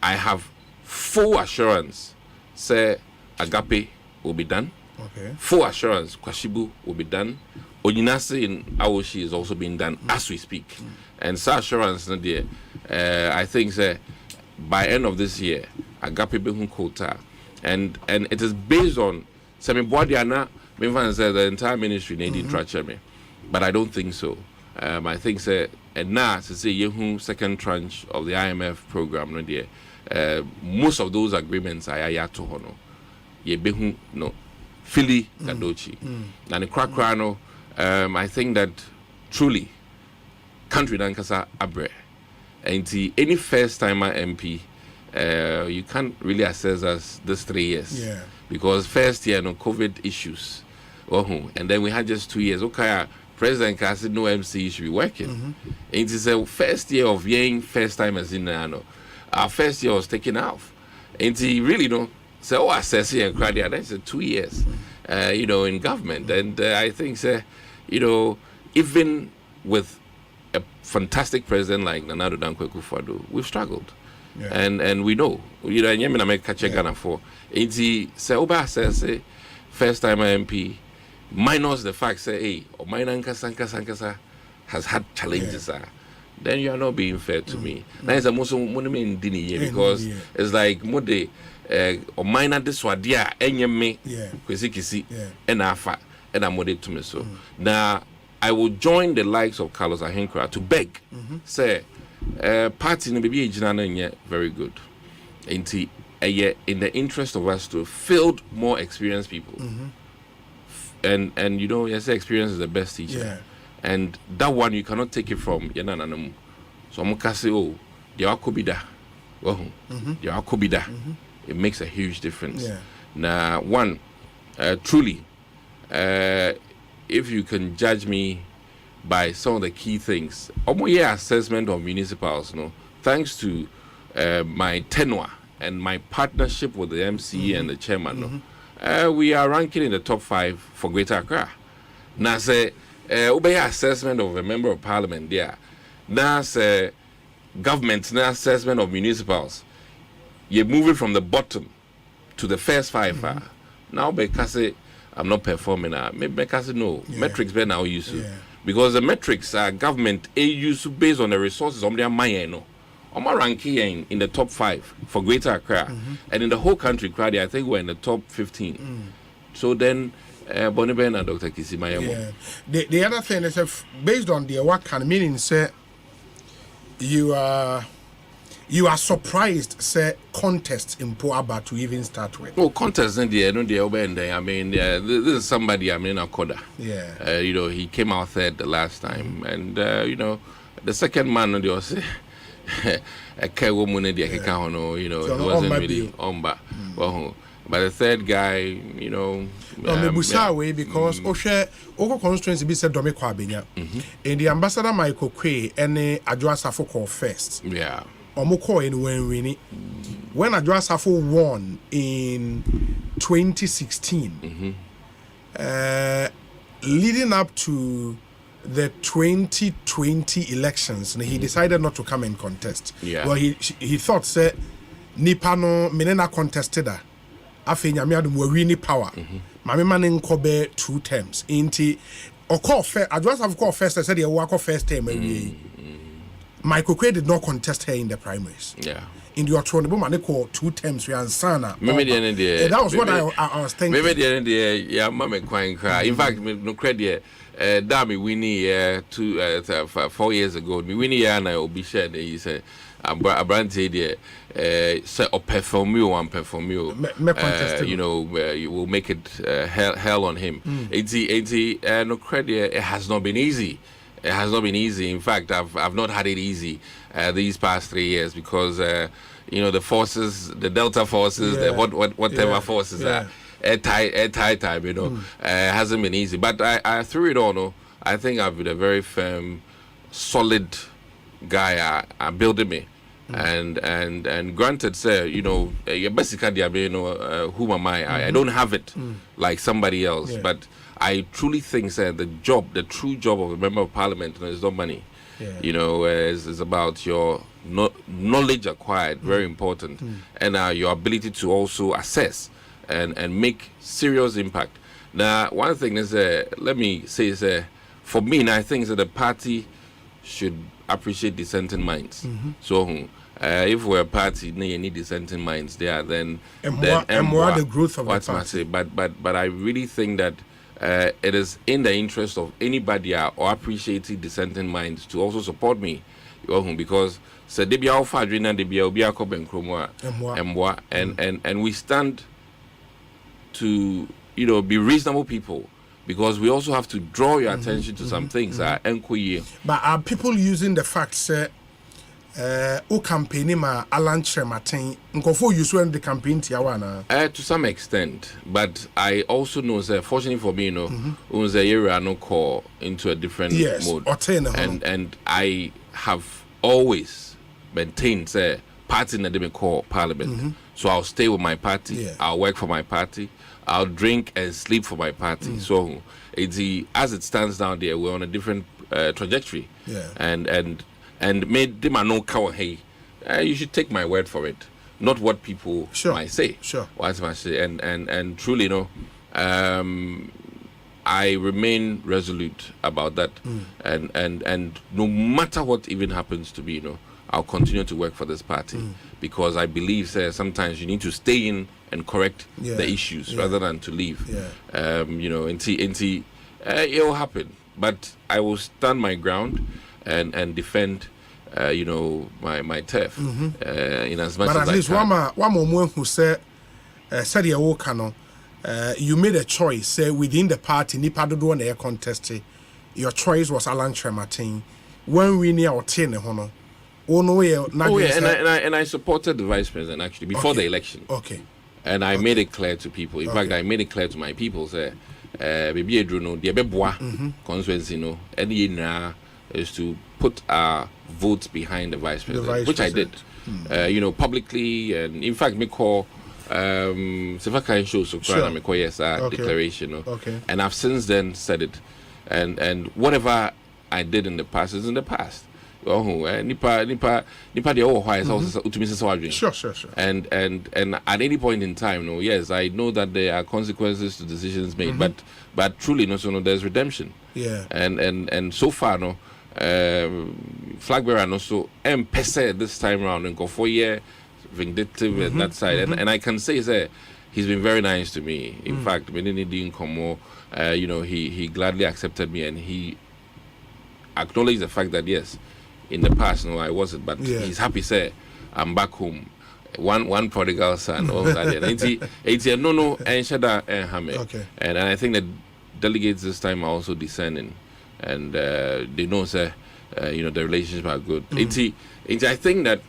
I have full assurance say Agape will be done. Okay. Full assurance Kwashibu will be done. Onyinase in Awoshi is also being done as we speak. And so assurance I think say by end of this year, Agape Behun Kota. And it is based on Semi Boadiana, the entire ministry needing me. But I don't think so. I think say and now to say Yehu second tranche of the IMF program no dear. Most of those agreements are yato hono. Ye behu no Philly Gadochi. And the Krakrano, I think that truly country dankasa abre. And any first timer MP, you can't really assess us this 3 years. Yeah. Because first year no COVID issues. And then we had just 2 years. Okay, President Kasi no MC should be working. It is a first year of being first timers in Nano. Our first year was taken off. And he really don't say, oh, assessing and credit. That's 2 years, in government. And I think, even with a fantastic president like Nana Addo Dankwa Akufo-Addo, we've struggled. Yeah. And we know, Nyamina make catch Ghana for. And he say, oh, assess first time MP, minus the fact, say, hey, Omanhene Sankasa has had challenges. Then you are not being fair to me. That is a most monument dini because it's like mode Omanhene this wadia enyeme kisi and afa and amode to me so. Now I will join the likes of Carlos Ahenkra to beg, say, party no be ejina very good. In the interest of us to field more experienced people. And yes, experience is the best teacher. Yeah. And that one you cannot take it from Yananam. So I'm gonna say, oh, the Akobida. The Akobida. It makes a huge difference. Yeah. Now, one, truly, if you can judge me by some of the key things, assessment of municipals, thanks to my tenure and my partnership with the MC and the chairman, we are ranking in the top 5 for Greater Accra. Now, say, assessment of a member of parliament there. Now, say, government, now assessment of municipals. You're moving from the bottom to the first 5. Now, because I'm not performing, maybe because no metrics better now use because the metrics are government used based on the resources on their mind. I'm ranking in the top 5 for Greater Accra, and in the whole country, I think we're in the top 15. So then, Boniben and Dr. Kisimayemo. The other thing is, based on the work can meaning, say you are surprised, say contest in Poaba to even start with. Oh, contest in the I mean, this is somebody Akoda. Yeah. He came out third the last time, and the second man on the say. A woman, he wasn't really omba. But the third guy, you know, way because Oko constituency be said Domi Kwabena. And the ambassador Michael Kwe and Adjoa Safo call first. Yeah. Omoko in when Adjoa Safo won in 2016, leading up to the 2020 elections, he decided not to come and contest. Yeah. Well, he thought, say, Nipano Menena contested her. Afe nyamiadu mwini power. Mame manen kobe 2 terms. Inti oko first. I just have called first. I said he walk first term. Michael Kwe did not contest her in the primaries. Yeah. In the Otrono, man, they call 2 terms. We ansana. That was what I was thinking. Maybe the end yeah, mama crying cry. In fact, no credit. Dami Winnie 4 years ago. Me Winnie and I will be shared. He said, "I'm brand say or perform you and perform you. You know, you will make it hell on him. No credit. It has not been easy. It has not been easy. In fact, I've not had it easy these past 3 years because you know the forces, the Delta forces, the whatever forces are. Tight time, you know, hasn't been easy. But I through it all, no, I think I've been a very firm, solid guy. I building me, and granted, sir, you know, basically, you know, who am I? I don't have it like somebody else, but I truly think, sir, the true job of a member of parliament is not money. You know, is about your knowledge acquired, very important, and your ability to also assess. And make serious impact. Now, one thing is, let me say, is for me, and I think that the party should appreciate dissenting minds. So, if we're a party, you need dissenting minds there, then more the growth of the party. But I really think that it is in the interest of anybody or appreciating dissenting minds to also support me, because and we stand to, you know, be reasonable people, because we also have to draw your attention to some things. But are people using the fact that campaign ma Alan Trematin nkofo use when the campaign tiawana? To some extent, but I also know that fortunately for me, you know, area no call into a different mode. And I have always maintained party na dem call parliament. So I'll stay with my party, I'll work for my party, I'll drink and sleep for my party. So as it stands down there, we're on a different trajectory. And made them no cow. Hey, you should take my word for it, not what people might say. What I say, and truly, you know, I remain resolute about that. And no matter what even happens to me, you know, I'll continue to work for this party because I believe sometimes you need to stay in and correct the issues rather than to leave. You know, it will happen, but I will stand my ground and defend, you know, my turf in as much as I can. But at least one more who said you made a choice within the party. Nipa do one air contest. Your choice was Alan Trematin. When we near our 10 hono. And I supported the vice president actually before the election. And I made it clear to people. In fact, I made it clear to my people. Baby Edruno, the Abeboa constituency, no, any now is to put our votes behind the vice president, which I did. You know, publicly, and in fact, me call Sifaka show so me call yes declaration. No? And I've since then said it, and whatever I did in the past is in the past. Nipa the whole why is also to Mrs. Wadrin. Sure. And at any point in time, no, yes, I know that there are consequences to decisions made, but truly, no, so no, there's redemption. And so far, no, flag bearer, no, so pese this time around and go 4 year vindictive and that side, and I can say, he's been very nice to me. In fact, when he didn't come more, you know, he gladly accepted me and he acknowledged the fact that yes. In the past, no, I wasn't, but he's happy. Say, I'm back home. One prodigal son. All that. It's no, and Shada and Hame. And I think that delegates this time are also discerning, and they know, say, you know, the relationships are good. I think that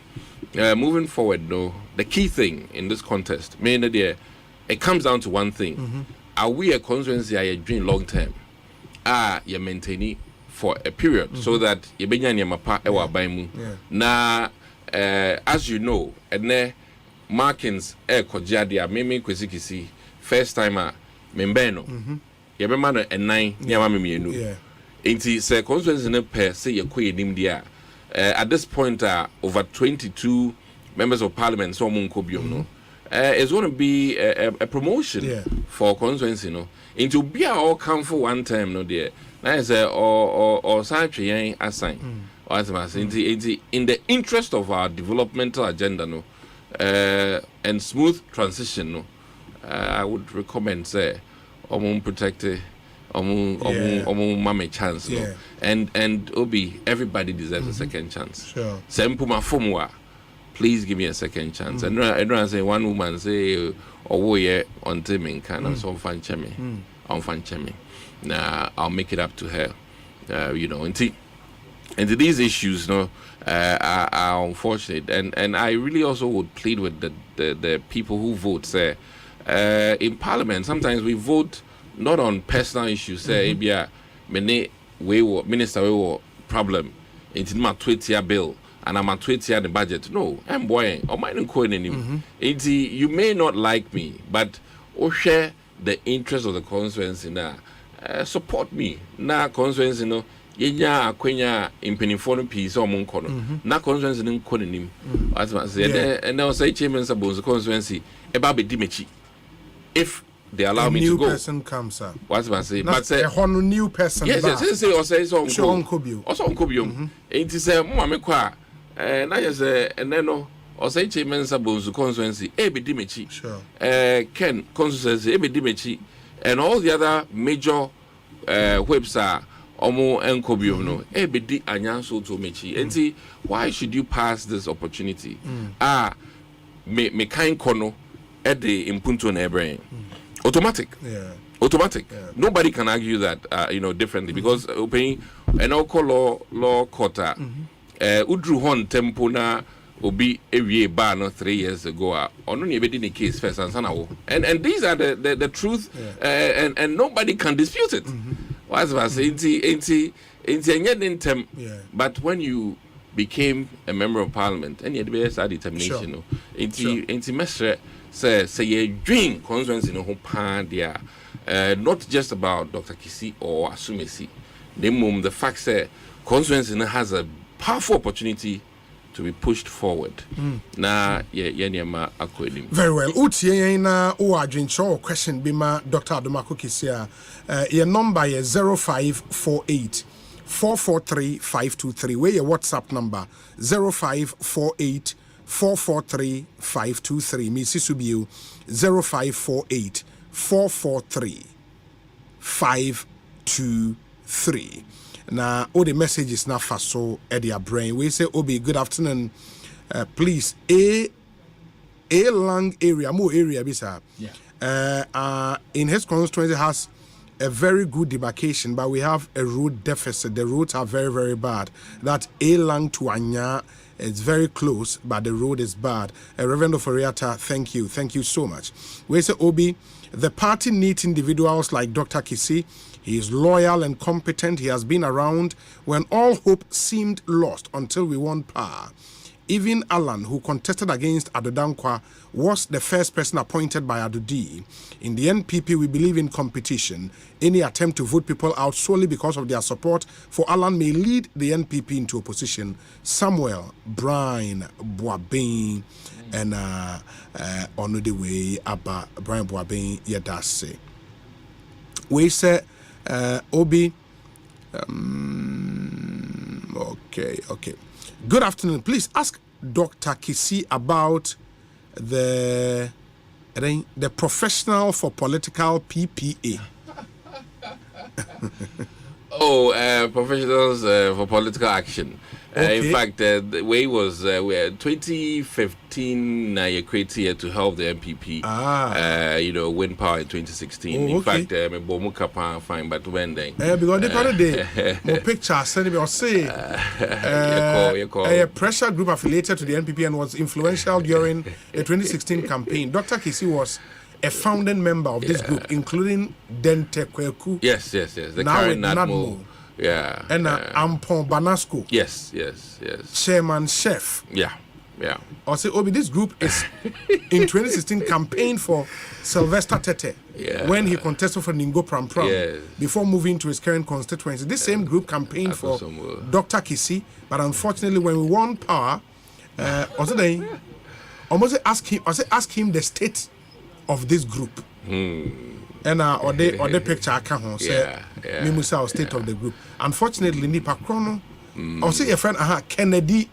moving forward, no, the key thing in this contest, mainly there, it comes down to one thing. Are we a constituency are doing long term? You're maintaining for a period so that you be na as you know, and markings kojadia meme kwesikisi first timer membeno yebema no 9 nyama memienu enti se constituency ne per say ye koyenim dia at this point over 22 members of parliament so munkobiom no it's going to be a promotion for constituency no into be all come for one time no there na is or sanche yen assign in the interest of our developmental agenda no and smooth transition no I would recommend say protect mame chance no and Obi everybody deserves a second chance sure please give me a second chance and I say one woman say on timing kind of some fan chemi on fan chemi now I'll make it up to her you know and these issues no are unfortunate and I really also would plead with the people who vote say in parliament sometimes we vote not on personal issues say minister we problem it's my Twitter bill and I'm at Twitter the budget no I'm boy or mine you may not like me but share the interest of the constituency now support me na constituency no yenya akwenya impenifo piece o monko no na constituency no nko nim as I say and now say chairman Bonsu constituency eba be dimechi if they allow me to go. A new person comes up. What's I say? But say a new person. Yes, say or say so Onkobio. Also Onkobio. It is a mo amekwa na yes and then no or say chairman Bonsu constituency e be dimechi. Sure. Ken constituency e be dimechi and all the other major whips are omo enkobio no e be di anyanso to mechi. And why should you pass this opportunity? Me kind kono at the impunto na brain. Automatic. Nobody can argue that differently because obeying an alcohol law quota udru hon tempo na obi ewie bar no 3 years ago ono ne be the case first and these are the truth and nobody can dispute it. What's I say but when you became a member of parliament and you had a determination no into measure say you dream constituency no pan there not just about Dr. Kisi or Asumesi the fact say constituency has a powerful opportunity to be pushed forward na akwedim very well utie na o adwencho question bima Dr. Adomako Kisia your number is 0548 443 523 where your WhatsApp number 0548 443 523 Mrs. Subiu 0548 443 523 now all the messages now for so at your brain we say Obi good afternoon please a lang area more area bisa in his constituency has a very good demarcation but we have a road deficit. The roads are very very bad. That A lang to Anya it's very close, but the road is bad. Reverend Oforiata, thank you so much. We say Obi, the party needs individuals like Dr. Kisi. He is loyal and competent. He has been around when all hope seemed lost until we won power. Even Alan, who contested against Adodankwa, was the first person appointed by Adudi. In the NPP, we believe in competition. Any attempt to vote people out solely because of their support for Alan may lead the NPP into opposition. Samuel, Brian, Boabin, and on the way, Abba, Brian Boabin, Yadase. We say, Obi, okay. Good afternoon. Please ask Dr. Kisi about the professional for political PPA. Professionals for political action. In fact, the way was we had 2015 you created here to help the MPP win power in 2016. In fact, me bomuka fine but when then because the other day more picture send me or say a pressure group affiliated to the NPP and was influential during the 2016 campaign. Dr. Kisi was a founding member of this group, including Dente Kweku. Yes. The current Nadmo. Yeah. And Ampon Banasco. Yes. Chairman Chef. Yeah. Also, Obi, this group is in 2016 campaigned for Sylvester Tete when he contested for Ningo Pram before moving to his current constituency. This same group campaigned for Dr. Kisi, but unfortunately, when we won power, almost ask him the state of this group. And or the picture I can't say Mimusa state of the group. Unfortunately, Nipa Chrono. I'll say a friend, Kennedy,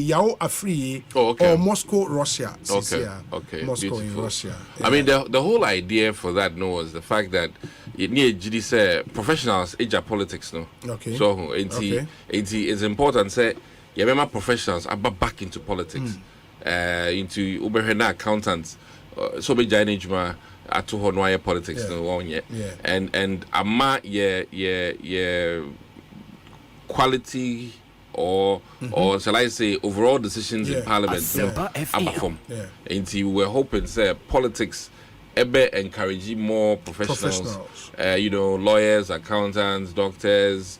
Yao Afri, or Moscow, Russia. Okay. Moscow in Russia. I mean, the whole idea for that was the fact that you need GD professionals age politics, no. Okay. So it's important say you remember professionals are back into politics, into Uberhena accountants, so be Janijma at to Honwaya politics, no one yet. And ama quality or shall I say overall decisions in Parliament perform. And we're hoping say politics encouraging more professionals. Lawyers, accountants, doctors,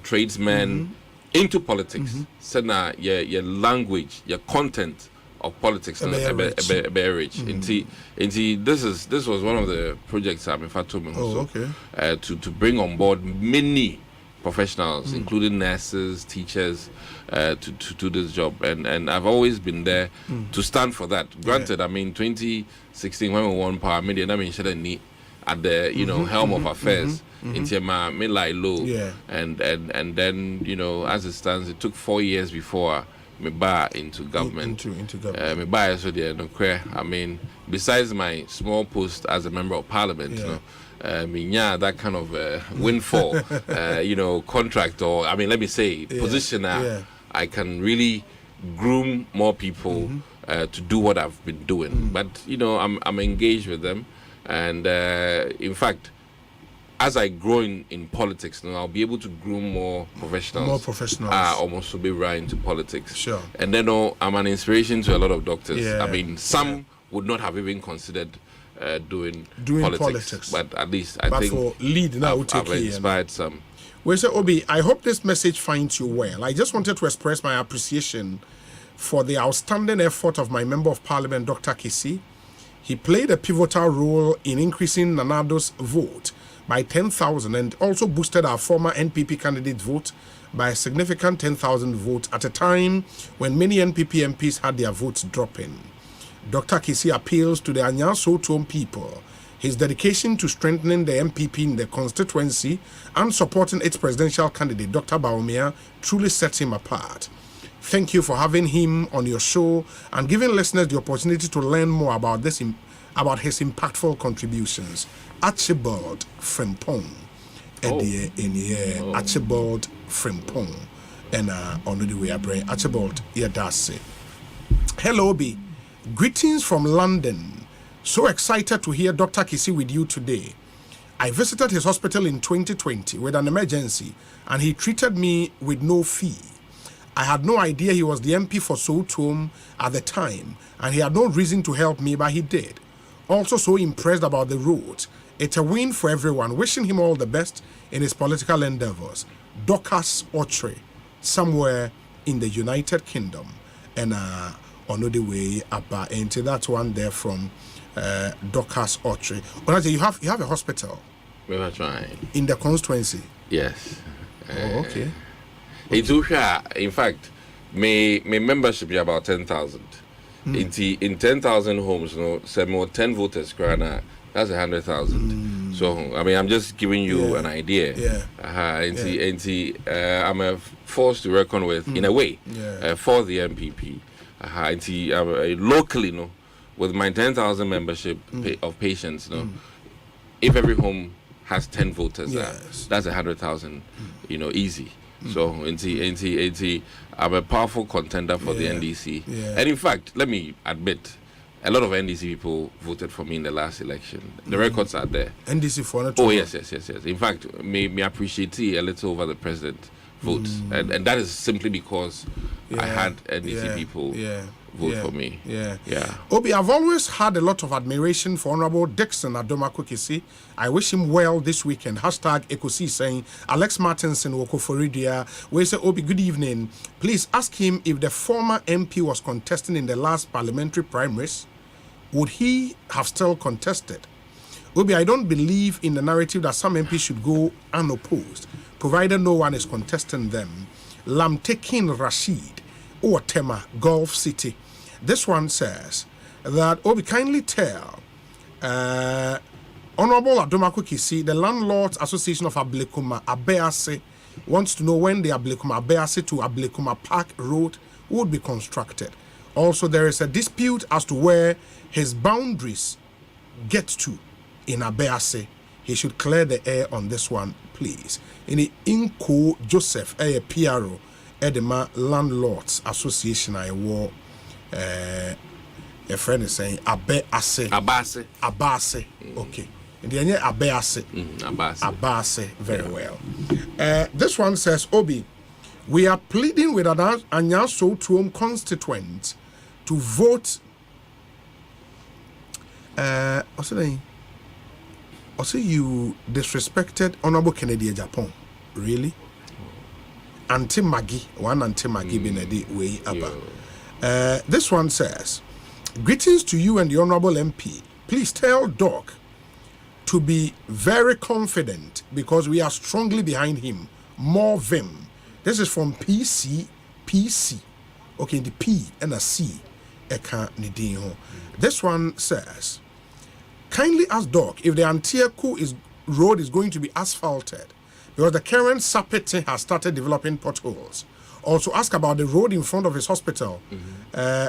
tradesmen into politics. So now your language, your content of politics rich. This was one of the projects I'm to bring on board many professionals, including nurses, teachers, to do this job, and I've always been there to stand for that. Granted, I mean 2016 when we won power, media I mean shouldn't at the helm of affairs into my midlife low, and then as it stands, it took 4 years before me buy into government. Me buy so there no clear. I mean, besides my small post as a member of parliament, that kind of windfall, contract, or I mean, let me say, position. I can really groom more people to do what I've been doing. But I'm engaged with them, and in fact, as I grow in politics, I'll be able to groom more professionals. Almost to be right into politics. Sure. And then I'm an inspiration to a lot of doctors. I mean, some would not have even considered doing politics, but at least I think for lead now I've inspired some. Well, so Obi, I hope this message finds you well. I just wanted to express my appreciation for the outstanding effort of my Member of Parliament, Dr. Kisi. He played a pivotal role in increasing Nanado's vote by 10,000 and also boosted our former NPP candidate vote by a significant 10,000 votes at a time when many NPP MPs had their votes dropping. Dr. Kisi appeals to the Anyasotom people. His dedication to strengthening the MPP in the constituency and supporting its presidential candidate, Dr. Baumia, truly sets him apart. Thank you for having him on your show and giving listeners the opportunity to learn more about his impactful contributions. Archibald Frimpong. Archibald Frimpong. And on the way I bring Archibald Yadase. Hello, Obi. Greetings from London. So excited to hear Dr. Kisi with you today. I visited his hospital in 2020 with an emergency and he treated me with no fee. I had no idea he was the MP for Soutum at the time and he had no reason to help me, but he did. Also so impressed about the road. It's a win for everyone. Wishing him all the best in his political endeavors. Dorcas Otre, somewhere in the United Kingdom. And on the way up into that one there from Dorcas Otre. You have a hospital. We were trying in the constituency. Yes. Okay. In fact, my membership is about 10,000. In 10,000 homes, say more 10 voters, that's 100,000. So I mean, I'm just giving you an idea. I'm forced to reckon with in a way for the MPP. Locally, with my 10,000 membership of patients, if every home has 10 voters, that's 100,000, easy. So, I'm a powerful contender for the NDC. And in fact, let me admit, a lot of NDC people voted for me in the last election. The records are there. NDC for yes. In fact, me appreciate a little over the president vote. And that is simply because I had NDC people vote for me. Yeah. Yeah. Obi, I've always had a lot of admiration for Honorable Dixon Adoma Kwekesi. I wish him well this weekend. Hashtag Ekosiisen saying Alex Martinson Wokoforidia. We say, Obi, good evening. Please ask him if the former MP was contesting in the last parliamentary primaries, would he have still contested? Obi, I don't believe in the narrative that some MPs should go unopposed, provided no one is contesting them. Lamtekin Rashid, or Tema, Gulf City. This one says that, Obi, kindly tell Honorable Adoma Kwekesi, the Landlords Association of Ablekuma Abease wants to know when the Ablekuma Abease to Ablekuma Park Road would be constructed. Also, there is a dispute as to where his boundaries get to in Abease. He should clear the air on this one, please. In the Inko Joseph, a PRO, Edema Landlords Association, I wore a friend is saying Abase. Okay. And the other Abase. Abase, very well. This one says, Obi, we are pleading with Anyaso Tuom constituents to vote. What's the name? Also, you disrespected Honorable Kennedy Japan. Really? Auntie Maggie, one Auntie Maggie Benedi way abba. This one says, greetings to you and the Honorable MP. Please tell Doc to be very confident because we are strongly behind him. More vim. This is from PC. Okay, the P and a C. This one says, kindly ask Doc if the Antieku road is going to be asphalted because the current Sapete has started developing potholes. Also ask about the road in front of his hospital.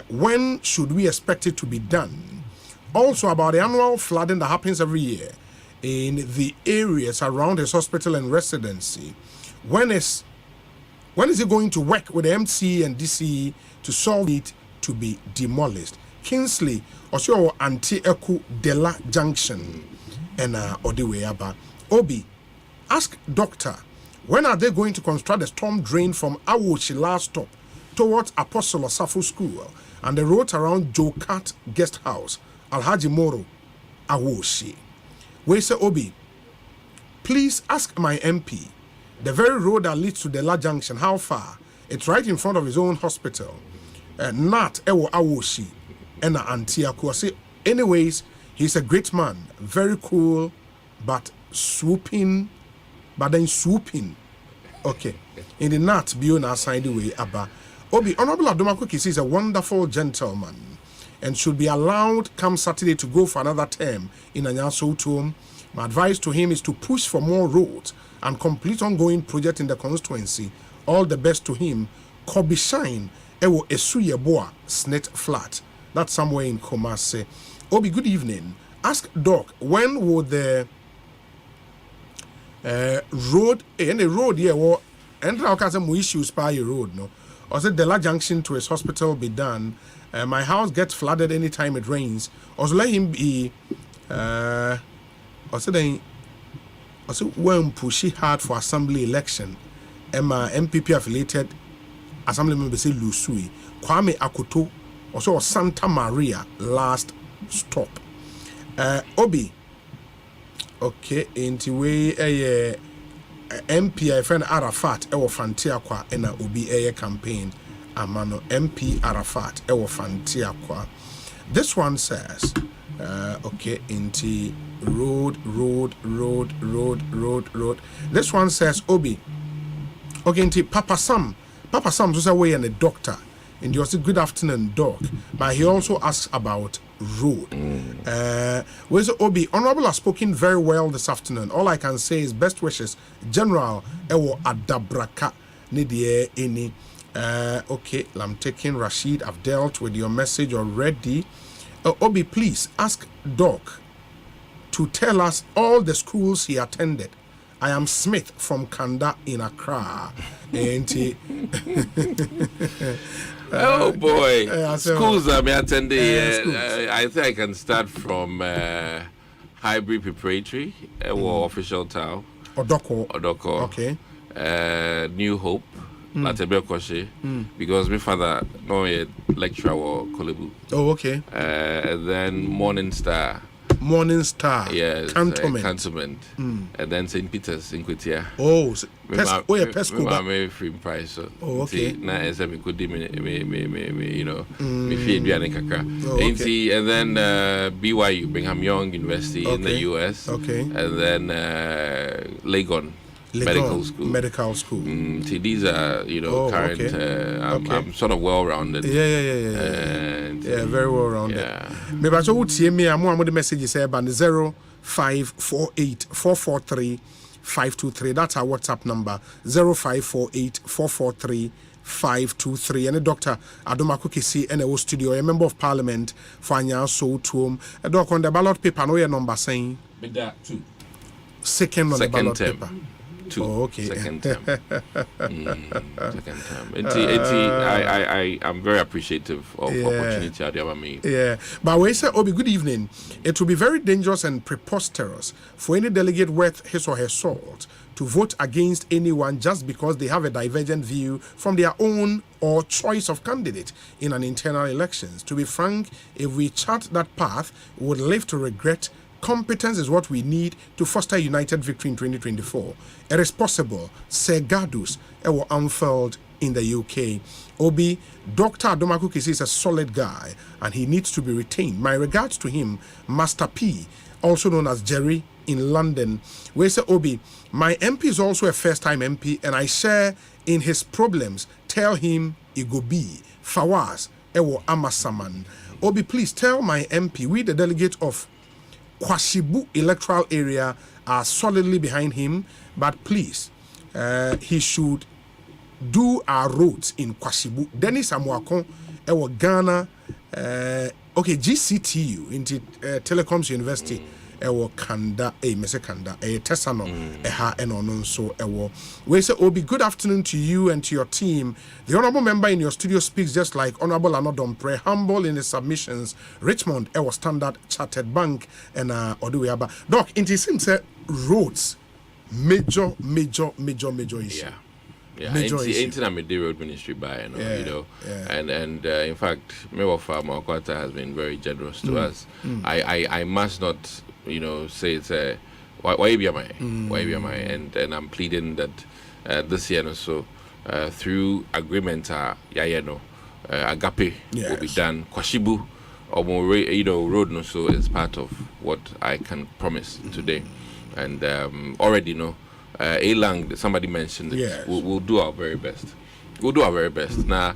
When should we expect it to be done? Also about the annual flooding that happens every year in the areas around his hospital and residency. When is it going to work with the MC and DCE to solve it to be demolished? Kingsley, also Anti-Eku Dela Junction, and Odiweaba. Obi, ask Doctor, when are they going to construct the storm drain from Awoshi last stop towards Apostle Osafo School and the roads around Jokat Guest House, Alhaji Moro, Awoshi? We say, Obi, please ask my MP, the very road that leads to Dela Junction, how far? It's right in front of his own hospital. Not Ewo Awoshi. And Antiaku. Anyways, he's a great man, very cool, but swooping. Okay. In the Nat Biona assigned way Abba. Obi, Honorable Adoma Kwekesi is a wonderful gentleman and should be allowed come Saturday to go for another term in Anyaso Tuom. My advice to him is to push for more roads and complete ongoing project in the constituency. All the best to him. Kobe Shine, Ewo Esuye Boa, Snet Flat. That's somewhere in Kumasi. Obi, good evening. Ask Doc, when would the road, any road here, and how can some issues by your road, no? Or said the La Junction to his hospital be done? My house gets flooded anytime it rains. Also, let him be, or said when pushy hard for assembly election, Emma MPP affiliated assembly member say Lusui, Kwame Akoto, also Santa Maria last stop. Obi, okay, into way MP friend Arafat ewo fantia kwa ena obi campaign amano MP Arafat ewo fantia kwa. This one says okay, into road. This one says, Obi, okay, into Papa Sam was away and a doctor. And he was a good afternoon, Doc. But he also asked about road. Where's Obi? Honorable has spoken very well this afternoon. All I can say is best wishes. General Ewo Adabraka Nidie Eni. Okay, I'm taking Rashid. I've dealt with your message already. Obi, please ask Doc to tell us all the schools he attended. I am Smith from Kanda in Accra. Oh boy, schools I attended. I think I can start from Highbury Preparatory, official town. Odoko. Okay. New Hope. Latebe Koshe, because my father no a lecturer or Kolebu. Oh, okay. Then Morning Star. Yes, Cantonment. And then St. Peter's in Kutia. Oh, Pesco. I'm free price. Oh, okay. Now, as I could me, me feed Bianca. And then BYU, Brigham Young University in the US. Okay. And then Legon. Medical school. These are, current. Okay. I'm sort of well-rounded. Yeah, very well-rounded. Maybe I should see me. I'm one of the messages here, but 0548 443 523. That's our WhatsApp number. 0548 443 523. And Dr. Adomako Kisi and a studio, a member of Parliament for Anya So Tuom. A doc on the ballot paper, no your number saying. Two. Second on the ballot paper. Oh, okay. Second term. Second term. I'm very appreciative of opportunity I have made. Yeah. But we say, Obi, good evening. It will be very dangerous and preposterous for any delegate worth his or her salt to vote against anyone just because they have a divergent view from their own or choice of candidate in an internal elections. To be frank, if we chart that path, we would live to regret. Competence is what we need to foster united victory in 2024. It is possible. Sir Gardus, Ewo Anfield in the UK. Obi, Dr. Adomako Kisi is a solid guy and he needs to be retained. My regards to him, Master P, also known as Jerry in London. We say, Obi, my MP is also a first-time MP and I share in his problems. Tell him it go be. Fawaz, Ewo Amasaman. Obi, please tell my MP, we the delegate of Kwashibu electoral area are solidly behind him, but please, he should do our roads in Kwashibu. Dennis Amuakon, Ghana, GCTU, into Telecoms University, Kanda, Mese Kanda, Tesano, so we say, Obi, good afternoon to you and to your team. The honorable member in your studio speaks just like Honorable Anodompre, humble in his submissions. Richmond, Standard Chartered Bank, and Oduweaba. Doc, it seems roads, major issue. Yeah, ain't a road ministry by, and in fact, Mayor Farmer Okwata has been very generous to us. I must not, say it's a why be my, and I'm pleading that this year also through agreement, Agape will be done. Kwashibu or road no so is part of what I can promise today, and already Elang, somebody mentioned it. Yes. We'll do our very best. Now,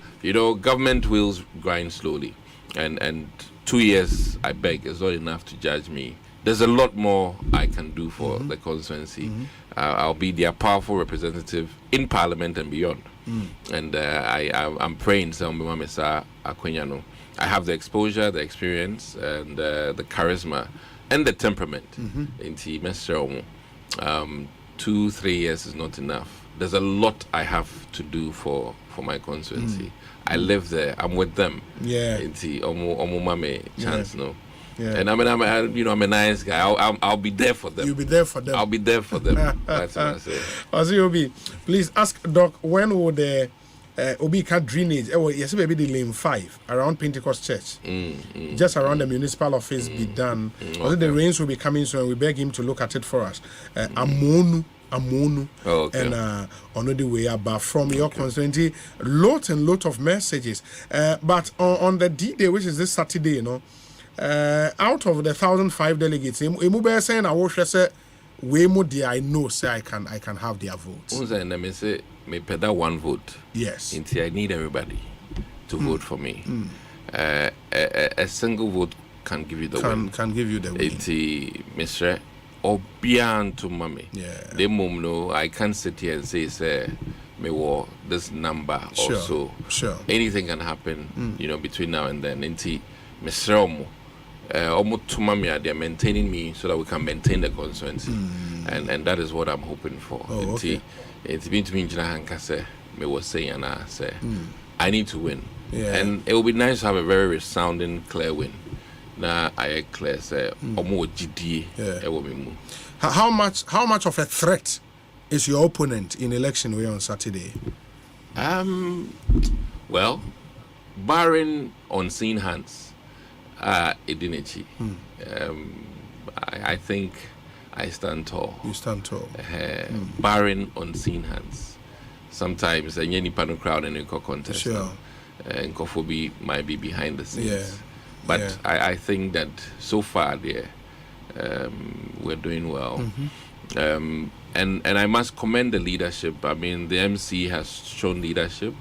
government wheels grind slowly, and 2 years, I beg, is not enough to judge me. There's a lot more I can do for the constituency. I'll be their powerful representative in Parliament and beyond. And I'm praying, I have the exposure, the experience, and the charisma, and the temperament. 2-3 years is not enough. There's a lot I have to do for my constituency. I live there. I'm with them. Yeah. Chance no. Yeah. And I'm a nice guy. I'll be there for them. You'll be there for them. I'll be there for them. That's what I say. Osei Obi, please ask Doc when will the Obi cut drainage? Yes, maybe the lane 5 around Pentecost Church, just around the municipal office, be done. Also, the rains will be coming soon. We beg him to look at it for us. Amonu, and on the way about from your constituency, lot and lot of messages. But on the D-Day, which is this Saturday, out of the 1,005 delegates, saying I wish I said way more. I know, say I can have their votes. Me pay that one vote. Yes. I need everybody to vote for me. A single vote can give you the win. Can give you the win. Mr. Obian to mommy. Yeah. The mom no, I can't sit here and say me war this number sure. or so. Sure. Anything can happen, between now and then. Mr. Omo. Almost to mommy, they are maintaining me so that we can maintain the constituency, and that is what I'm hoping for. It's been to me, me was saying, and I say, I need to win, and it will be nice to have a very resounding, clear win. Now I clear say, how much of a threat is your opponent in election way on Saturday? Well, barring unseen hands, Edinichi. I think I stand tall. You stand tall. Barring unseen hands. Sometimes a any panel crowd in a contest. Sure. And Kofobi might be behind the scenes. Yeah. But I think that so far there, we're doing well. And I must commend the leadership. I mean, the MC has shown leadership.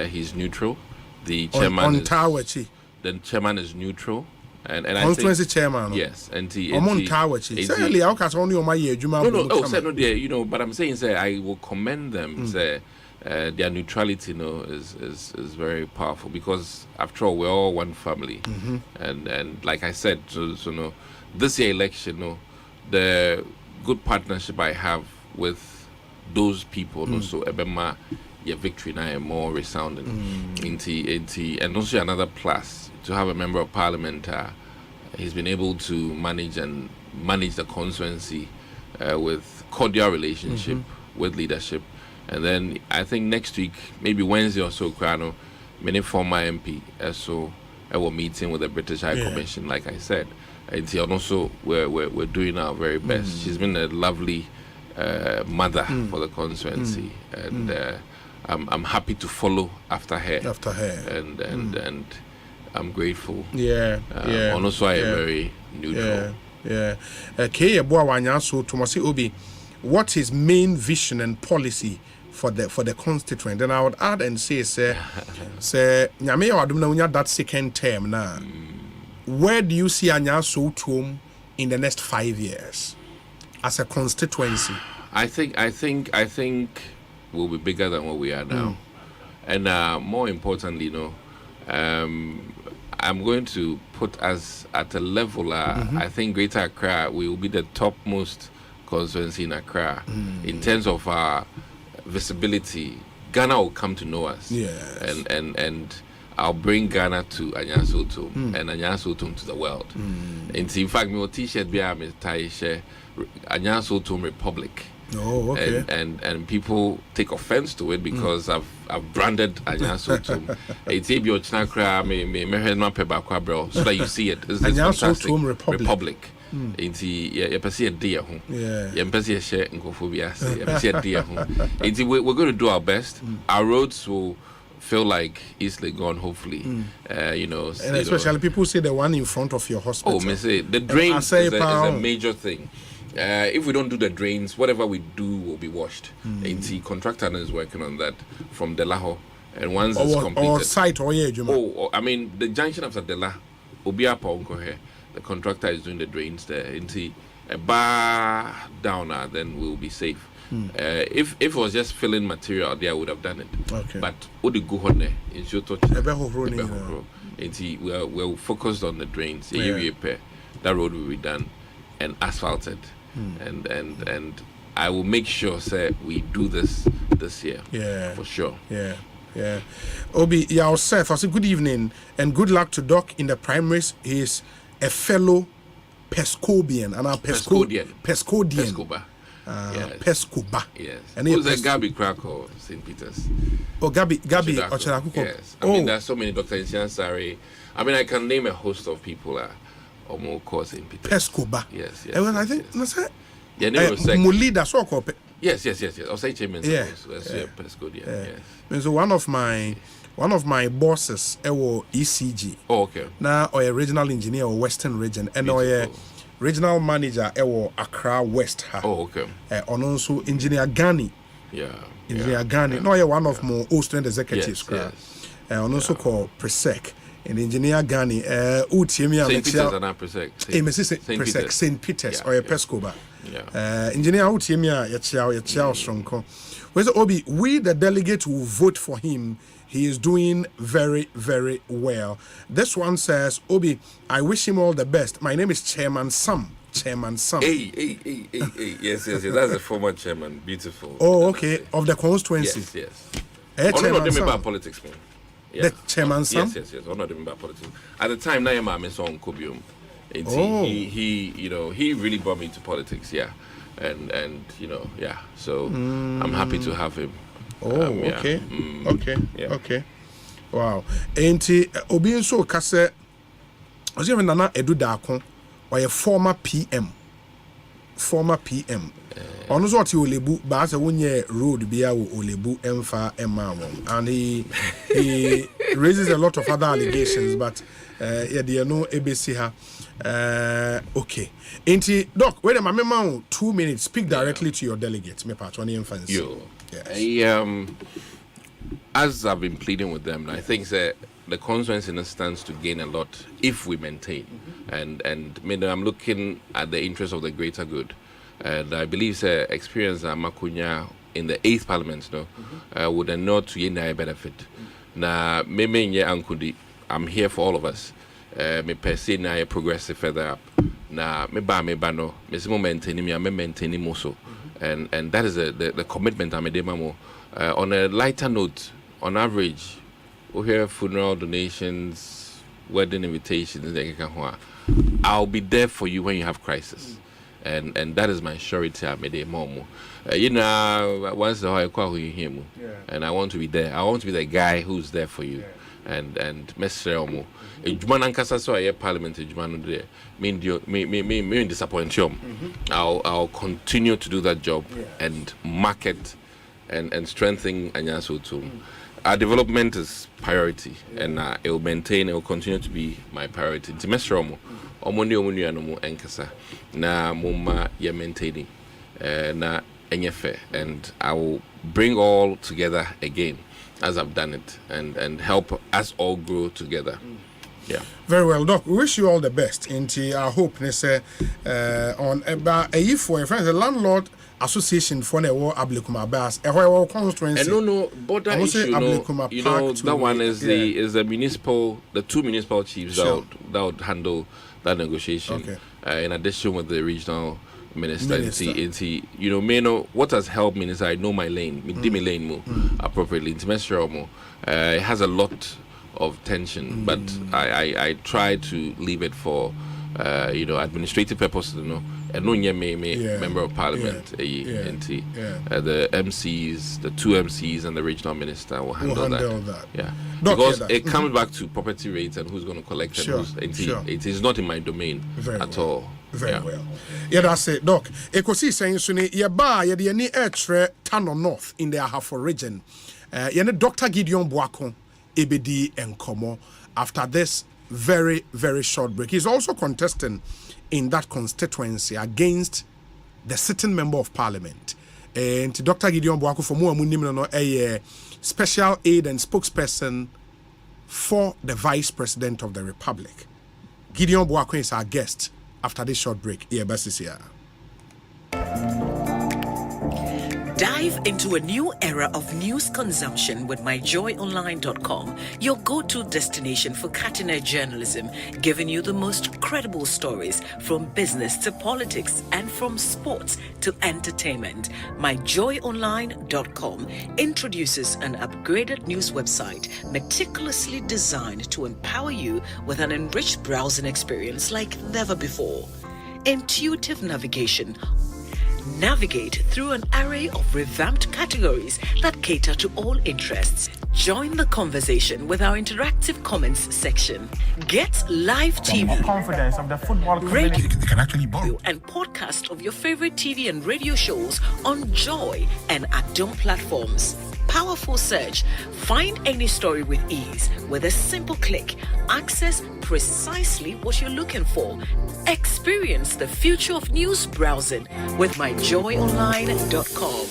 He's neutral. The chairman the chairman is neutral. And I think chairman. Yes, and he no, you know, but I'm saying, say, I will commend them. Say, their neutrality, you know, is very powerful, because after all, we're all one family. And like I said, so you know, this year election, you know, the good partnership I have with those people, also Ebema, your victory now is more resounding. And also another plus to have a member of parliament. He's been able to manage the constituency with cordial relationship with leadership. And then I think next week, maybe Wednesday or so, Krano, many former MP so I will meeting with the British High Commission, like I said. And also we're doing our very best. She's been a lovely mother for the constituency, and I'm happy to follow after her. And I'm grateful. And also I am very neutral. Obi, what is main vision and policy for the constituent? And I would add and say, nyame wadum na that second term now. Where do you see Anya Sotum in the next 5 years as a constituency? I think we'll be bigger than what we are now. And more importantly, you know, I'm going to put us at a level. I think Greater Accra will be the topmost constituency in Accra in terms of visibility. Ghana will come to know us. And I'll bring Ghana to Anyasotum and Anyasotum to the world. And in fact, my T-shirt be Anyasotum Republic. Oh, okay. And people take offense to it because I've branded Anyasotum. It's a Biochakra, so that you see it. It's Anyasotum Republic. It's a dear home. We're going to do our best. Our roads will feel like East Legon, hopefully. You know, and especially people say the one in front of your hospital. Oh, me say the drains is a major thing. If we don't do the drains, whatever we do will be washed. The contractor is working on that from Delaho, and once it's completed, or site or I mean the junction after Dela, Obia Ponko here. The contractor is doing the drains there. Into a bar downer, then we'll be safe. If it was just filling material there, I would have done it. Okay. But Odi Guhone is your touch. We're focused on the drains. That road will be done and asphalted. And I will make sure, sir, we do this year. For sure. Obi, yourself, I say good evening and good luck to Doc in the primaries. He is a fellow Pescobian and our Pescodian. Pescoba. Pescoba. Yes. And who's a Gabi Krakow, St. Peter's? Oh, Gabi Ocharakuko. Yes. I mean, there's so many doctors in Shansari. I mean, I can name a host of people or more course in Peter. Pescoba. Yes. I think that's it. Mulida so called. Yes. Osei Chairman. Pescodian. Yes. So one of my bosses ECG. Oh, okay. Now or a regional engineer or Western region and or regional manager Accra West. Oh, okay. And also engineer Gani. Engineer Gani. No, one of my Austrian executives. And also called Presec. And engineer Gani, St. Peter's and Presec. St. Peter's or a Pescoba. Engineer Utiemia Yachao Stronko. Where's Obi? We the delegate will vote for him. He is doing very, very well. This one says, Obi, I wish him all the best. My name is Chairman Sam. Hey. Yes. That's the former chairman. Beautiful. Oh, okay. Of the constituency. Yes. Chairman Sam. About politics, man. The Chairman Sam? Yes. I'm not even about politics. At the time, Nayama Meson Kobium. He really brought me into politics, and So I'm happy to have him Okay. Yeah. Okay. Wow. Enti obi nso ka se ozi even Nana Edu Dako or a former PM. Ono so ti Olebu ba se wonye road bia wo Olebu emfa ema won. And he raises a lot of other allegations, but yeah, there no ABC ha. Okay. Enti Doc, wait a minute, 2 minutes. Speak directly to your delegates. Me part one infants. Yes. As I've been pleading with them, I think that the constituency stands to gain a lot if we maintain. And I'm looking at the interest of the greater good. And I believe the experience that Makunya in the 8th Parliament would not to a benefit. Na me I'm here for all of us. Me per se na progressive further up. Na me no me se maintain me maintain also. And that is the commitment I'm a on a lighter note, on average, we hear funeral donations, wedding invitations, I'll be there for you when you have crisis. And that is my surety. I made a momo. Once the whole you hear me, and I want to be there. I want to be the guy who's there for you. And Messeremo. Juman Ankasa so a parliament Juman there. Me disappoint you. I'll continue to do that job and market and strengthen Anyaso too. Our development is priority, and it will maintain. It will continue to be my priority. Timesromo, omoni anomo enkasa na muma ye maintaining na enyefe, and I will bring all together again as I've done it, and help us all grow together. Yeah. Very well, Doc. We wish you all the best. Into our hope, on about a year for a friend, the landlord association for the war Ablikuma Bass, a royal constituency. No, border issue. That one is the municipal, the 2 municipal chiefs that would handle that negotiation. Okay. In addition with the regional minister. What has helped me is I know my lane, me lane appropriately. It has a lot of tension, but I try to leave it for administrative purposes. And member of parliament, the MCs, the 2 MCs, and the regional minister will handle that. Yeah, because it comes back to property rates and who's going to collect it. It is not in my domain at all. Very well. Yeah, that's it, Doc. Ekosiisen Suni, yeba yedi ni etre Tano North in the Ahafo region. Yene Dr. Gideon Boakon ebedi enkomo after this very, very short break. He's also contesting in that constituency against the sitting member of parliament. And Dr. Gideon Boakon for more a special aide and spokesperson for the Vice President of the Republic. Gideon Boakon is our guest after this short break. Yeah, Basisia. Dive into a new era of news consumption with myjoyonline.com, your go-to destination for cutting-edge journalism, giving you the most credible stories from business to politics and from sports to entertainment. Myjoyonline.com introduces an upgraded news website meticulously designed to empower you with an enriched browsing experience like never before. Intuitive navigation. Navigate through an array of revamped categories that cater to all interests. Join the conversation with our interactive comments section. Get live TV, confidence of the football community. radio, and podcast of your favorite TV and radio shows on Joy and Adom platforms. Powerful search. Find any story with ease with a simple click. Access precisely what you're looking for. Experience the future of news browsing with myjoyonline.com.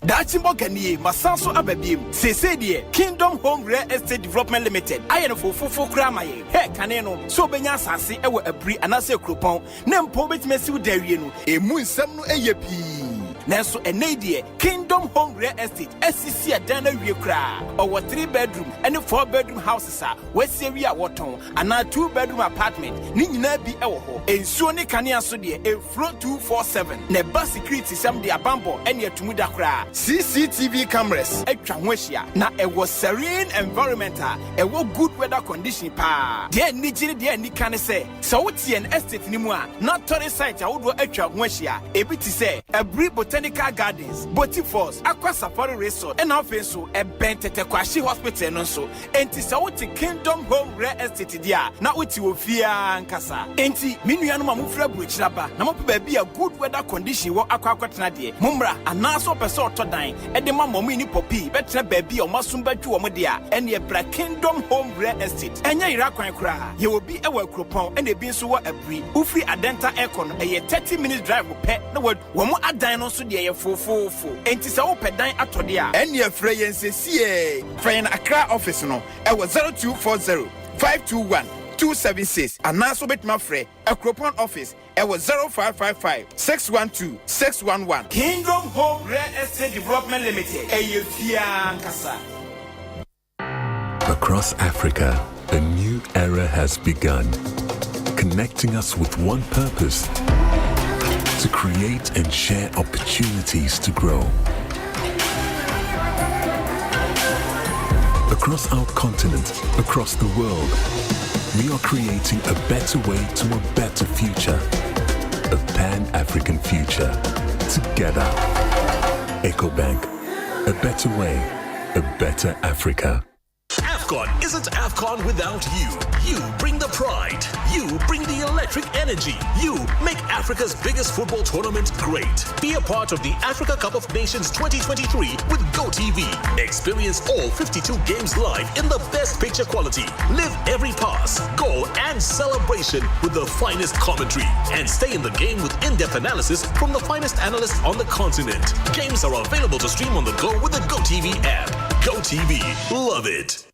Dachimbo Kanye, Masanso Ababim, Sese Kingdom Home Real Estate Development Limited. I am for Kramaye. Hey, Caneno, so Benya Sasi, ewe a pre and I say Cropon, Nem Pobit Messu Deriano, a moon Samu Ayapi. Nanso enedie Kingdom Home Real Estate SCC Adana Wiekra or 3-bedroom and 4-bedroom houses are West Area Waton and a 2-bedroom apartment Nina be ewo ensuo ne kanea so de e flow 247 ne bus security sam de abambo ene atumuda kra CCTV cameras atwa ho ahia na ewo serene environmental ewo good weather condition pa de ni gire de ni kan se so wotie an estate ni mu a not tourist site a wodo atwa ho ahia ebi ti se every Botanical Gardens, Boti Falls, Aqua Safari Resort, and also a Bentete Kwashi Hospital no so. Enti sa wote Kingdom Home Real Estate dia, na wote wo fia nkasa. Enti minu ma mufra buchiraba, na mo baby a good weather condition wo akwa kwatena de. Mumra anaso pese otodan, e de ma momu ni popi, betre baby o masum badwu o mo de a, ene e bra Kingdom Home Real Estate. Enya ira kwan kra, ye obi e wa Kropon, ene bi nso wo abri. Ufri Adenta Aircon, e 30 minutes drive pe, na wo mo adan no so de ye fofofo. Enti sa wo pedan atode a, ene e frɛ yen sesie. Frɛ Accra office no, e wo 0240 521 276 and now so bit my friend a Kropon office it was 0555 612 611 Kingdom Home Real Estate Development Limited Across Africa, a new era has begun, connecting us with one purpose: to create and share opportunities to grow. Across our continent, across the world, we are creating a better way to a better future. A Pan-African future. Together. EcoBank. A better way. A better Africa. AFCON isn't AFCON without you. You bring the pride. You bring the electric energy. You make Africa's biggest football tournament great. Be a part of the Africa Cup of Nations 2023 with GoTV. Experience all 52 games live in the best picture quality. Live every pass, goal, and celebration with the finest commentary. And stay in the game with in-depth analysis from the finest analysts on the continent. Games are available to stream on the go with the GoTV app. GoTV. Love it.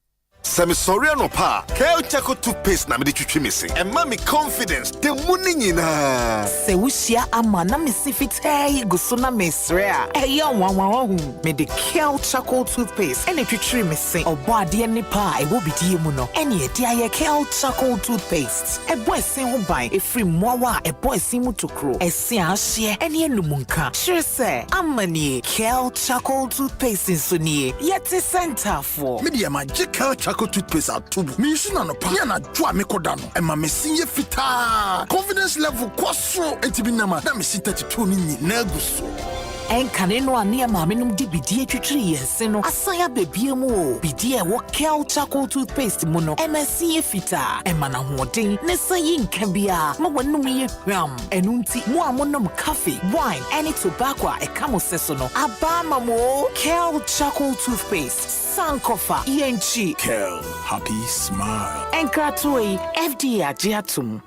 Semi Soriano Pa, Kale Chaco toothpaste na me de twitwi missing. And mommy confidence, the money nyina. Se wushia ama na misifite gusuna mesrea. Eya wanwahu me de Kale Chaco toothpaste. Ene twitwi missing. Obo ade ne pa e wo bidie mu no. Ene e dia ye Kale Chaco toothpaste. E boy sin ho ban e free mowa e boy sin mu tokro. E si ahye ene enumunka. Sure say amani Kale Chaco toothpaste so nie. Yeti center for. Media magical Chaco toothpaste at tubu. Me shina no pa na dwa me kodano. E ma me sinye fita. Confidence level kwaso entibinama. Na me sita 32 ni na guso. Enkane no ane maame num di bidie twitwiri yense no asaya bebie mu o bidie wo Kale Chaco toothpaste mu no MSC fita emana hoden ne sayi nka bia ma wanum ye hwam enunti mu amonom coffee wine any tobacco e kamo seso no aba mamo Kale Chaco toothpaste sankofa yenchi Kale happy smile enkratoi FDA agiatum.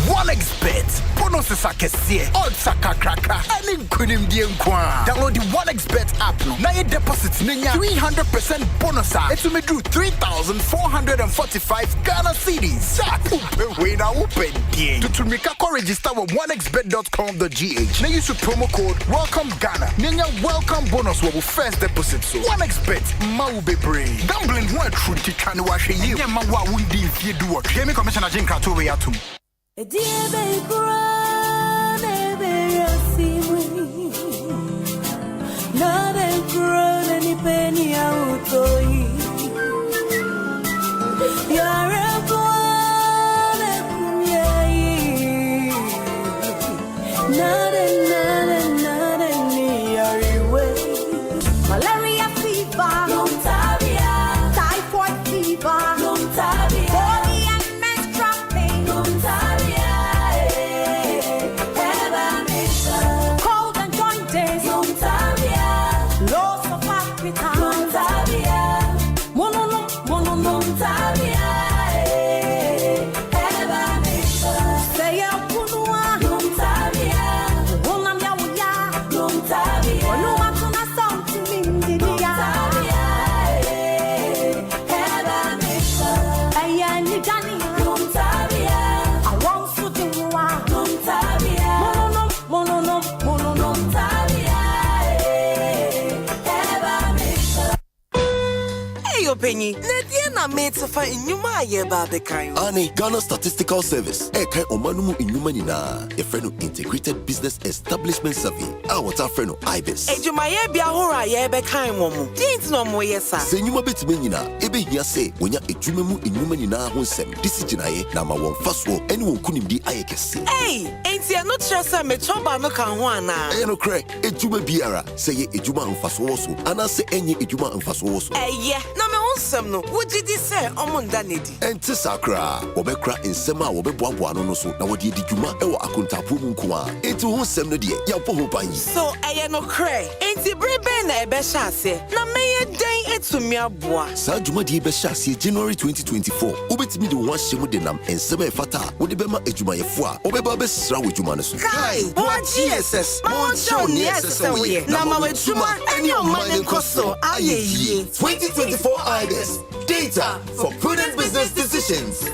One expert. Bonuses are kesiye. Odds are kakraka. Any kunim die nkwa. Download the One Expert app no. Na ye deposit ninya 300% bonus. It will do 3,445 Ghana cedis. Jack. We na open die. To tumika ko register with oneexpert.com.gh. Na use promo code Welcome Ghana. Ninya welcome bonus wo first deposit so. One Expert ma ube brain. Gambling ho atru ti twane wa hwe ye ma wa wundi fie du wo. Game commissioner Jinka to we atum. Malaria fever, typhoid fever, body and menstrual pain, cold and jointed, loss of appetite, say a punua, Penny, Ena made to find Numa Yeba Bekai. Ane Ghana Statistical Service. Eka Omanumu Inumanina. A friend of Integrated Business Establishment Survey. Our friend of IBIS. Ejumaye Biahora Yebekai Momu. Didn't know more yes, sir. Senuma Betminina. Ebe Yase. When ya Ejumu Inumanina Honsem. This is Jinae. Nama one fast walk. Anyone couldn't be IKC. Hey, ain't you not sure some Metroba no Kanwana? Eno crack. Ejuma Biara. Say Ejuma and Fasoso. And I say any Ejuma and Fasoso. Yeah. Now me onsem no. What did he say? Omunda nedi. Ente sakra. Obekra in Sema Obebwa no so. Na wadi Ejuma ewa akunta pumunkuwa. Etu onsem no die. Ya po hopanyi. So no cray. Ain't he brebe na ebeshase? Na meye den etu mi abua. Sa juma di ebeshase January 2024. Ubetimi de wan shemu de nam ensema efata. Wode bema ejuma yefua. Obeba besra we juma no so. Kai, what GSS? Moncho ni SSS we. Na ma we juma any o man koso. Aye. 2024 IBIS. Data for prudent business decisions.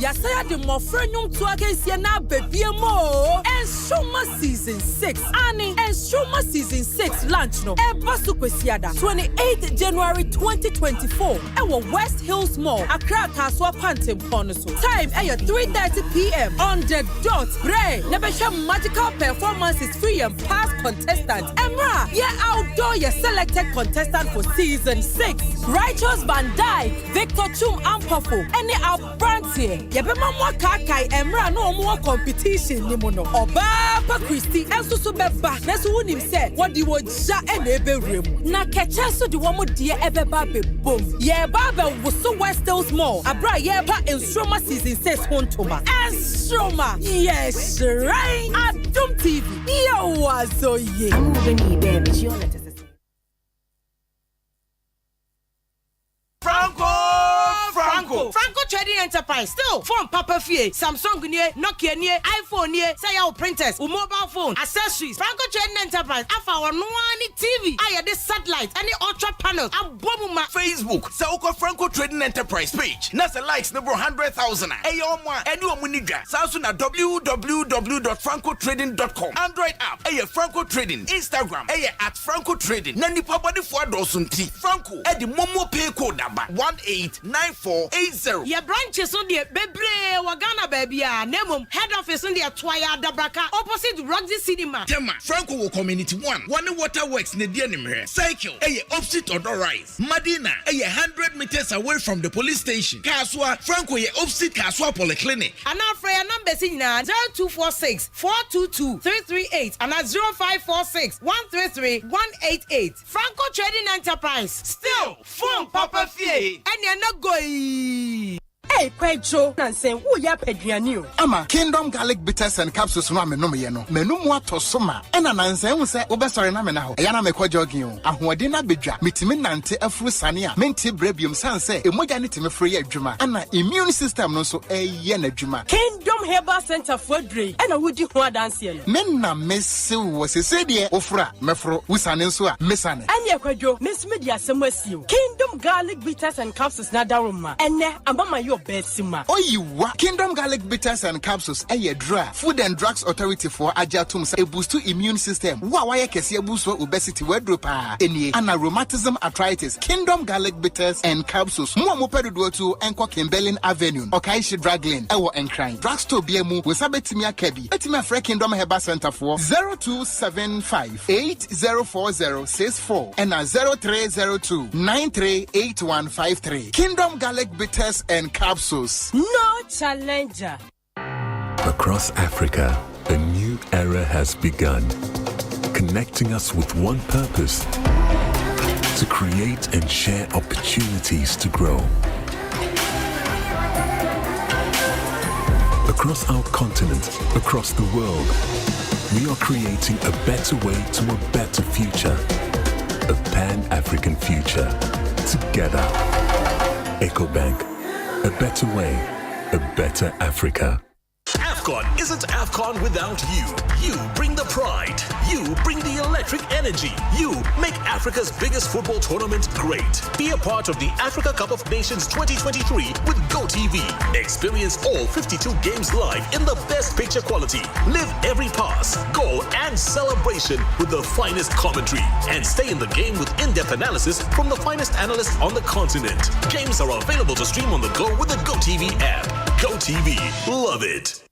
Yasaya de Mofrenum to against na baby mo and Shuma season 6 Annie and Shuma season 6 launch no Ebasu Kwesiada 28th January 2024 our West Hills Mall Accra Kaswa Quantum Cornerso time at 3:30 p.m. on the dot Bray Nebesha magical performances free and past contestant Emra yeah outdoor your selected contestant for season 6 Righteous Van Dyke Victor Chum Ampofo any our brand here Yabema mwa kakai emra no more competition ni mono. Oba pa Christy enso so beba. Nesu wunim se wodi wo ja ene ebe remu. Na keche so di womo die ebe ba be bom. Ye ba be wo so West Hills Mall. Abra ye pa Enstroma season 6 hontoma. Enstroma. Yes, right. Adum TV. Yo wazo ye. Moving baby. Franco Trading Enterprise still phone Papa Fie Samsung nie Nokia nie iPhone nie say your printers or mobile phone accessories Franco Trading Enterprise afa ono ani TV aye this satellite any ultra panels abomuma Facebook say uko Franco Trading Enterprise page na say likes number 100,000 eyo mo eni omunidwa sanso na www.francotrading.com Android app Franco Trading Instagram @Franco Trading na nipa body for dosunti Franco the Momo pay code number 189480 your branches on the bebre wagana baby nemum head office on the Twaya Dabraka opposite Roxy Cinema Tema Franco Community 1 water works ne dia nimre cycle opposite Odor Rise Madina 100 meters away from the police station Kaswa Franco opposite Kaswa Polyclinic and our prayer number signal 0246 422 338 and 0546 133 188 Franco Trading Enterprise still phone Papa Fie and you're not going. Hey, Pedro, Nancy, who ya Pedriano? Ama Kingdom Garlic Bitters and Capsules no me no me no. Menu mo to soma. Ena Nancy hu se obesore na me na ho. Eya na me kwa jogging o. Ahoɔden na bedwa. Mitimi nante afuru sane a. Menti brebium san se emoja ne timi free adwuma. Ana immune system no so eye na adwuma. Kingdom Herbal Center for Dre. Ena wudi ho adanse no. Men na mesi wo se de ofura mefro wusane nso a mesane. Anya kwadwo mesme di asem asio. Kingdom Garlic Bitters and Capsules na daroma. Ene abama yo Betsima. Oyiwa Kingdom Garlic Bitters and Capsules dra Food and Drugs Authority for Ajatum say boost to immune system. Wa kese boost for obesity wedropa. Enie ana rheumatism arthritis. Kingdom Garlic Bitters and Capsules. Mo pedodo to enko Kimberlin Avenue. Okaishi Drug Lane. Ewo Enchrine. Drugstore biemu wesabetimi akebi. Etima Free Kingdom Herbal Center for 0275 804064 and 0302 938153. Kingdom Garlic Bitters and Capsules. No challenger. Across Africa, a new era has begun, connecting us with one purpose: to create and share opportunities to grow. Across our continent, across the world, we are creating a better way to a better future, a Pan-African future, together. EcoBank. A better way, a better Africa. AFCON isn't AFCON without you. You bring the pride. You bring the electric energy. You make Africa's biggest football tournament great. Be a part of the Africa Cup of Nations 2023 with GoTV. Experience all 52 games live in the best picture quality. Live every pass, goal, and celebration with the finest commentary. And stay in the game with in-depth analysis from the finest analysts on the continent. Games are available to stream on the go with the GoTV app. GoTV. Love it.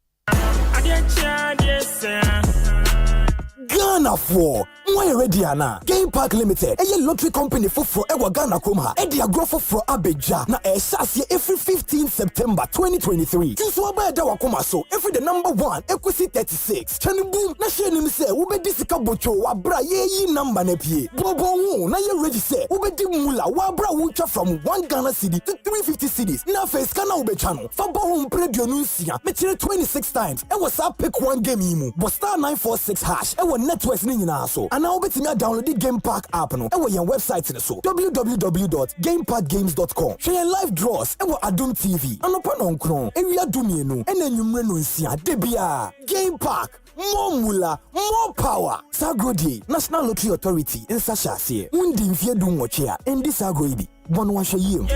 Ghana for why ready ana Game Park Limited a lottery company for ewa Ghana Kroma e dia grow for Abeja na e shase every 15 September 2023 choose oba da wakoma so every the number 1 Equity 36 chani boom na share nim say wo be disika bocho wa bra ye number na pie bobo hu na ye ready say wo be di mula wa bra wo twa from 1 Ghana cedi to 350 cedis na face kana wo be channel fa bo hu predio no nsia me kire 26 times e was up pick one game imu but star 946 hash e networks ni nyina so and now betimi download the Game Park app no e wo your website ni so www.gameparkgames.com share your live draws e wo Adum TV anopa no nkron ewia dumienu e na nwumre no nsia de bia Game Park more mula more power Sagrodi National Lottery Authority in Sashase undi mfie du nwoche a endi sagro ibi bono wa hweyem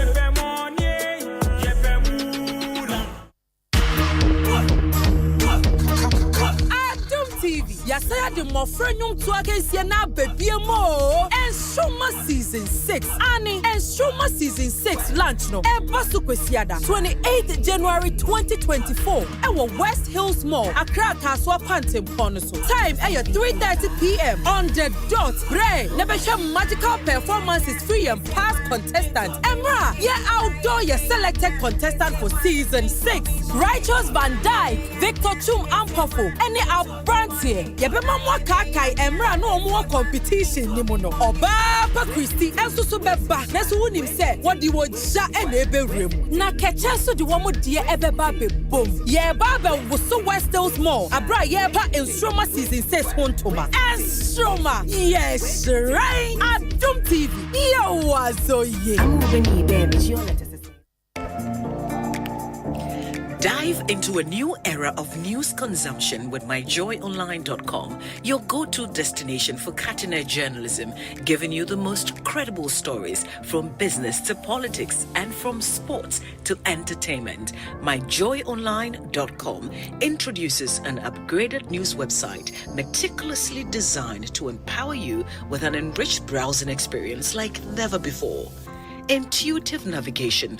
TV. Yasaya de mofrenyum to against na baby mo. And Shuma season 6. Ani and Shuma season 6 launch no. E basu kwesiada 28th January 2024. Ewo West Hills Mall. Accra Kaswa Pantem Ponoso. Time 3:30 p.m. on the dot. Bray. Nebesha magical performances free and past contestants. Emra. Outdoor your selected contestant for season 6. Righteous Van Dyke. Victor Chum Ampafo. Any our brand here. Yebema mwa kakai emra no more competition ni mo no. Oba pa Christy enso so beba. Neso wonim se wodi wo ja e na eberem. Na keche so di wo mo de ebeba be bom. Ye ba be wo so West Hills Mall. Abra ye pa Enstroma season 6 hontoma. Enstroma. Yes, right. Adum TV. Yo wazo ye. I'm moving baby. Your letters. Dive into a new era of news consumption with myjoyonline.com, your go-to destination for cutting-edge journalism, giving you the most credible stories from business to politics and from sports to entertainment. Myjoyonline.com introduces an upgraded news website meticulously designed to empower you with an enriched browsing experience like never before. Intuitive navigation.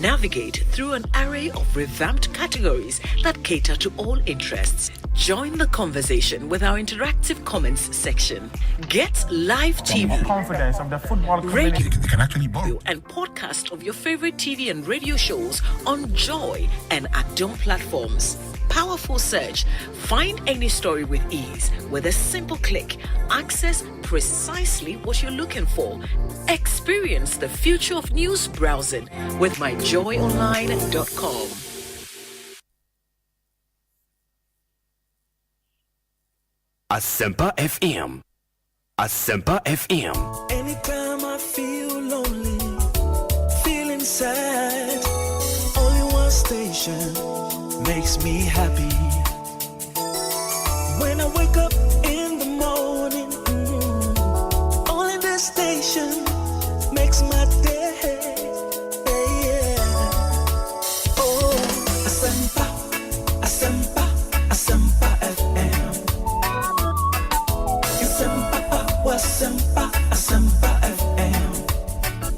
Navigate through an array of revamped categories that cater to all interests. Join the conversation with our interactive comments section. Get live TV, confidence of the football community. radio, can actually and podcast of your favorite TV and radio shows on Joy and Adom platforms. Powerful search. Find any story with ease with a simple click. Access precisely what you're looking for. Experience the future of news browsing with myjoyonline.com. Asempa FM. Asempa FM. Anytime I feel lonely, feeling sad, only one station makes me happy. When I wake up in the morning, only this station makes my day. Oh, Asempa, Asempa, Asempa FM. Asempa, Asempa FM.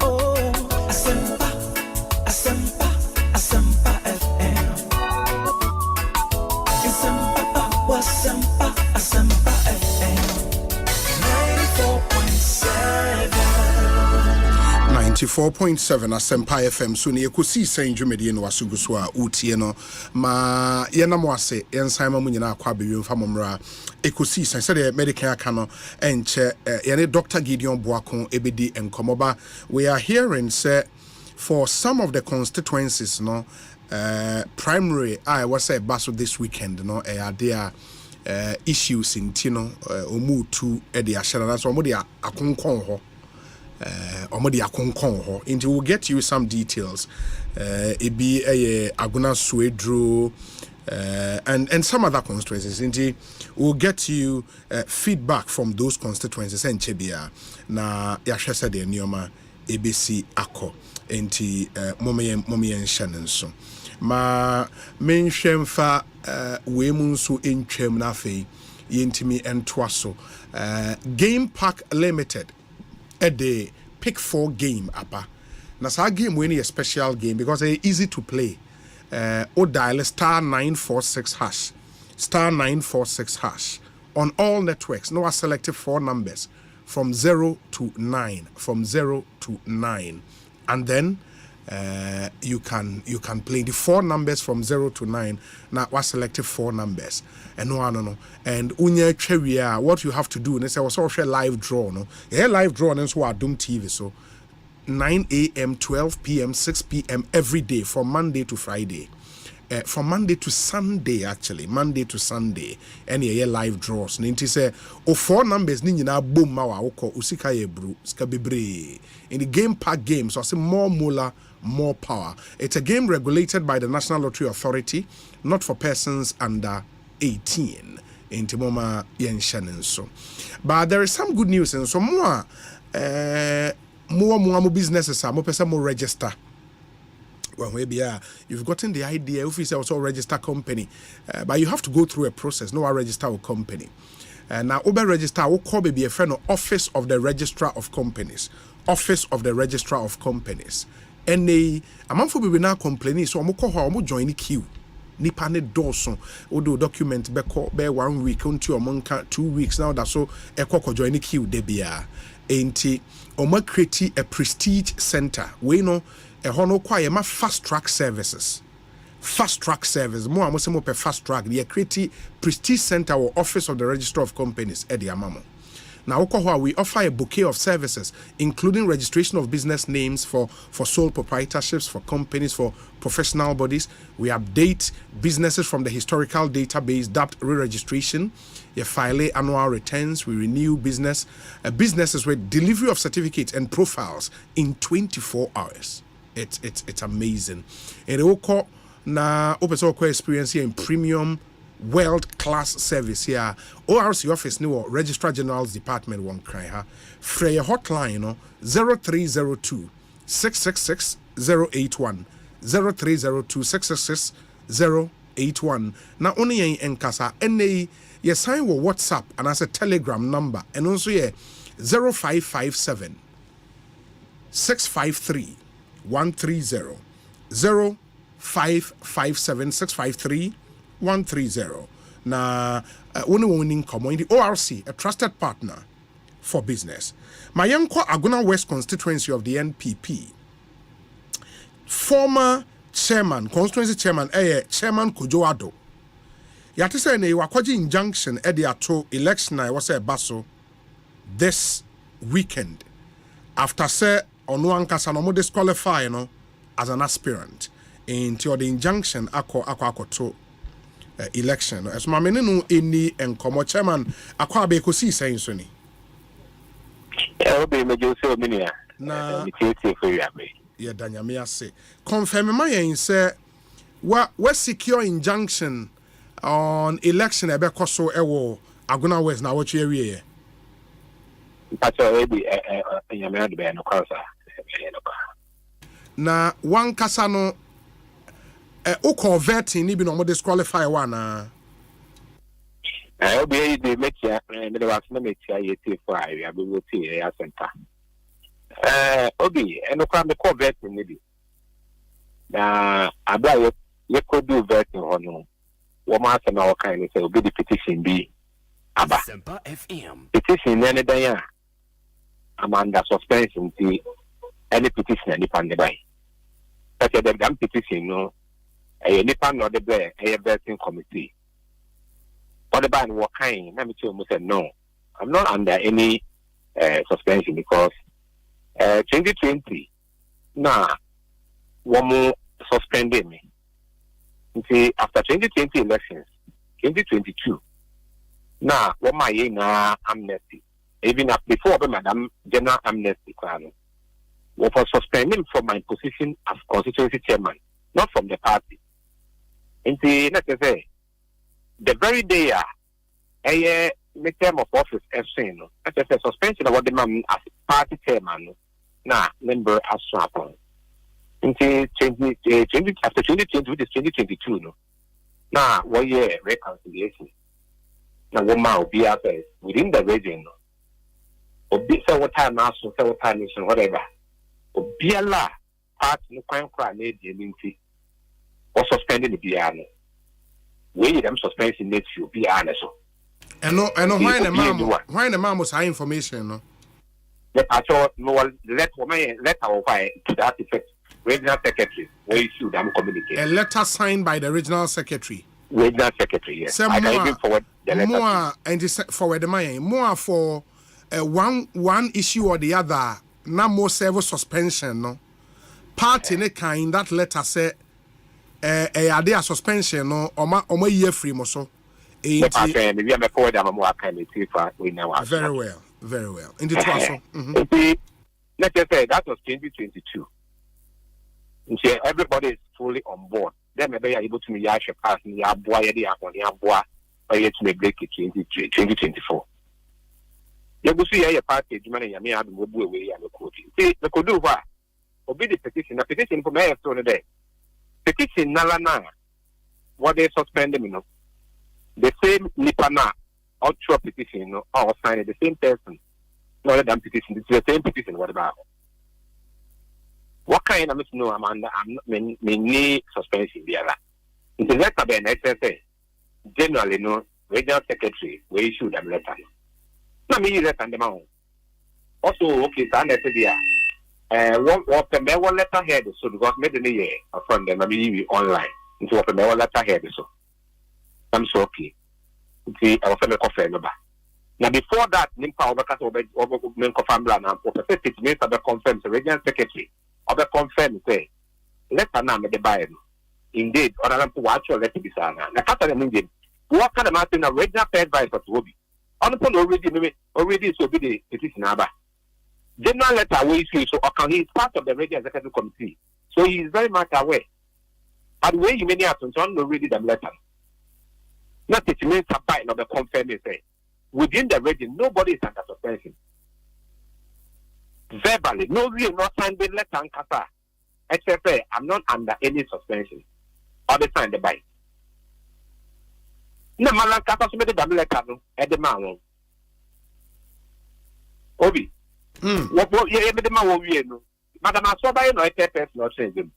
Oh, Asempa, Asempa, Asempa FM. Asempa, Asempa FM. 94.7 Asempa FM so ne Ekosiisen dwumedie no wasugu so a utie no ma yenam wase yensan ma munyina akwa bewe mfa momra Ekosiisen said the medical aka no enche yene Dr. Gideon Boakon ebedi enkomoba. We are hearing say for some of the constituencies no primary I was say baso this weekend no there issues in tino omu to e de ahera so omo de akonkon ho omodi akonkon ho and we'll get you some details e bi aguna suedro and some other constituencies. Indeed, we'll get you feedback from those constituencies and Chebia. Na yashasa de nioma ABC ako enti momien Shannon so. Ma menhwem fa we munso entwem na afei yentimi entwaso Game Park Limited at the pick 4 game apa. Na sa game we need a special game because it's easy to play. Or dial star 946 hash. Star 946 hash. On all networks, no, I selected 4 numbers from 0 to 9. From 0 to 9. And then you can play the 4 numbers from 0 to 9. Now I selected 4 numbers. And no. And unya chewia, what you have to do, and say was also live draw, no. Yeah, live draw and so I Doom TV. So 9 a.m., 12 p.m., 6 p.m. every day from Monday to Friday. From Monday to Sunday, actually. Monday to Sunday. Any live draws. Ninti say, 4 numbers, nina boom mawa, oko, usika yebru, skabibre. In the Game Park games, so I say more moolah, more power. It's a game regulated by the National Lottery Authority, not for persons under 18. In Timoma yen Shannon so. But there is some good news, and so more businesses are more person more register. Well, maybe you've gotten the idea. If you say also register company, but you have to go through a process. No, I register a company. Now, Uber register will call maybe a friend of Office of the Registrar of Companies. Office of the Registrar of Companies. And a month for be now complaining, so I'm going to join the queue. Nipa ne doso odo document be 1 week until a month 2 weeks now that so ekoko join the queue de bia enti omo create a prestige center we know e hono kwa ye ma fast track service mo amosemo pe fast track they create prestige center or Office of the Registrar of Companies e de amamo. Now, we offer a bouquet of services, including registration of business names for sole proprietorships, for companies, for professional bodies. We update businesses from the historical database, dubbed re-registration. You file annual returns. We renew businesses with delivery of certificates and profiles in 24 hours. It's amazing. And also, na experience here in premium world-class service here. ORC office no Registrar General's Department won't cry her. Freya hotline 0302 666 081 0302 666 081. Now only in Enkasa NA you sign with WhatsApp and as a Telegram number and also 0557 653 130 0557 653 130. Na winning common the ORC, a trusted partner for business. My young Aguna West constituency of the NPP. Former chairman, constituency chairman, Chairman Kojoado. Yati say ne wakwaji injunction ato election I was a basso this weekend. After say ono ankasa no mo disqualify as an aspirant into the injunction ako to election. As my menino any and come chairman akwa be kosi saying so ni. Be mejo so minia. Na for you abi. Yeah, danyame ase. Confirm my yen say we secure injunction on election ebe koso ewo Aguna West na what area. Pacho be nyame ade be no kwasa. Na one kasa no o converting ni bi no mo disqualify one obi dey make ya me dey wax na make ya yeti for area be wo ti Asante obi eno kwa me converting ni bi na abla ye could do verting ho no wo ma asa na wo kan ni say obi the petition bi aba Asempa FM petition ni dan ya amanda suspension ti any petition any pan dey by but the damn petition no nipa no the bear a vetting committee. What about what kind? Let me tell you, said no, I'm not under any suspension because 2020 now one more suspended me. You see, after 2020 elections, 2022 now what my amnesty even up before Madam General Amnesty Crown was suspending from my position as constituency chairman, not from the party. Into let's say the very day a term of office as saying no. Let's say suspension of what the man as party chairman now member as swap on. Into 2020 after 2020 with 2022 no. Now 1 year reconciliation. Now woman will be out there within the region no. Or be say what time now so say what time is whatever. Or be a la part no crime need the or suspending the piano. We them suspension needs you be honest. And no why the mom was high information no. I thought no let our why to that effect. Regional secretary where issue them communicate. A letter signed by the regional secretary. Regional secretary, yes. I can even forward the letter. More and forward the money. More for one issue or the other. No more service suspension no. Part in a kind that letter say a suspension no or year free so. Very well. In the let's just say that was 2022. Everybody is fully on board. Then maybe you're able to me yash pass me ya boy or yet to break it 2024. You will see a party money you may have to go away and see the could do what obey the petition. A petition for mayor today. Petition Nalana what they suspend them, the same Nipana outro petition or sign the same person. No than petition, it's the same petition, what about? What kind of no Amanda? I'm not many suspension there. It's a letter by an SSA. Generally, no regional secretary we issue them letter. Not me letter them out. Also, okay, so there. What the mail letter head so because made the year from them maybe online into what the mail letter head so. I'm so okay. See, I was a coffee number. Now before that, Nimpa over Menko family and it means that confirms the regional secretary. Obe confirm say letter na me de buy indeed or am to watch your letter bisa na kata dem ngin what kind of matter na regional advisor to obi on already so be the petition aba general letter we issue so he is part of the regional executive committee so he is very much aware but the way you many happen so no read the letter not it means supply no be confirm say within the region nobody is under suspension. Verbally, no real, not signed the letter and kasa. Except I'm not under any suspension. Or they signed the bike. No man kasa so made the letter at the man. Obi. What you made the man will be no. Madam I saw by no person not change him.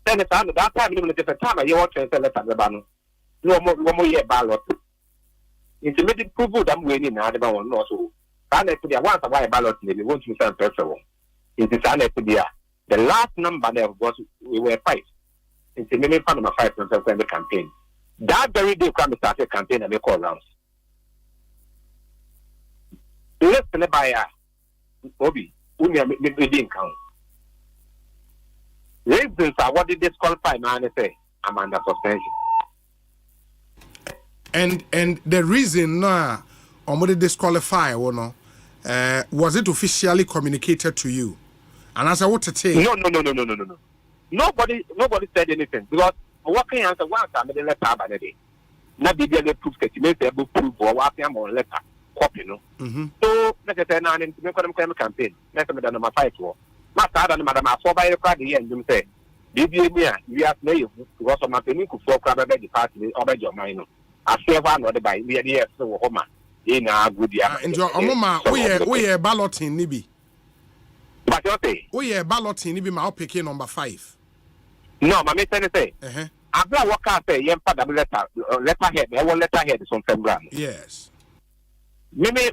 Then it's that time you the time you want to sell letter the ban. No more year ballot. It's a medical proof that I'm winning now the man no so. Once a while ballot, we want to send person. It is the last number there was we were 5. It's a minimum of 5% of the campaign. That very day, we started a campaign and we call rounds. Listen by Obi, who didn't count. Reasons are what did disqualify man say? I'm under suspension. And the reason or would disqualify or no? Was it officially communicated to you? And as I want to say, no. Nobody said anything because what can answer once I made a letter by the day. Not the other proof that you made the book proof or what I'm on letter copy, no. So let's say now in the campaign, let's say number 5 war. Not that Madam I saw by the Friday and you say, did you have no because of my penny could for crab the party or by your mind. I feel one or the by we are here so Homer. In a good year. And your Omoma, we are balloting Nibi. But you say, we are balloting Nibi, my picking number 5. No, my mate say, I've got what I say, young father letterhead, I will letterhead is on February. Yes. Maybe,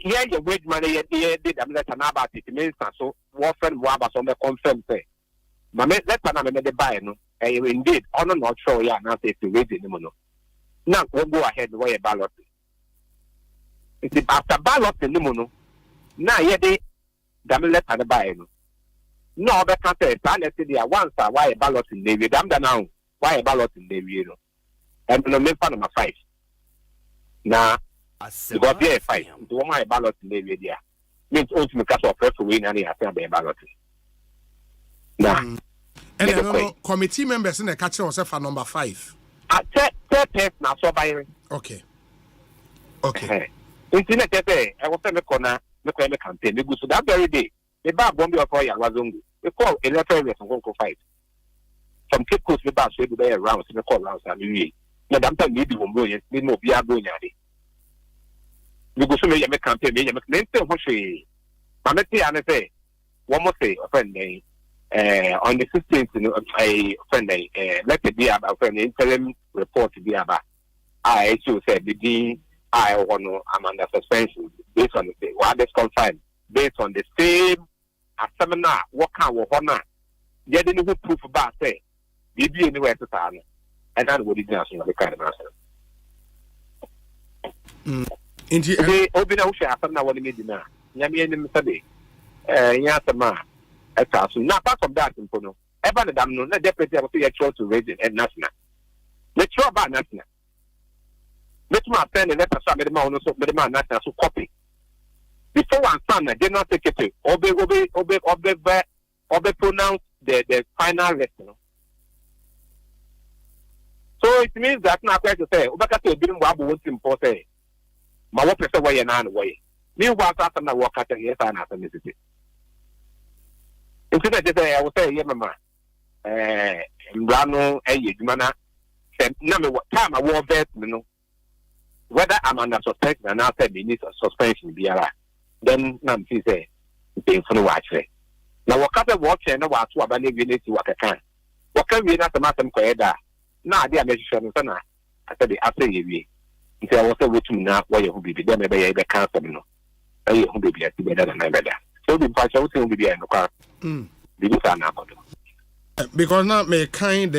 here your wage money, did a letter about it, means so, what friend Wabas on the confirm say. My mate letter, I made the buy, no, and indeed, I'm not sure, yeah, now say to wait in the mono. Now, we'll go ahead the way ballot. After ballot in the mono, now ye de damn let and buy no the can't say once why a ballot in Navy, damn now, why a ballot in Navy, and no main number 5. Now, you got here 5 to my ballot in Navy, yeah. Means ultimately, because of preference, we need to have a ballot. Now, And committee members in the catcher was for number 5. Third person now so by. Okay. Internet say I was a corner, the campaign. We go to that very day. The bar bomb your fire was on. We call a letter from Congo fight. Some Cape Coast, the bar should be around in the call rounds and we. Madame maybe 1 million, we know we are going at it. We go to make a campaign, make a campaign. Mameti Anete, one more say, a friend name. On the 15th, a friend name, let it be about an interim report to be about. I should say, the I want to, I'm under suspension based on the what is confirmed, based on the same seminar, what kind of honor. You didn't even proof about say, be anywhere to time, and that would be the kind of answer. Indeed, open ocean after now, what you made now. Yami and Mr. Yasama. Now, apart from that, ever the damn no, deputy of the actual to raise it and national. Let's try about national. Let's my friend and let us have the man also the man national to copy. Before one son, I did not take it to obey pronounce the final lesson. So it means that now quite to say, Obaka didn't want to import my work is away and on way. Meanwhile, after I walk out yes, and after necessity. Instead, I will say, yeah, Mamma, Brano, Mana, number what time I wore that, whether I'm under suspension and after the need of suspension, be alright. Then, none, she say, painful watch. Now, what kind of watch and no watch what I need to what I can. What can we not the matter queda? Now, dear Mrs. Sana, I said, after you. If I was with you now, why you will be there, maybe I be cancer. I will be better than I better. So the partial will be in the car. Because now may kind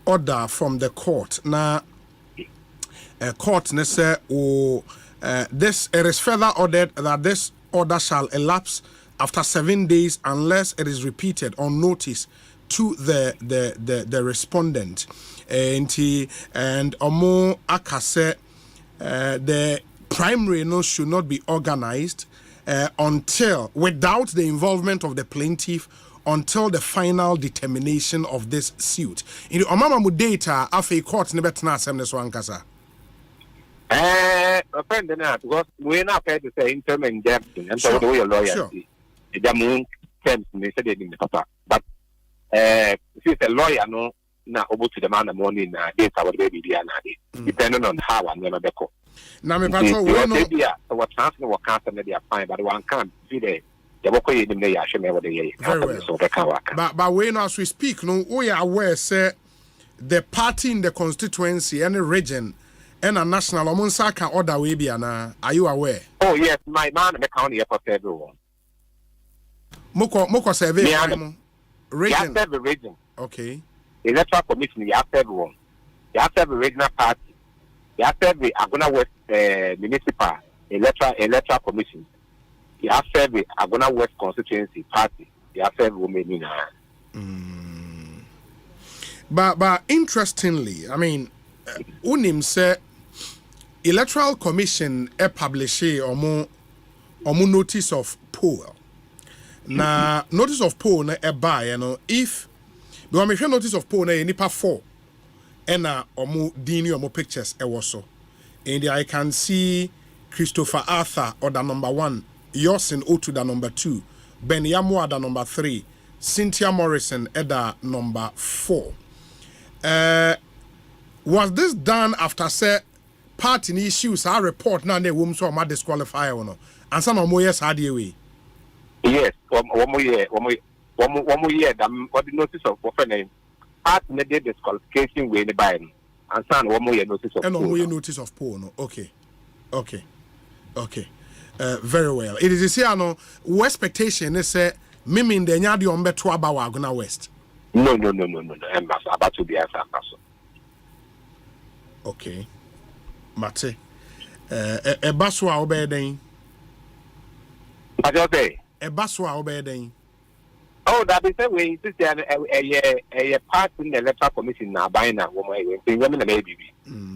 order from the court. Now, court say, this it is further ordered that this order shall elapse after 7 days unless it is repeated on notice to the respondent. And Omo Akase, the primary should not be organized until, without the involvement of the plaintiff, until the final determination of this suit. In the Omama mu data, afi court never tana asem this one kasa. A friend na because we not paid to say interim injunction and so the lawyer. The moon terms me said in the papa, but she's a lawyer no. Na over to the man the morning data what baby dia na depending on how I never be call. Na me pato we no so what transfer what cancer na they are fine but one can't see the work you dem dey ahwe me what dey so they can work. But we know as we speak no we are aware say the party in the constituency and the region and a national omonsa can order we be na are you aware? Oh yes, my man me count here for everyone. Moko survey region. Yes, region. Okay. Electoral commission, you have everyone. You have every regional party. You have every Agona West municipal electoral commission. You have every Agona West constituency party. You have every woman in But interestingly, I mean, unim say electoral commission publish omo notice of poll. Na notice of poll na buy, you know, if because me notice of poll na nipa 4 and omo dini omo pictures so. And I can see Christopher Arthur or the number 1, Yosin Otu the number 2, Ben Yamwa the number 3, Cynthia Morrison at the number 4. Was this done after say party issues our report now they womb so ma disqualify or no? And some more yes how do we? Yes, one more year, what the notice of name. Part needed disqualification way the buying. And some one more year notice of and one more notice of poll. No, okay. Very well. It is here no expectation they say mimi the nyadi ombe to aba Agona West. No. I'm about to be answer. Okay. Mate. Baswa obeden. What you say? Baswa obeden. Oh, that is the way. This is a part in the electoral commission now. By now, woman, women maybe.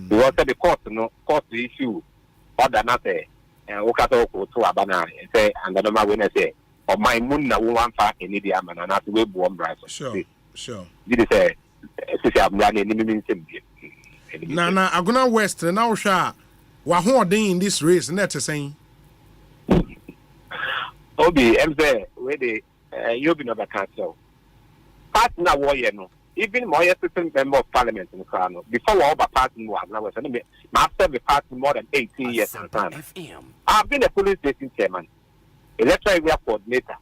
Because the court, court issue order not and Okato to Abana and say, and the normal winner say, or my moon na one fact in India man and not way born bright. Sure. Did it say I'm running in Na Aguna West now sha wa holding in this race net saying Obi MZ where they you be never cancel. Part na warrior no. Even more assistant member of parliament in the crown before all the party was now was enemy. Master the party more than 18 years. I've been a police station chairman, electoral area coordinator,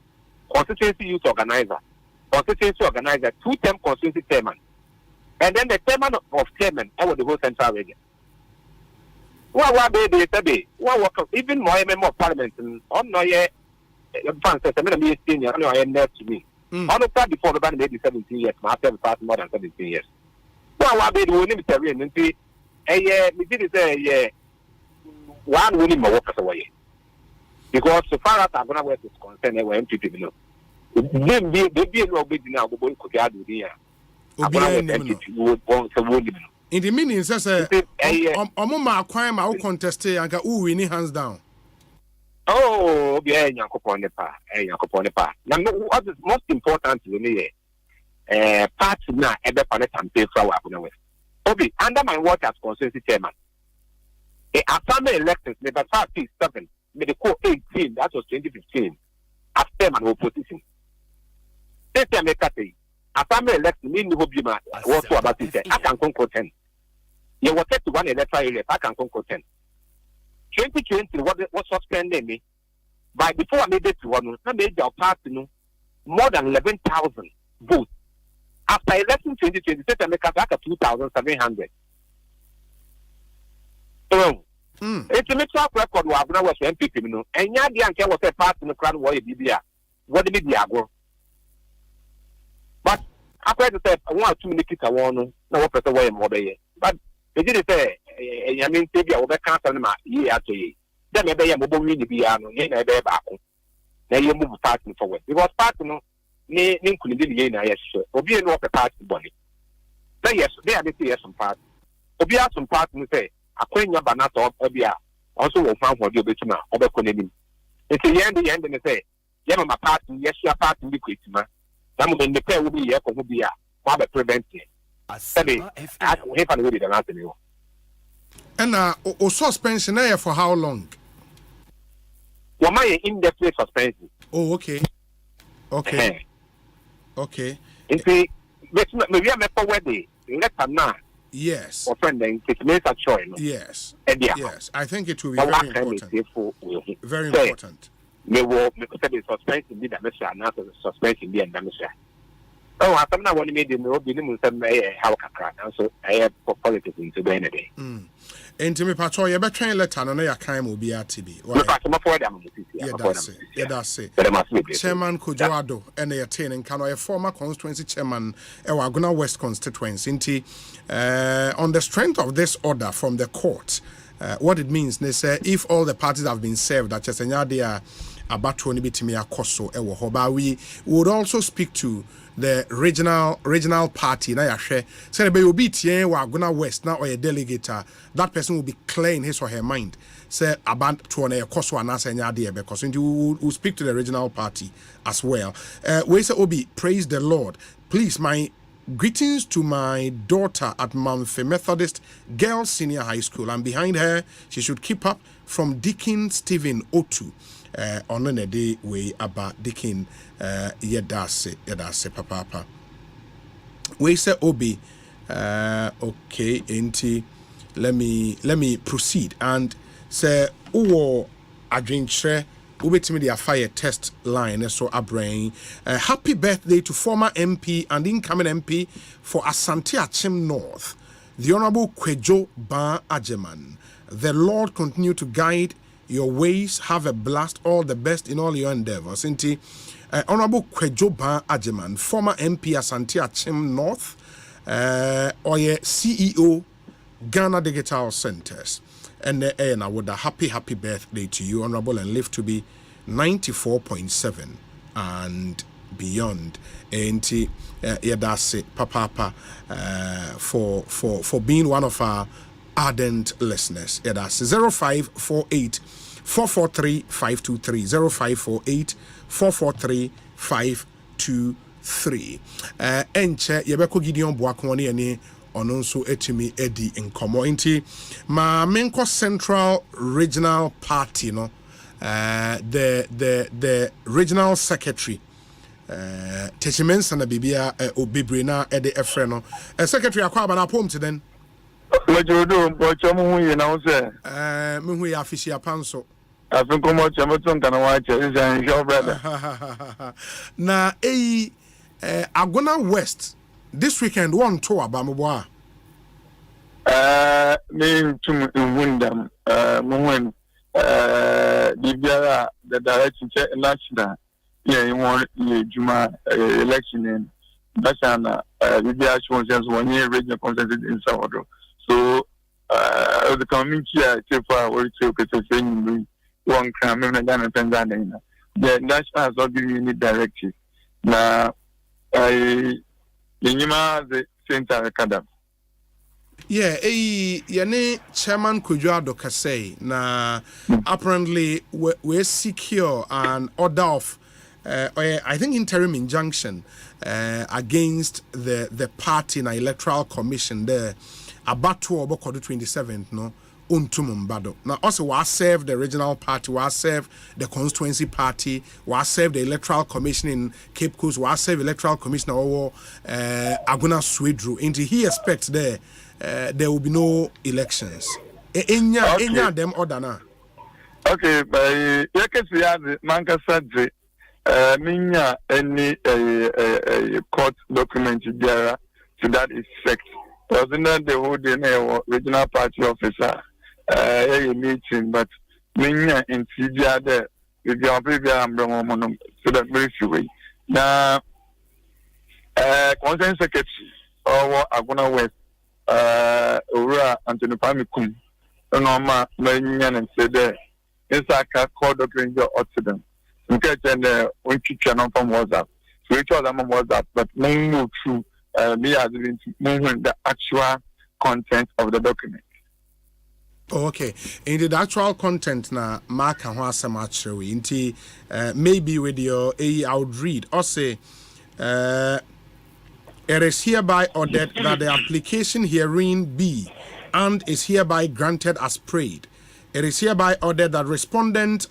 constituency youth organizer, constituency organizer, 2-term constituency chairman, and then the chairman of chairman over the whole central region. What baby? What even more member of parliament on no year. Francis, I'm going to be senior. I am next to me. On the part before the band maybe 17 years, after the past more than 17 years. Well, I made winning the career and see a year, we did it one winning my workers away. Because so far as I'm going to work is concerned, they were empty people. They be no big now, but we could get the in the meaning, says a Omoma crime, I'll contest and go winning hands down. Oh, yeah, Yankopon the pa. Now, what is most important to me, parts now, ever on a campaign for our Obi, under my work as constituency chairman, Asante elections, never 7, made the code 18, that was 2015, as chairman of opposition. This time, Asante election, me, Nubima, was about to say, I can conquer 10. You were set to one electoral area, I can conquer 10. 2020 was suspended me. By before I made it to one, I made our party more than 11,000 votes. After election 2020, I make a 2,700. It's a mixed up record where I was MPP, and Yadi was a part in the crowd where you what did you go? But after the say, I want to make it a one, no person way more day. But they did say, I mean, maybe I will cancel my year to you. Then maybe I will be piano, never back. Then you move party forward. Because party no, couldn't be in a yes, or be no party body. Then yes, they are the years some part. Obia some part and say, a queen your banana or Obia also will found for you between over Conemin. It's the end and say, Yama my party, yes, your party be quick, man. Some of the pair will be here for Obia, Father prevent it. I have already the last new. And suspension there for how long? Well, my indefinite suspension. Oh, okay. Okay. Okay. See, maybe I'm a forward day. Let her now. Yes. Or friend, then it makes a choice. Yes. Yeah. Yes. I think it will be very important. Very important. May will say suspension be the measure, not the suspension be and the measure. Oh, I come now when you made the no minimum how can so I have politics into the day. And to me, Patrol, you better train letter on your crime will be at TB. Yeah, that's it. Chairman Kujoado and the attaining can a former constituency chairman, Ewaguna West constituency. On the strength of this order from the court, what it means, they say, if all the parties have been served, that Chesenya about 20 bitimia koso ewo hoba, we would also speak to the regional party na yahwe say be obi tie wa Aguna West na or a delegate, that person will be clear in his or her mind say about to na koso anasa nya de because we will speak to the regional party as well. We say Obi, praise the Lord. Please, my greetings to my daughter at Mamfe Methodist Girls Senior High School. I'm behind her. She should keep up. From Deacon Stephen Otu. On a day way about Deacon Yedase Papa. We say Obi. Okay, auntie. Let me proceed and say Uwo Adrinche. Ubetimi the fire test line so a brain. Happy birthday to former MP and incoming MP for Asante Achim North, the Honorable Kwejo Ban Ajeman. The Lord continue to guide your ways. Have a blast. All the best in all your endeavors. Inti, Honorable Kwejo Ban Ajeman, former MP Asante Achim North, or CEO Ghana Digital Centers. And I would a happy birthday to you, Honorable, and live to be 94.7 and beyond. And that's it, Papa, for being one of our ardent listeners. That's 0548 443-523 0548 443-523. Enche yebeko Gideon Boakwani ene ono nso etimi edi nkomo nti ma menko Central Regional Party no the regional secretary Techimensa na bibia obebre na ede efre no secretary Kwabena na pom teden Majodo mpocho mu hu na wo se me hu ya afisia panso afin komo chamoton kana wa che is your brother na Agona West this weekend one to abambo me tum wundam moment the direction national you want juma election in Basana the actual 1 year regional consensus in Salvador. So the community so far we to saying one crime and Tanzania. The national has not given any directive. Now the center academy. Yeah, yene chairman Kujuado Kasei na apparently we secure an order of I think interim injunction against the party in electoral commission there about 27th no untum now also was serve the regional party, was serve the constituency party, was serve the electoral commission in Cape Coast, was serve electoral commissioner or Aguna Swedru. Into he expects there will be no elections. Enya them order na. Okay, by yakesi manka sadze minya any court document there to that effect. Wasn't the whole day regional party officer a meeting, but minya in CDR there with your previous umbrella so that very few. Now concerned secretary or Aguna West Ura Anthony Pamikum Noma Marian and said there is a call document your occident. You can when you channel from WhatsApp. So each other on WhatsApp, but no true me as moving the actual content of the document. Oh, okay. In the actual content na mark and what some actually into maybe with your I would read or say it is hereby ordered that the application herein be and is hereby granted as prayed. It is hereby ordered that respondents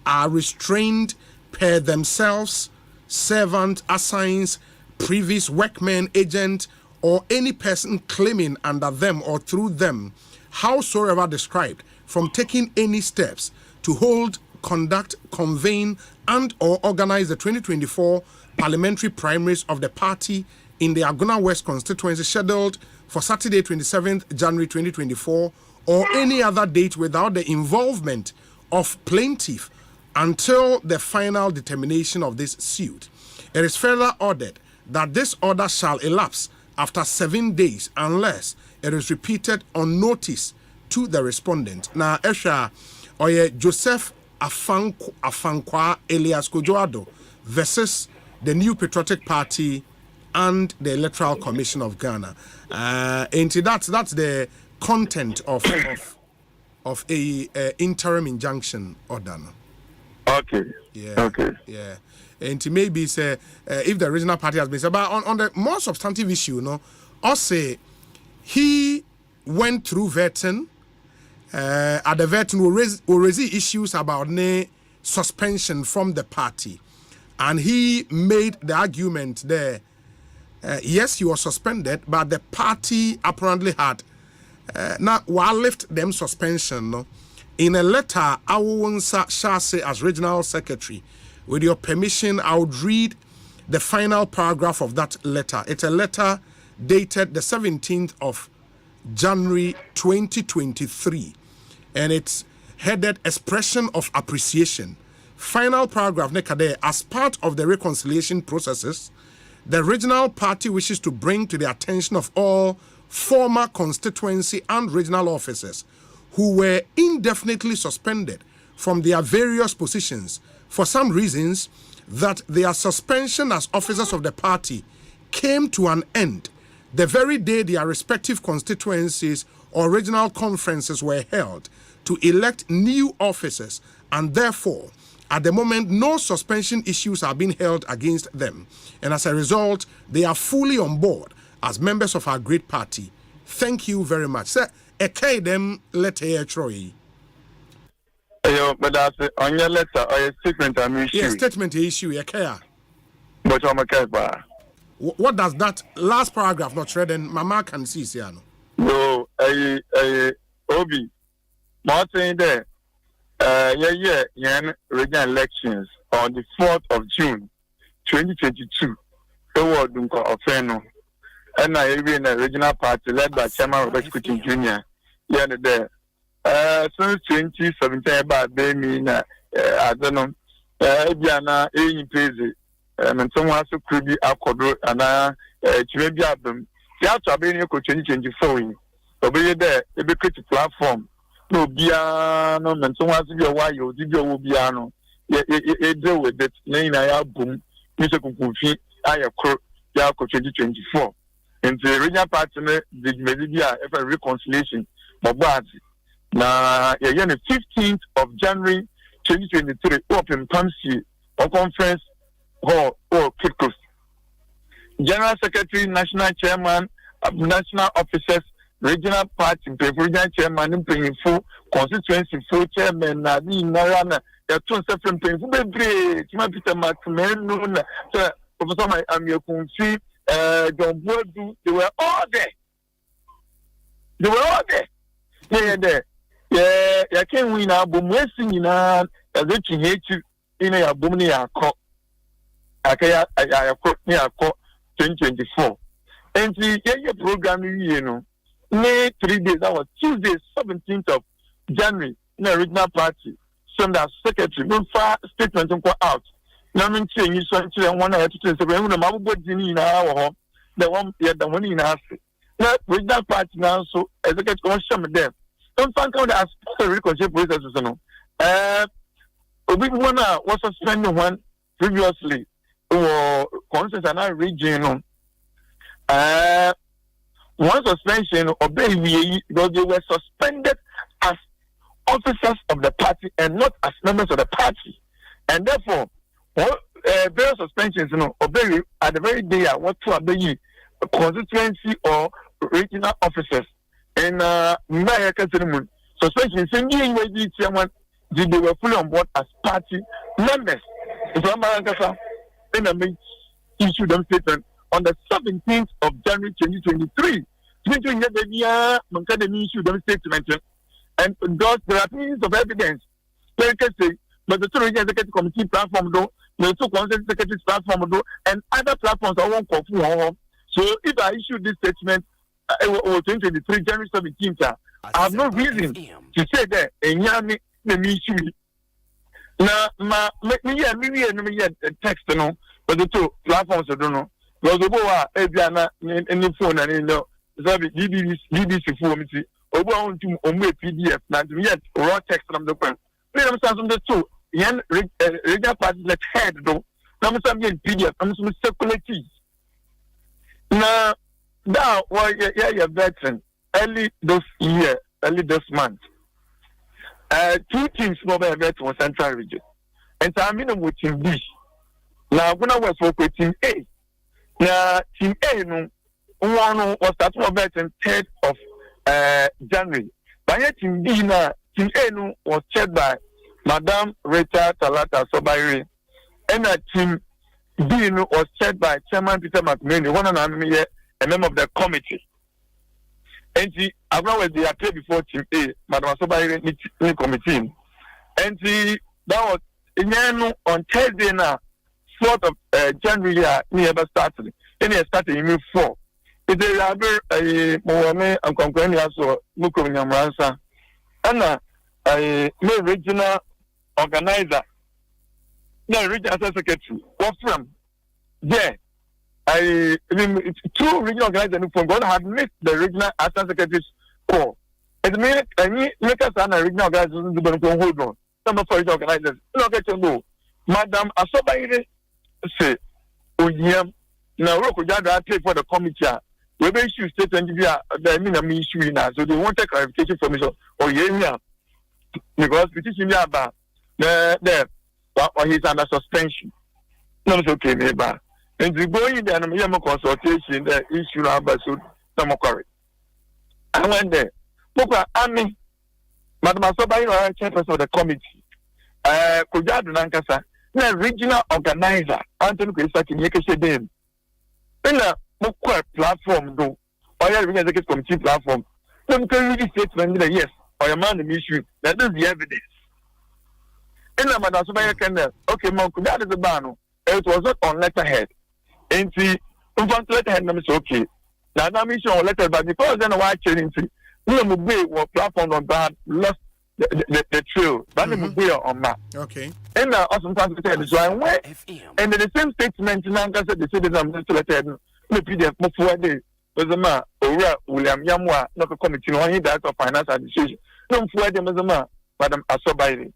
are restrained per themselves, servant, assigns, previous workman, agent, or any person claiming under them or through them, howsoever described, from taking any steps to hold, conduct, convene, and or organize the 2024 parliamentary primaries of the party in the Aguna West constituency scheduled for Saturday 27th January 2024 or any other date without the involvement of plaintiff until the final determination of this suit. It is further ordered that this order shall elapse after 7 days unless it is repeated on notice to the respondent. Now, Esha Oye Joseph Afankwa Elias Kojoado versus the New Patriotic Party and the Electoral Commission of Ghana. And that's the content of a interim injunction order. Okay. Yeah. Okay. Yeah. And maybe say if the regional party has been said, but on the more substantive issue, Osei he went through vetting. At the vetting will raise issues about suspension from the party, and he made the argument there. Yes, he was suspended, but the party apparently had now while lift them suspension. No, in a letter, I will shall say as regional secretary. With your permission, I would read the final paragraph of that letter. It's a letter dated the 17th of January 2023, and it's headed Expression of Appreciation. Final paragraph, Nekade, as part of the reconciliation processes, the regional party wishes to bring to the attention of all former constituency and regional officers who were indefinitely suspended from their various positions for some reasons that their suspension as officers of the party came to an end the very day their respective constituencies or regional conferences were held to elect new officers, and therefore, at the moment, no suspension issues are being held against them. And as a result, they are fully on board as members of our great party. Thank you very much. Sir, them letter Troy. But that's on your letter or a statement I'm issuing. Yes, statement issue, But I'm a what does that last paragraph not read? And Mama can see, Siano. No, Obi, Martin there. Regional elections on the 4th of June, 2022. Toward Dunko Ofeno. And I in a regional party led by Chairman Robert Kutin Jr. There. Since 2017, about Bemi, I don't know, Biana, in Pezi, and someone who could be Akodo, and Chibiabum. The outer Beni 2024. Obey there, a big platform. No piano, and someone to be a while, you did your piano. Deal with it, name I album, Mr. Kukufi, I have 2024. And the regional partner did media ever reconciliation, but now, the 15th of January 2023, open Pamsi or conference hall or Kikos. General Secretary, National Chairman, National Officers, Regional Party, Regional Chairman, paying full constituency, full chairman, Nadi Narana, the two separate paying full break, Peter Maxman, Professor Amiokunfi, John Bodu, they were all there. They were all there. Yeah, there. Yeah, I can't win a boom, wasting in a rich in a boom near court. I caught near court 2024. And the program, you know. 3 days, that was Tuesday, 17th of January, in the regional party. Send our secretary, no far statement to go out. Now, I'm saying you saw one hour to say, when I'm about in our home, the one in our now, regional party now, so as I get to them. Don't find out as a reconciliation process. We was suspended one previously, or concerns are not regional. One suspension obey because they were suspended as officers of the party and not as members of the party, and therefore various suspensions obey at the very day what to obey constituency or regional officers and suspension they were fully on board as party members. Issue them statement on the 17th of January 2023. Issue them statement and thus there are pieces of evidence. Like I say, but the two executive committee platform though, the two consent secretaries platform though, and other platforms I won't confuse. So if I issue this statement 2023 January 17th, I have no reason to say that and yami the issue. Now, me text no, but the two platforms I don't know. Because the boy, Adriana, any phone and in the BBC phone, over on to PDF, not yet raw text from the pen. Let them start on the two. Yan regular party let head though. Now, some PDF, I'm some circulating. Now, why, you're veteran. Early this year, early this month. 2 teams mobile veteran was Central Region. And so I'm in with Team B. Now, when I was working with Team A, now Team A, no, one was that mobile 3rd of January. But Team B, now, Team A no, was chaired by Madam Rita Talata Sobairi. And Team B no, was chaired by Chairman Peter McMahon, one and a member of the committee. And I was the appear before Team A, Madam Sobairi in committee. And that was on Thursday now, 4th of January, never started. And it started in 4. It's a rather Moame and Conquenia, so Mukum Yamransa. And a regional organizer, the regional secretary, what from there? I mean, 2 regional organizers from God had missed the regional assistant secretary's call. It means I make us an regional organizers to hold on. Some of the organizers, no get to know. Madam Asobaire say, Oyam, now Rokujada pay for the committee. We may issue statement the issue now, so they want a clarification from me. So, Oyam, because petition me about there or he's under suspension. No, it's okay, neighbor. And we go in there and we have a consultation, the issue about so some correct. I went there. Look, I mean, Madam Asoba, you are chairperson of the committee. Kujadu Nankasa, the regional organizer, Anthony Kisaki, Yekeshe in a book platform, though, or your executive committee platform. Some can really statement that yes, or a man the issue, that is the evidence. In a Madam Asoba, can okay, Monk, that is a ban. It was not on letterhead. And see, letterhead, okay. Now, I'm sure on letterhead, but because then I watch it into no platform on that lost the trail. But on that. Okay. And also sometimes so I went and the same statement in Anka said the citizen to letterhead. No PDF before day. Was a man, William Yamwa, not a committee, only that of finance administration. No, for them as a man, Madam Asoba.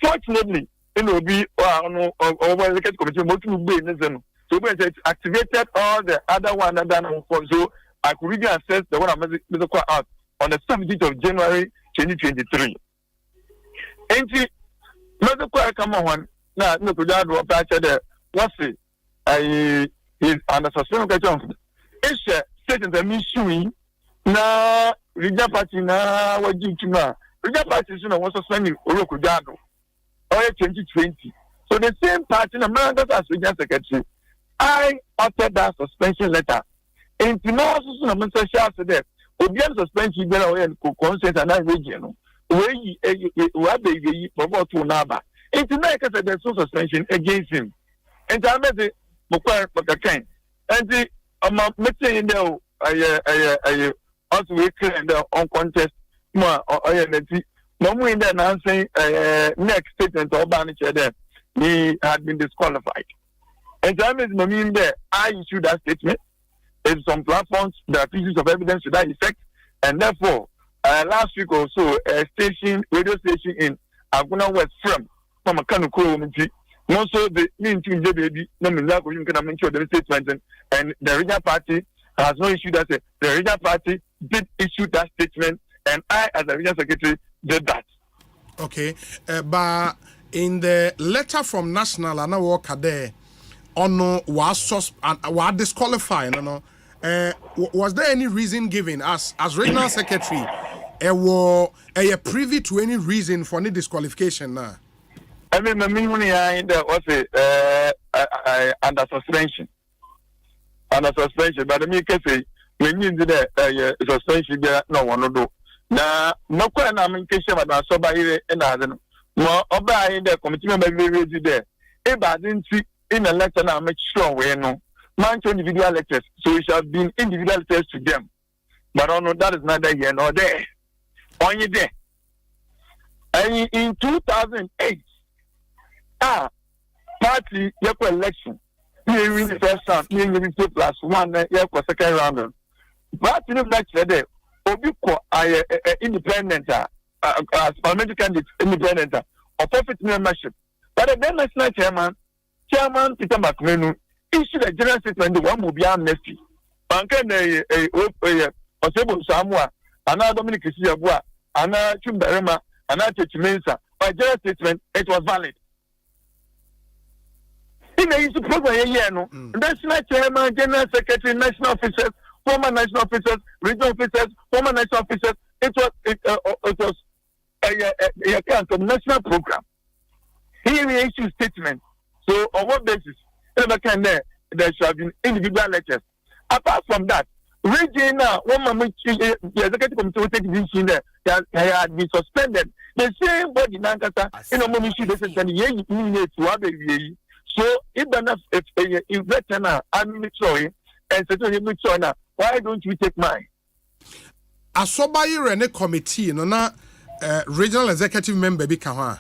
Fortunately, it will be over the committee, most will be in the so when it activated all the other one and then so I could really assess the one I'm out on the 17th of January 2023. And see, not quite come on now, no could add what I said what's it? He's under suspension. It's a certain the mission now, Riga Party now, what you know, Riga Party is was suspending Orokujado or 2020. So the same party in America as Regional Secretary. I authored that suspension letter. And to know also some social there, we have suspension there and consent and that region. We have the about to Naba. And tonight, there's no suspension against him. And I met the Mokwa and the in there, I also we clear the on contest more or in there now saying next statement or Banicha there, he had been disqualified. And time is mean there, I issued that statement. In some platforms, there are pieces of evidence to that effect. And therefore, last week or so, a radio station in Aguna West from a Kanu community, also the mean baby, no Milako, you can mention the statement. And the regional party has no issue that the regional party did issue that statement. And I, as the regional secretary, did that. Okay. But in the letter from National, I know what there. Was disqualified, was there any reason given as regional secretary were privy to any reason for any disqualification now? I mean there was under suspension, but me can say when you did suspension there no one do now no question I'm in case about so by and no oba in the committee member be there if I didn't see in a letter now make sure we know man to individual letters, so we shall have been individual letters to them. But I know that is neither here nor there. Only there. And in 2008, party election, we win the first round, we win the plus one, for second round. Party election there, Obiko independent, as parliamentary candidate independent, or profit membership. But then national Chairman Peter McMenu issued a general statement the one will be amnesty. Banka Osei Bonsu OB, Anna Dominic Isiabua, Anna Chumberema, Anna Chimensa. By general statement, it was valid. In the issue program, national chairman, general secretary, national officers, former national officers, regional officers, former national officers, it was a account of national program. He issued statement. So on what basis? There should have been individual letters. Apart from that, regional one moment the executive committee will take this in there. They had been suspended. The same body Nankasa in a moment she doesn't send the so if veteran I'm sorry and certainly now, why don't we take mine? Asoba Rene committee, no na regional executive member bikawa.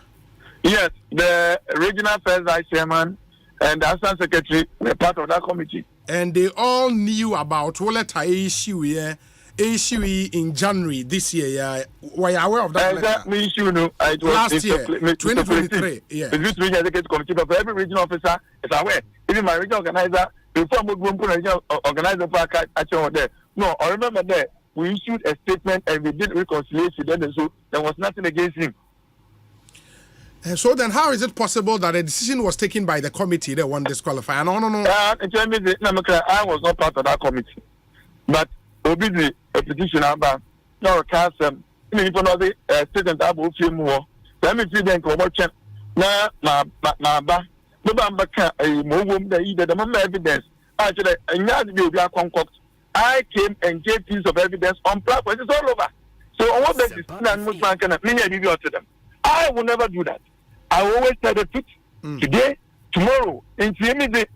Yes, the regional first vice chairman and the assistant secretary were part of that committee. And they all knew about Woleta issue in January this year. Yeah, were you aware of that? That issue, no, it was last year, 2023. Yeah. The regional executive committee, but for every regional officer is aware. Even my regional organizer, before we put regional organizer for action there. No, I remember that we issued a statement and we did reconciliation. Then so there was nothing against him. So then, how is it possible that a decision was taken by the committee that won disqualify? No. I was not part of that committee, but obviously a petition about no cast people know the student about few more. Let me see them come watch na ba. No bamba a move the moment evidence. Actually, I came and gave piece of evidence on platform. It's all over. So on what basis to them? I will never do that. I will always tell the truth. Today, tomorrow, and see me the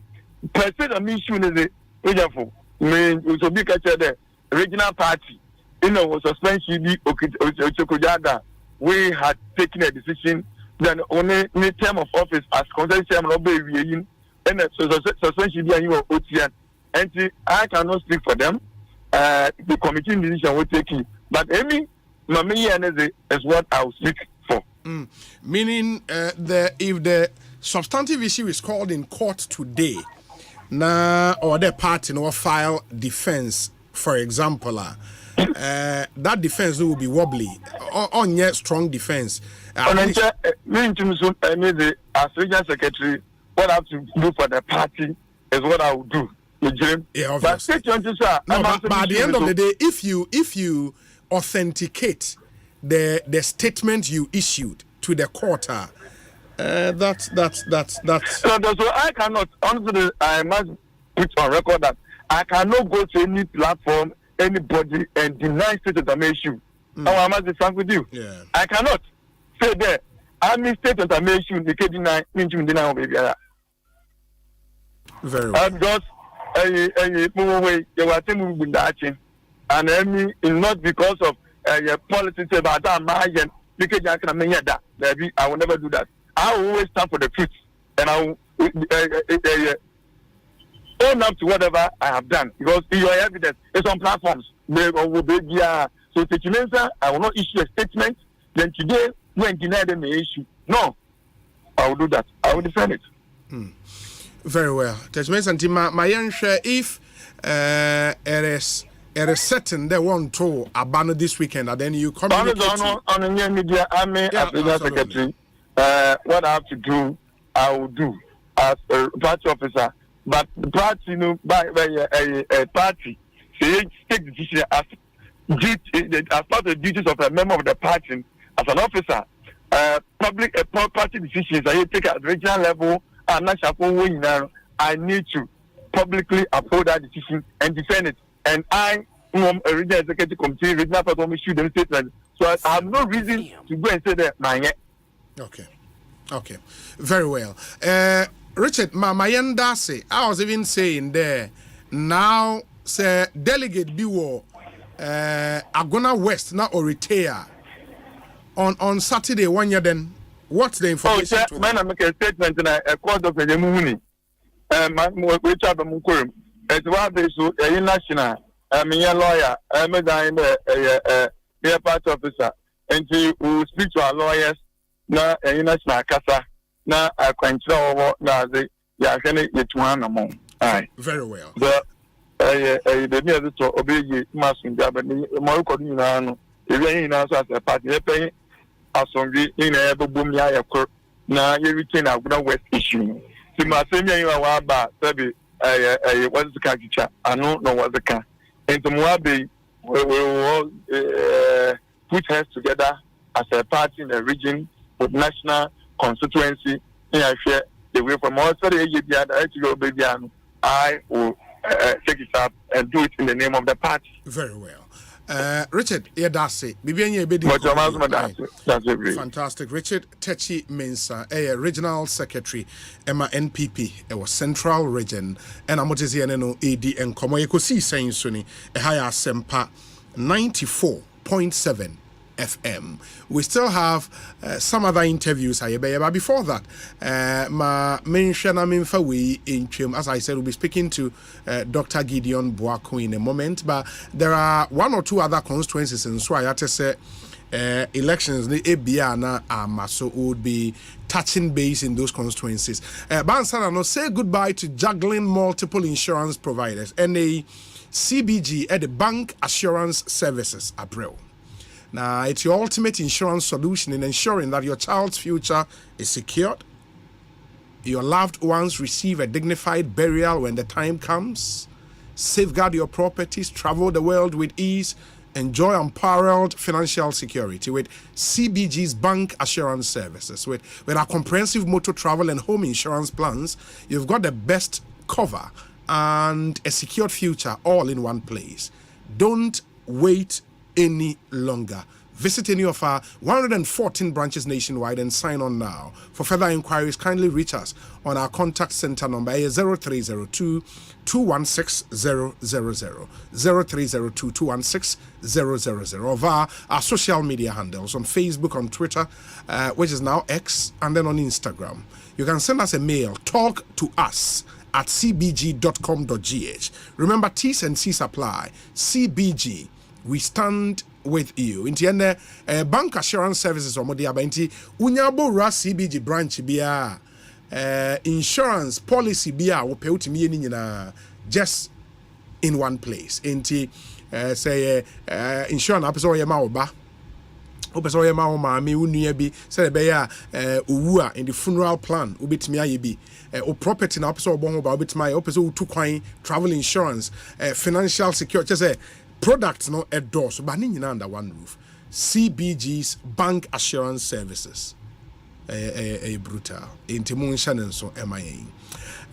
person of me soon is the the regional party. Was suspension we had taken a decision then only in term of office as concerned chairman of the and suspension OTN. And I cannot speak for them. The committee decision will take it. But Amy, Mami is what I will speak for. Meaning, if the substantive issue is called in court today, or the party no file defense, for example, that defense will be wobbly, on yet strong defense. Me as regional secretary, what I have to do for the party is what I will do. Yeah, obviously. But at the end of the day, if you authenticate the statement you issued to the court, that's. So I cannot. Honestly, I must put on record that I cannot go to any platform, anybody, and deny state of the issue. I must be frank with you. Yeah. I cannot say that I mean state of the issue. The K-deny, baby. Very well. Because and I mean, not because of politics about that. Because I will never do that. I will always stand for the truth, and I will own up to whatever I have done. Because your evidence is on platforms. So I will not issue a statement. Then today, when deny them the issue, no, I will do that. I will defend it. Very well. If it is certain they want to abandon this weekend, and then you communicate on the media, secretary. What I have to do, I will do as a party officer. But the party, by a party, take decision as part of the duties of a member of the party, as an officer. Public party decisions I take at regional level and national. I need to publicly uphold that decision and defend it. And I am a regional executive committee, regional part issue them statement. So I have no reason to go and say that Okay. Very well. Richard, Mamayandase, I was even saying there now say delegate Biwo Agona West now or retire on Saturday 1 year then. What's the information? Man, I make a statement and a court of the moon. Which have a mukurum. As well, they so a national, a lawyer, a party officer, and to speak to our lawyers, na a national casa, na a control, na the Yakani, it's one among. Very well. The near to obey Masun Jabani, Morocco, the answer as a party, paying as on the in a boom yaya na you retain a West issue. See, my same year, you are about what's the caricature? I don't know what's the car. And the Moabe will all put heads together as a party in the region with national constituency. I share the way from all the I will take it up and do it in the name of the party. Very well. Richard, fantastic. Richard Techi Mensa, regional secretary, Emma NPP, was Central Region, and Amotiziano AD and Ekosiisen Suni, Asempa 94.7 FM. We still have some other interviews, but before that, ma mention in Chim, as I said, we'll be speaking to Dr. Gideon Boaku in a moment, but there are one or two other constituencies in so I have to say elections the Ebiana so would be touching base in those constituencies. Bansana no say goodbye to juggling multiple insurance providers and a CBG at the Bank Assurance Services April. Now, it's your ultimate insurance solution in ensuring that your child's future is secured, your loved ones receive a dignified burial when the time comes, safeguard your properties, travel the world with ease, enjoy unparalleled financial security with CBG's bank assurance services. With our comprehensive motor travel and home insurance plans, you've got the best cover and a secured future all in one place. Don't wait any longer. Visit any of our 114 branches nationwide and sign on now. For further inquiries, kindly reach us on our contact center number 0302 216 000, 0302 216 000, or via our social media handles on Facebook, on Twitter, which is now X, and then on Instagram. You can send us a mail, talk2us@cbg.com.gh. Remember, T's and C's apply. CBG, we stand with you. Inti ene bank assurance services omodi abanti unyabo ra CBG branch bia insurance policy bia wo pe utimi ye nyina just in one place. Inti say insurance apeso ye ma oba opeso ye ma o ma me unua bi say be ya owu a in the funeral plan obetimi aye bi o property na apeso obo ho ba obetimi aye opeso utu kwan travel insurance financial security say products no endorse, but ni under one roof. CBG's bank assurance services. Brutal. Intimun and so MIA.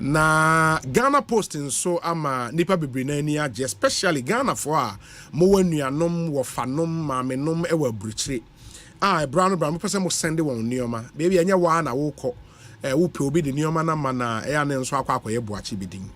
Na Ghana posting so ama nipa bibrinania, especially Ghana for mo nuanom wo fanom mamenom ewa bruchire. Brown person mo send one nioma. Baby anya wa na wo ko. Wo pe obi de nioma na mana e ane nso akwa akoye boachi bidin.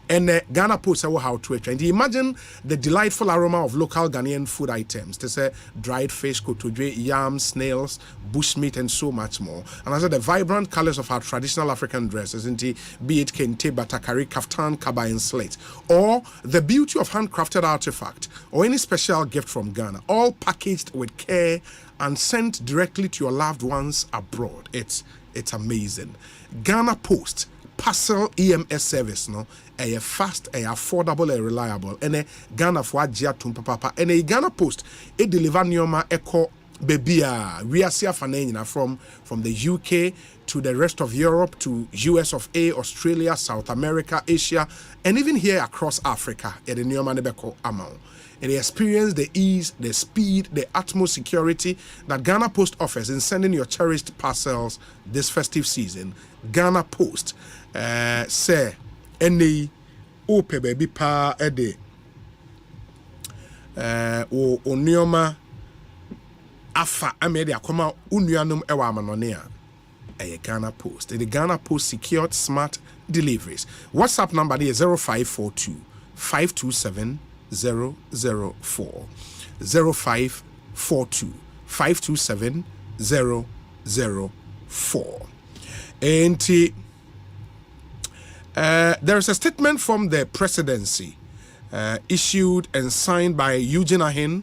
And Ghana Post how to it. And imagine the delightful aroma of local Ghanaian food items. They say dried fish, kotodwe, yams, snails, bushmeat, and so much more. And as the vibrant colors of our traditional African dresses, be it kente, batakari, kaftan, kaba, and slate, or the beauty of handcrafted artifact, or any special gift from Ghana, all packaged with care and sent directly to your loved ones abroad. It's amazing. Ghana Post parcel EMS service, no, a fast, a affordable, a reliable, and a Ghana for Jia Tumpa Papa, and a Ghana Post, a deliver Nioma Echo Bebia, we are from the UK to the rest of Europe to US of A, Australia, South America, Asia, and even here across Africa, at the Nioma Nebeko amount. And they experience the ease, the speed, the utmost security that Ghana Post offers in sending your cherished parcels this festive season. Ghana Post, say, any ope baby pa ede, o onioma afa amedi akoma unuanum ewa amanonea. Ghana Post. The Ghana Post secured smart deliveries. WhatsApp number is 0542 527 004 0542 527 004. And there is a statement from the presidency issued and signed by Eugene Ahin,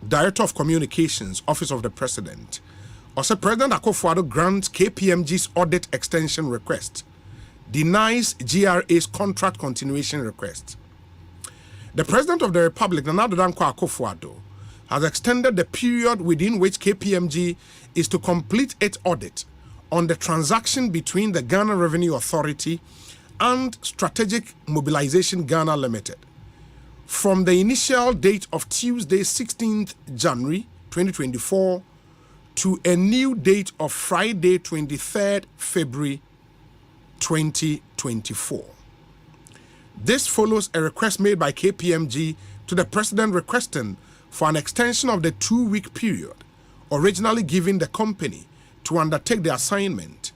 Director of Communications, Office of the President. Also, President Akufo-Addo grants KPMG's audit extension request, denies GRA's contract continuation request. The President of the Republic, Nana Addo Dankwa Akufo-Addo, has extended the period within which KPMG is to complete its audit on the transaction between the Ghana Revenue Authority and Strategic Mobilization Ghana Limited, from the initial date of Tuesday, 16th January 2024, to a new date of Friday, 23rd February 2024. This follows a request made by KPMG to the President requesting for an extension of the 2-week period originally given the company to undertake the assignment.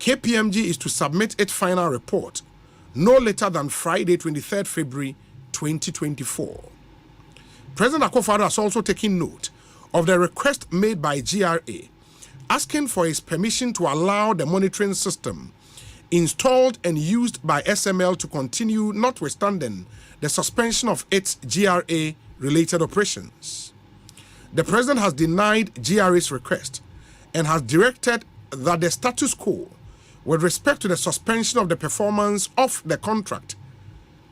KPMG is to submit its final report no later than Friday, 23rd February 2024. President Akufo-Addo has also taken note of the request made by GRA asking for his permission to allow the monitoring system installed and used by SML to continue, notwithstanding the suspension of its GRA-related operations. The President has denied GRA's request and has directed that the status quo with respect to the suspension of the performance of the contract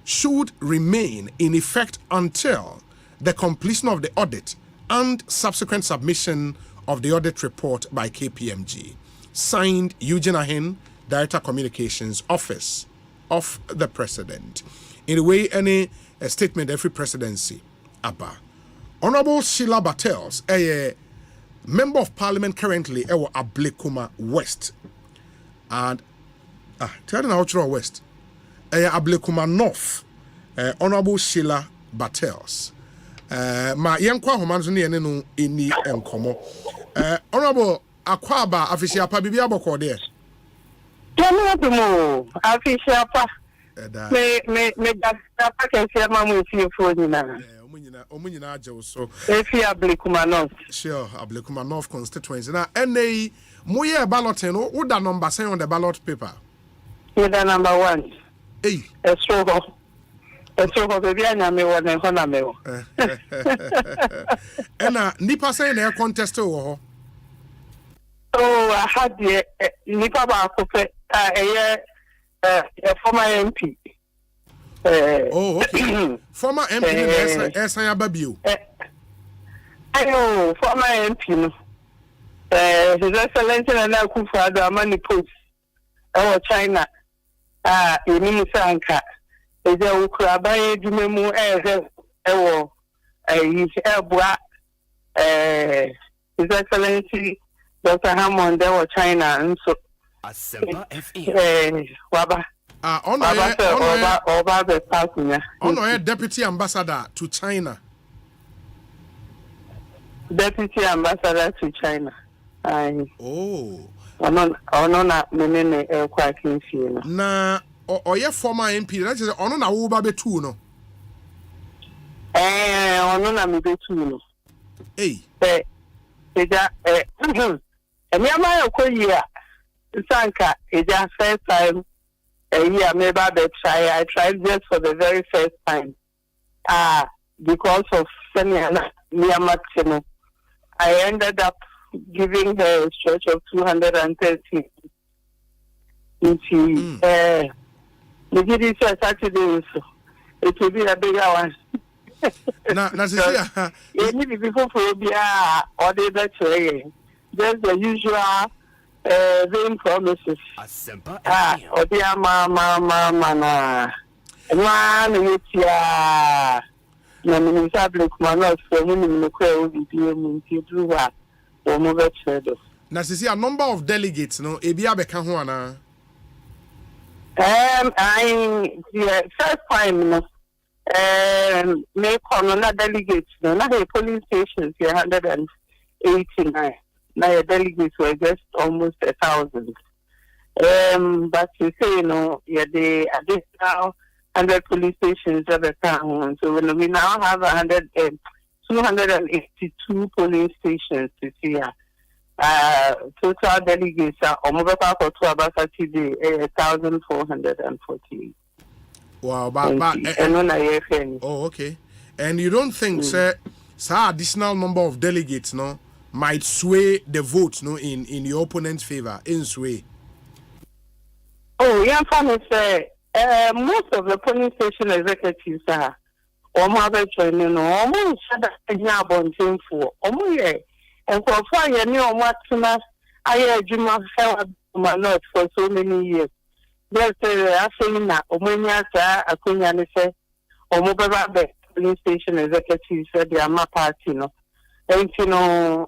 should remain in effect until the completion of the audit and subsequent submission of the audit report by KPMG. Signed, Eugene Ahin, Director Communications, Office of the President. In the way any statement every presidency, Abba. Honorable Sheila Battels, a member of Parliament currently, Ablekuma West. And, tell me how West. Ablekuma North, Honorable Sheila Battels. Ma yankwa homanzo ne no eni enkomo. Honorable Akwaba official pa bibia boko there. Mo official pa. Me da pa ke se ma mo fi fo ni na. Omunyina aje so. Efi Ablekuma North. Sure, Ablekuma North constituency. Na NA moye balloting no wo da number say on the ballot paper. You da number 1. Hey. So baby anyame wona ho na me wo. Ena nipa say na contest wo ho. Oh, I had the nipa ba ko fe former MP. Oh, okay. Former MP Esan Ababio. Ayo, former MP no. His Excellency Nana Akufo-Addo amani post. China. Eni sanka. Eja ukura baye dumemu ewo His Excellency Dr. Hammond ewo China nso Asempa FM waba Oba be passenger deputy ambassador to China. Deputy ambassador to China. Oh. Ono na menene kwa kinfi no. Na oye former MP, that is ono na wo ba betu no. Ono na me betu no. Hey. Eja emiama yokoyi a sanka eja first time year me ba be try. I tried just for the very first time. Because of Seniana Miamatino, I ended up giving her a stretch of 230. The GD said Saturday, so it will be a bigger one. You need to be for Phobia or the better. Just the usual vain promises. Or dear mama, one ya. Na minister Ablekuma North for him in the crowd will be doing to or move further. Na sisi a number of delegates no ebia beka ho ana. I first time no me corona delegates no na the polling stations 189. Now the delegates were just almost 1,000. But you say no, the additional 100 police stations at the town. So when we now have 282 polling stations this year, total delegates are almost about 1,448. Wow, but oh, okay. And you don't think, sir, additional number of delegates, no, might sway the vote, no, in your opponent's favor, in sway? Oh, yeah, family say. Most of the polling station executives are almost training, almost for and for 4 years, I not for so many years. There's a saying that Omania Akunya say, Omobaba polling station executives said they are my party, no. And in the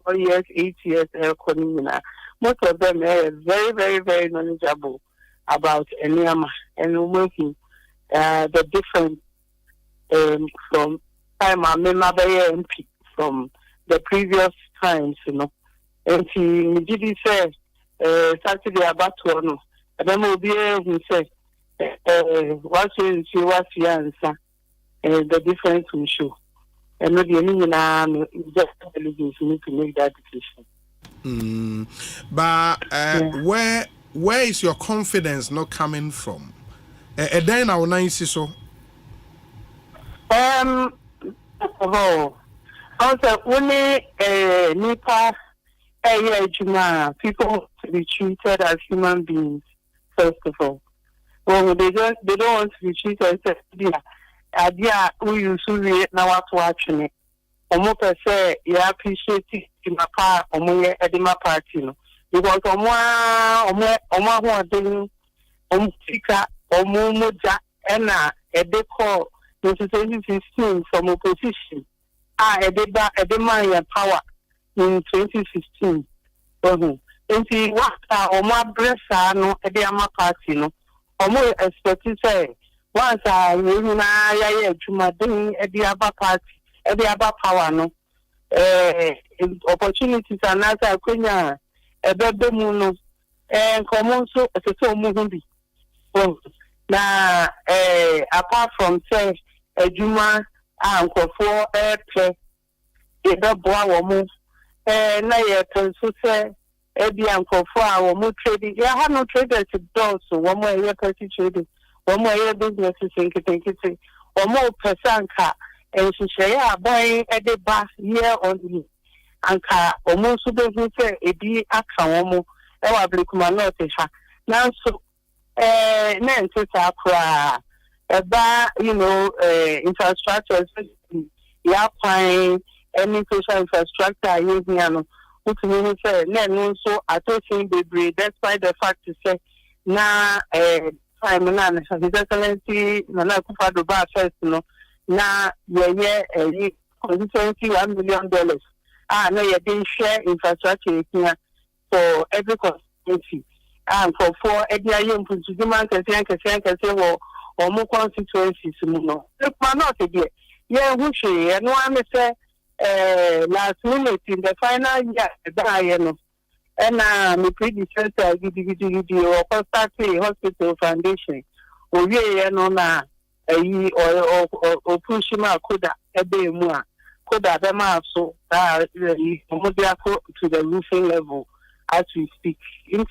4 years, 8 years, most of them are very, very, very knowledgeable about Enyama and working the different from time I remember MP from the previous times, And he did say Saturday about one. And then we'll be able to say what is the answer the difference we show. And not the only just need to make that decision. But where is your confidence not coming from? Then our nice so. First of all, also only Nipa people to be treated as human beings. First of all, well, they don't want to be treated as idea we usually now what watching. Omo say you appreciate it in my part omo edema party no because omo who doing fika omo moja ena ede call in 2016 from opposition edema your power in 2016 nti what omo abresa no edema party no omo expect say once you na ya adwuma den edema party every other power no opportunities and as akwenya ebebe mu no common so so mu bi na apart from say adwuma ankofo pe ebeboa wo mu na ye so say ebi ankofo a wo mu trading ya ha no traders do so wo mu ye petty trading wo mu ye businesses nkete wo mu pesanka and she say boy at the back year on me anka almost so say e bi aka womo e wa blikuma not ha now so na ntita akra eba infrastructure ya fine any social infrastructure using ano utumi say na no so atoshin bebre despite the fact to say na time na his excellency na kufa do ba first no na ye constituency $1 million. No, you didn't share infrastructure here for every constituency. And for every year, Putuman can say, or more constituencies. No, not again. Yeah, who she and one say last minute in the final year, and my predecessor, or Constantine Hospital Foundation, or yeah, no, na. Or Pushima Koda Ebe Mua Koda Bema so Modiako to the roofing level as we speak. In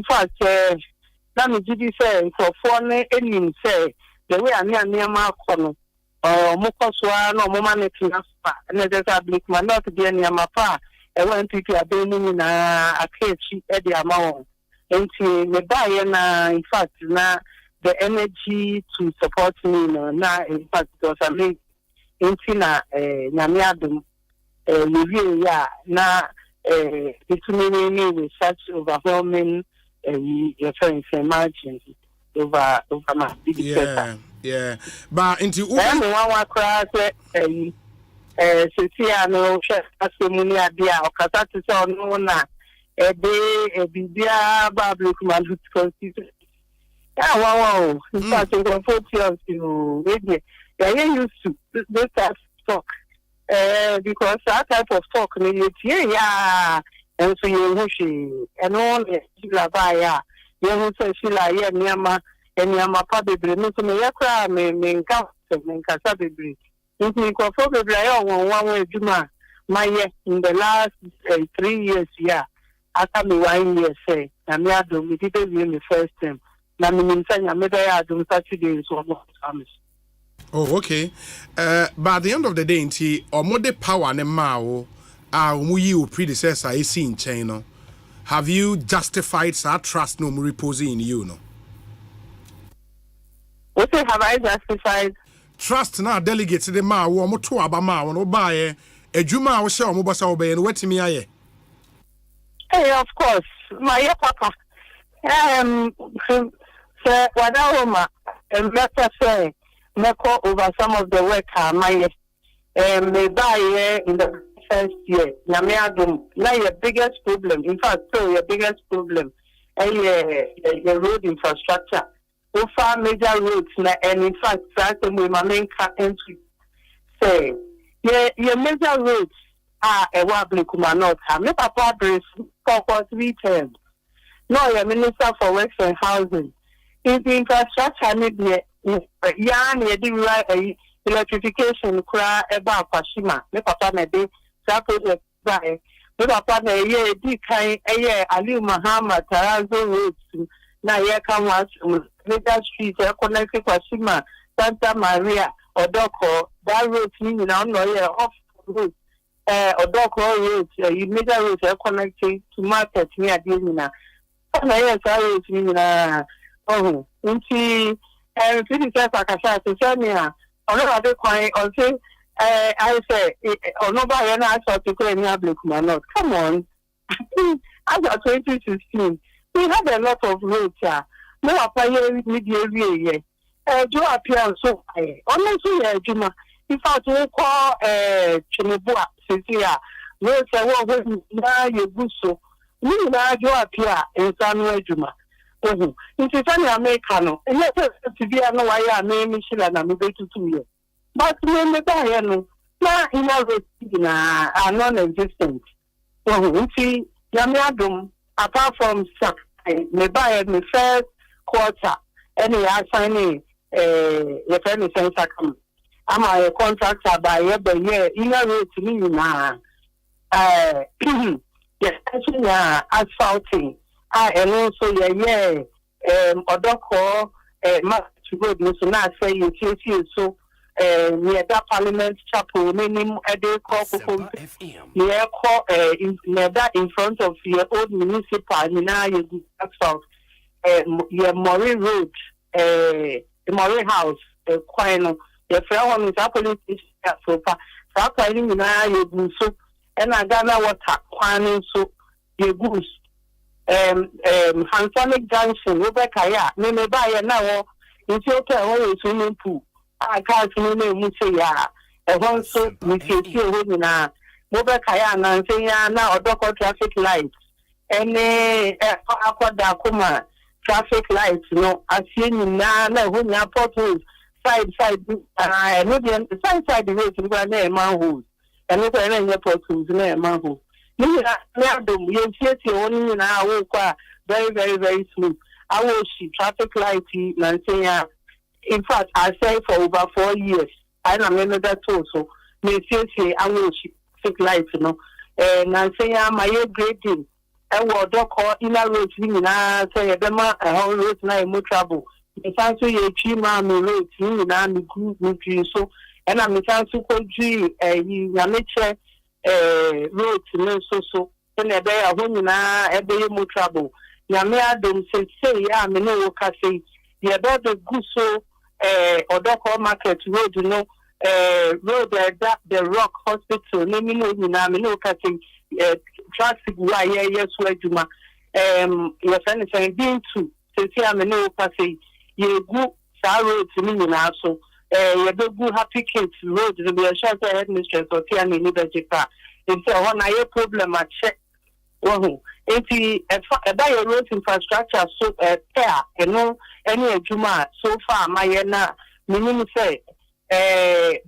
fact, let me say for foreign any say the way I near my corner or Mokoswa no Momaneting and there's a blick man not to be near my pa. I went to a building in a cage at the amount. And me buy in fact now. The energy to support me now in fact because I mean intina nyamiadum ya na between with such overwhelming margin over my yeah but into one cry Cecilia no assemuni adia okata to say no na bibia public man constitution. Yeah, wow. In fact, in 40 years, they used to this type of talk. Because that type of talk, yeah, and so you wish and all the you say she like, yeah, Niama, and Yama probably, no, to me, I mean, Casabi. If you go for the one way, Juma, my year in the last 3 years, yeah, after me 1 year, say, and me, I don't, we didn't win the first time. Na minisanya medaya do Saturday so almost. Oh, okay. But at the end of the day, inti omode power ne mao umuyi predecessor is in China. Have you justified that trust no reposing in you no? What have I justified? Trust na delegates the ma wo mo to aba ma no ba ye adwuma wo hye omo bosa obeye no watimi aye. Hey, of course. My papa. So what I want to say, Meko over some of the work my may buy in the first year. Namiadum, now your biggest problem. In fact, so your biggest problem, the road infrastructure. Over major roads, and in fact, that's my main entry. Say, your major roads are a wobbly kumanota. Me papa brace for 3 terms. No, your Minister for Works and Housing. In the infrastructure, electrification, cry about Pashima. Me papa me be that project by. Me papa me ye kind Ali Muhammad Tarazo roads. Na ye come once major street connected Pashima, Santa Maria, Odoko. That road meaning now no ye off road. Odoko road, major roads connected to market near Disney. Yes, I was oh, inti, pretty self, like I said, to tell me, Other coin or say I say nobody and I saw to claim black not. Come on. As of 2016, we had a lot of roads here. No appear media year. Do appear so high. Honestly, Juma, if I do call Chinibua, Cecilia, no say what now you go so. We now do appear in San Juma. In Tiffany Americano, and let us to be no why I name Michelle and I'm going to 2 years. But when the Diana, now in our non-existent. You see, Yamiadum, apart from me buy the first quarter, any assigning a friendly sense. I'm a contractor by every year, in a way to me now. Yes, asphalting. And also, Odoko, to go to not say you so near that Parliament Chapel, name a day call for near that in front of your old municipal, now you asphalt, your Murray Road, the Murray House, Quino, your friend is police so far. So I now you do so, and I got water, Quino, so you goose. Hansonic Junction, Rebecca, me buy now. It's okay, always swimming pool. I can't say ya. A one so we see you now. Rebecca, and say now, or traffic lights. Any Aquadacoma traffic lights, no, I see you now, when you potholes, side, medium, side the road to go near manholes, and look at any potholes near manholes. You only in our very, very, very smooth. I will see traffic lights, Nancy. In fact, I say for over 4 years. I don't remember that also. May say I will see traffic lights, you know. Nancy, my grading. I will call inner roads, say a dema, a whole road, no trouble. If I say a tree, man, me roads, you know, me good, so, and I'm a chance to call G, nature. Road no so and a day of women are more trouble. Yamia don't say, I mean, no, say, yeah, about the Guso or Doko Market Road, you know, road that the Rock Hospital, naming no, say, traffic, why, yes, where you ma, your friend is saying, being to say, I mean, no, say, you go, road to me also. You don't go happy kids road to be a shelter headmistress or Tian in Liberty Park. It's a one eye problem at check. Oh, if a bio road infrastructure so pair, you know, any Juma so far, my na minimum say, by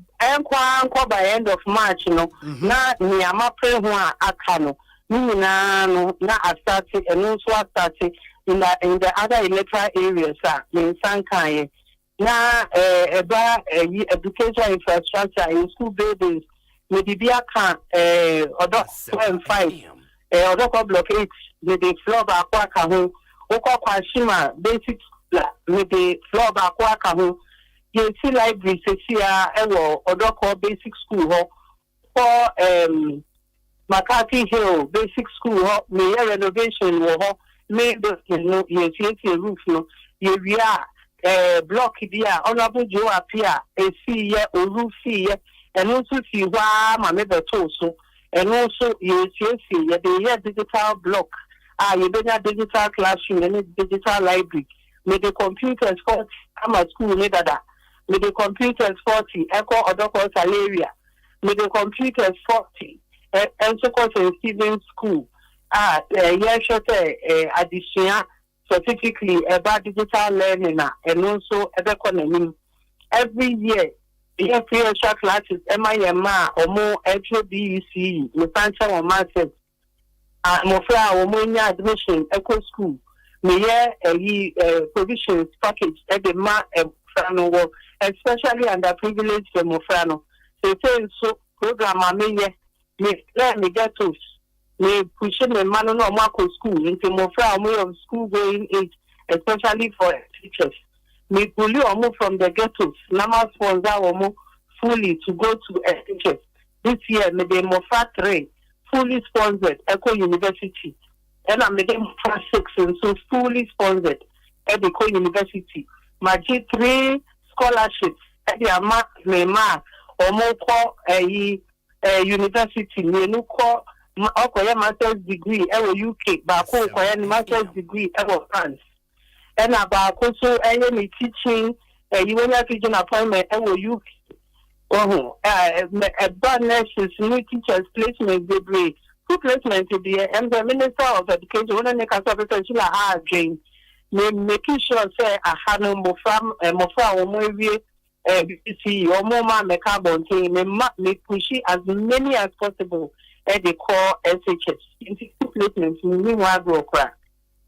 end of March, you know, na Niama Prehua Akano, na started and also started in the other electoral areas, in Sankai. Now, about education infrastructure in school buildings, maybe can or 5, or block 8, maybe floor back home, or Kwashima, basic, maybe floor back home. You see, libraries here, or basic school, or McCarthy Hill, basic school, may renovation, or made you see a roof, you are. Block here, honorable Joe appear, a fee or roof fee, and also see why my mother told so, and also you see the digital block. You don't have digital classroom and digital library. May the computers 40, I'm a school neither that. May the computers 40, echo or doctor area. May the computers 40, and so called Stephen School. Yes, addition. Specifically about digital learning and also economy. Every year, we have free extra classes, MIMA or more HOBEC, Mutancha or Market, Mofra or Monia admission, Eco School, Mayor provisions package at the Ma Frano, especially underprivileged Mofrano. So program I may let me get to. Me pushing a man on Marco school into more of school going age, especially for teachers. Me pull you or move from the ghettos, Nama sponsor or move fully to go to teachers. This year, me de Mofa 3 fully sponsored Eco University. And I made them Mofa 6 and so fully sponsored at Eco University. My G3 scholarships ama mema omoko university menu ko okoye master's degree ewo UK ba ko okoye master's degree ewo France and about so any teaching you will have teaching appointment ewo UK bad nurses new teachers placement degree who placement to be and the Minister of Education when they can start again making sure say I had no more from BBC or more make push as many as possible at the core SHS into placements meanwhile grow crack.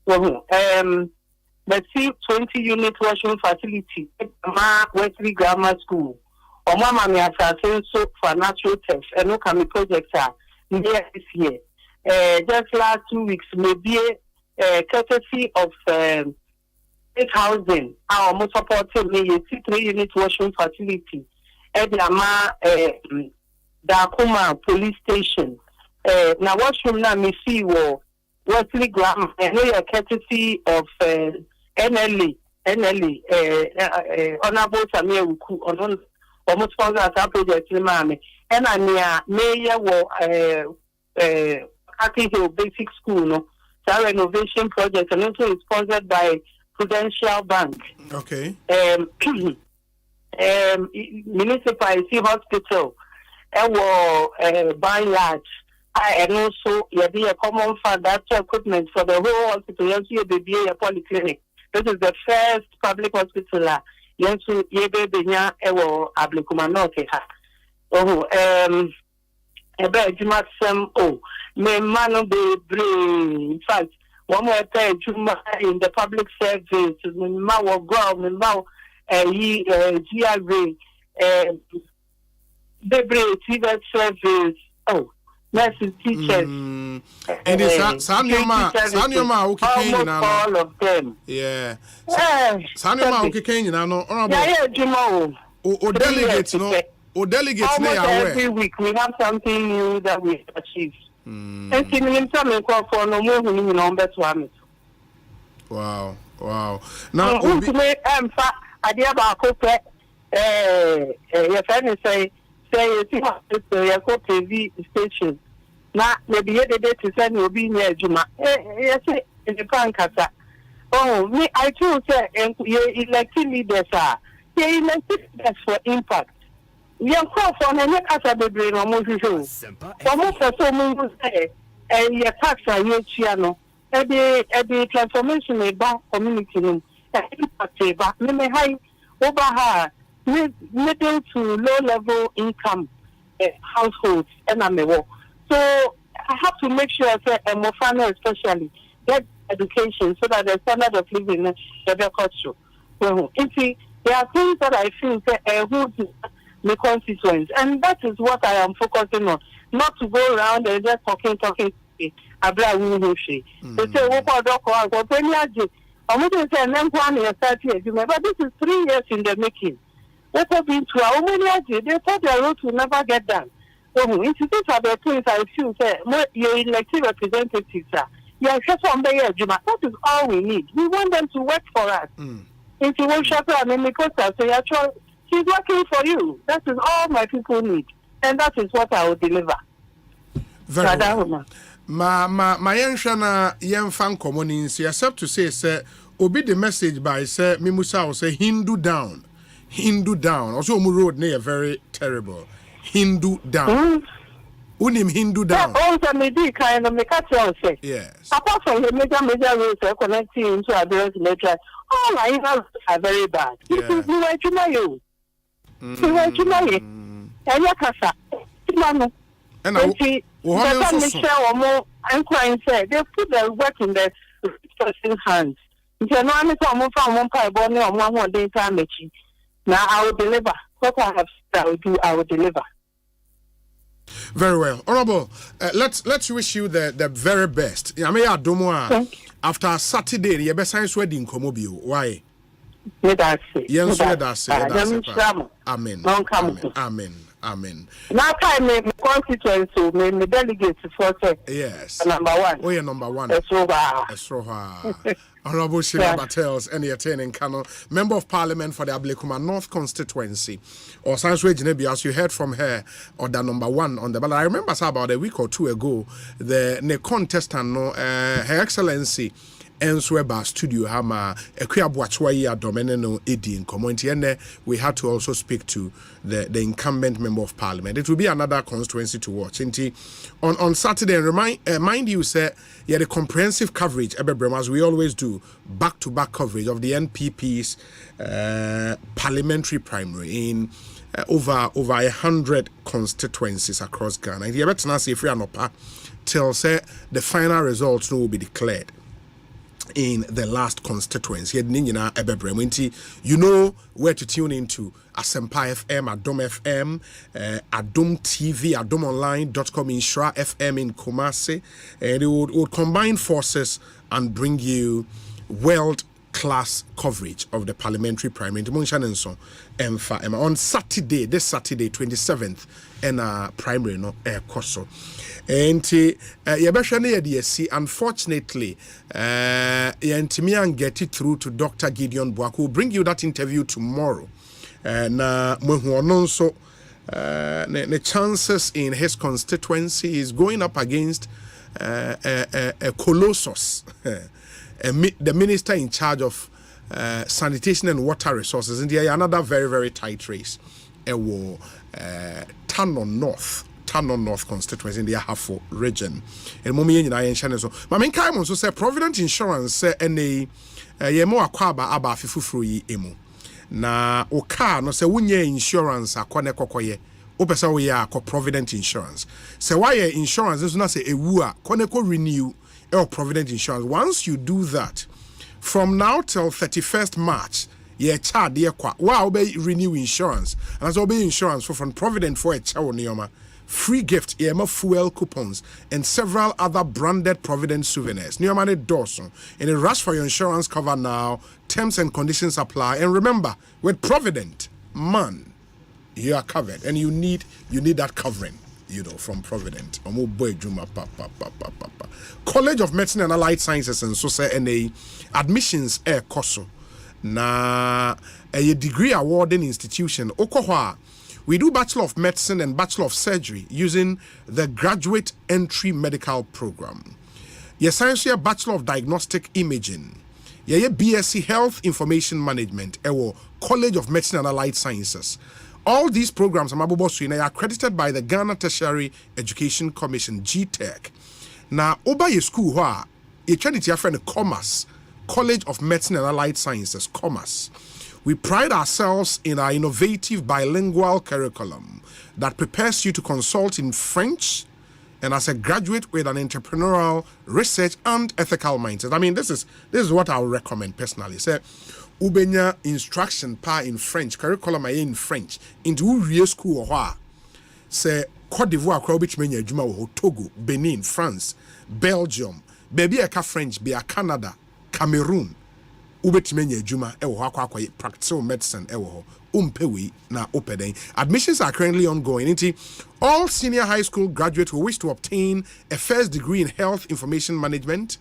Let's see 20 unit washing facility at Wesley Grammar School. Or mama me assassin so for natural tests and no can projects are near this year. Just last 2 weeks maybe courtesy of 8,000 our most supported me a 3 unit washing facility at the Dakuma police station. Now washroom na me see Wesley Graham and a courtesy of NLA Honorable Samuel Wuku on almost sponsor as a project mame and I near mayor Aki Hill Basic School no it's a renovation project and also it's sponsored by Prudential Bank. Okay. Municipality Hospital by large and also be a common fund that's equipment for the whole hospital. You be a polyclinic. This is the first public hospital. Yensu yebe benya ewo Ablikuma North ha. Ebe juma sem me manu be brain. In fact, one more time juma in the public service. Me ma wo go me ma GRA the brain civil service. Nurses, teachers. And it's Sanyoma almost all of them. Yeah. Sanyoma okay, no. O delegates no. O delegates almost every week we have something new that we achieve. And in some for no more who know better one. Wow. Now I dear about your friend say you see your TV station. Now maybe the day to send you be near Juma. Yes, in the Pancasa. Me, I too say you elected leaders are. They elected leaders for impact. We are called for an Ekasa brain or Moshu. For most of them say, and your tax are your chiano. Every transformation about community room. Impact about me high over her. Middle to low level income households and I'm so I have to make sure that Mofana especially get education so that the standard of living is better culture. So there are things that I feel who the consequence and that is what I am focusing on. Not to go around and just talking. They say but this is 3 years in the making. What have been to how many years they thought their road will never get done. So institutes are the things I feel say your elected representatives are. That is all we need. We want them to work for us. If you want Shaka and Mikosa, so she's working for you. That is all my people need. And that is what I will deliver. Very well. My Yanshana Yan Fan Commonins, except to say, Obi the message by say Mimusa will say Hindu down. Also, road near very terrible. Hindu down. Unim Hindu down. Also, maybe kind of make a say. Yes. Apart from the major roads connecting into a various nature, all I have are very bad. You were to know. And Yakasa. And I said they put their work in the person's hands. If you're not one pie bonnet or one more day time. Now I will deliver. What I have said I will deliver. Very well. Honorable, let's wish you the very best. After Saturday, your best science wedding Komobio. Why? Yes, that's it. Amen. Amen. Now time me constituency me delegates for yes. Number 1. Oh, yeah, number 1. Esroha. Honorable Sheila Battles, any attending Kano, Member of Parliament for the Ablekuma North constituency. Or Sanswe Jinebi, as you heard from her, or the number 1 on the ballot. I remember about a week or two ago, the contestant, Her Excellency, Ensweba Studio Hama, Ekwiabuachwayi Adomeneno Edi in community, and we had to also speak to the incumbent Member of Parliament. It will be another constituency to watch. On Saturday, and mind you, sir, the comprehensive coverage, as we always do, back-to-back coverage of the NPP's parliamentary primary in over 100 constituencies across Ghana. And you better not say if we are not till say the final results will be declared in the last constituency. You know where to tune into: Asempa FM, Adom FM, Adom TV, adomonline.com, Inshra FM in Kumasi. And it would combine forces and bring you world-class coverage of the parliamentary primary. On Saturday, this Saturday, 27th, and primary no Ekoso. And unfortunately, get it through to Dr. Gideon Boak, who will bring you that interview tomorrow. Na so the chances in his constituency is going up against a colossus, the minister in charge of sanitation and water resources. And there another very, very tight race. Tannon North constituency in the Ahafo region. And Mummy in Iron Channel. So, Mamma Kaimon so say Provident Insurance and a Yemo Akwaba Aba Fifufru Emu. Na Oka no say Wunye Insurance Akwane Kokoye. Opesa we are Provident Insurance. Say why insurance is not say a wua Koneko renew or Provident Insurance. Once you do that, from now till 31st March, charge dear kwa wow be renew insurance. And as obey insurance from Provident for a chow nioma. Free gift, fuel coupons, and several other branded Provident souvenirs. Niomane Dawson. In a rush for your insurance cover now. Terms and conditions apply. And remember, with Provident, man, you are covered, and you need that covering. From Provident. College of Medicine and Allied Sciences and Social NA admissions koso. Na a degree awarding institution. Okohwa. We do Bachelor of Medicine and Bachelor of Surgery using the Graduate Entry Medical Program. Yes, Bachelor of Diagnostic Imaging. BSc Health Information Management. College of Medicine and Allied Sciences. All these programs are accredited by the Ghana Tertiary Education Commission, GTEC. Now, over your school, you try to friend Commerce, College of Medicine and Allied Sciences, Commerce. We pride ourselves in our innovative bilingual curriculum that prepares you to consult in French and as a graduate with an entrepreneurial, research, and ethical mindset. I mean, this is what I would recommend personally. Say, Ubenya instruction pa in French, curriculum in French, into Uriye school or say Cote d'Ivoire, Krobich Juma, Togo, Benin, France, Belgium, baby aka French, be a Canada, Cameroon. Ubetmenye Juma practice medicine umpewi na opeden. Admissions are currently ongoing. All senior high school graduates who wish to obtain a first degree in health information management,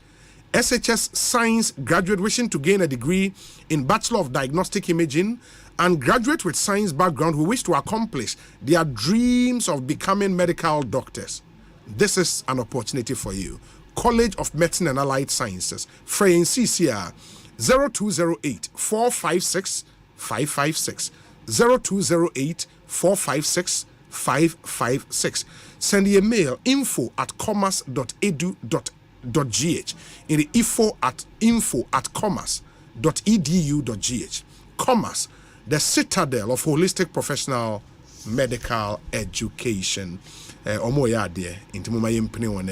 SHS science graduate wishing to gain a degree in Bachelor of Diagnostic Imaging, and graduate with science background who wish to accomplish their dreams of becoming medical doctors. This is an opportunity for you. College of Medicine and Allied Sciences, Frey CCR 0208 456 556 0208 456 556. Send a mail info@commerce.edu.gh in the info@commerce.edu.gh. Commerce, the citadel of holistic professional medical education. Omoya dear into my impene.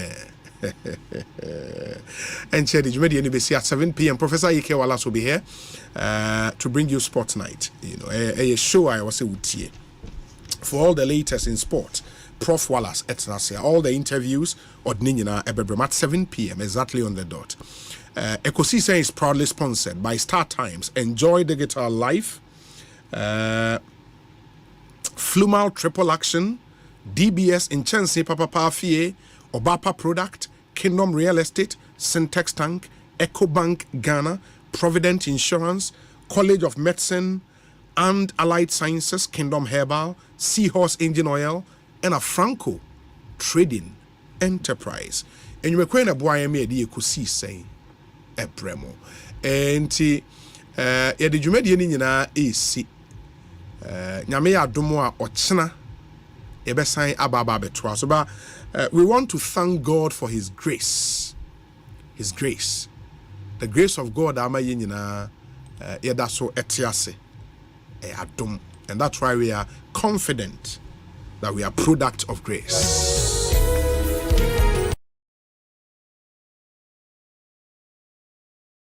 And said at 7 p.m. Professor Ike Wallace will be here to bring you Sports Night. A show I was say for all the latest in sport. Prof Wallace etnasia. All the interviews at 7 p.m. exactly on the dot. Ekosiisen is proudly sponsored by Star Times. Enjoy digital life. Flumal Triple Action, DBS Inchense Papa Fie, Obapa Product, Kingdom Real Estate, Syntex Tank, EcoBank Ghana, Provident Insurance, College of Medicine and Allied Sciences, Kingdom Herbal, Seahorse Engine Oil, and a Franco Trading Enterprise. And you may boy me the Ekosiise saying a premo. And the Jumedi Nina is Nyame Adomo Ochina Ebesan Ababa Betwa. So but we want to thank God for His grace. His grace. The grace of God ama yina so etiase adom. And that's why we are confident that we are product of grace.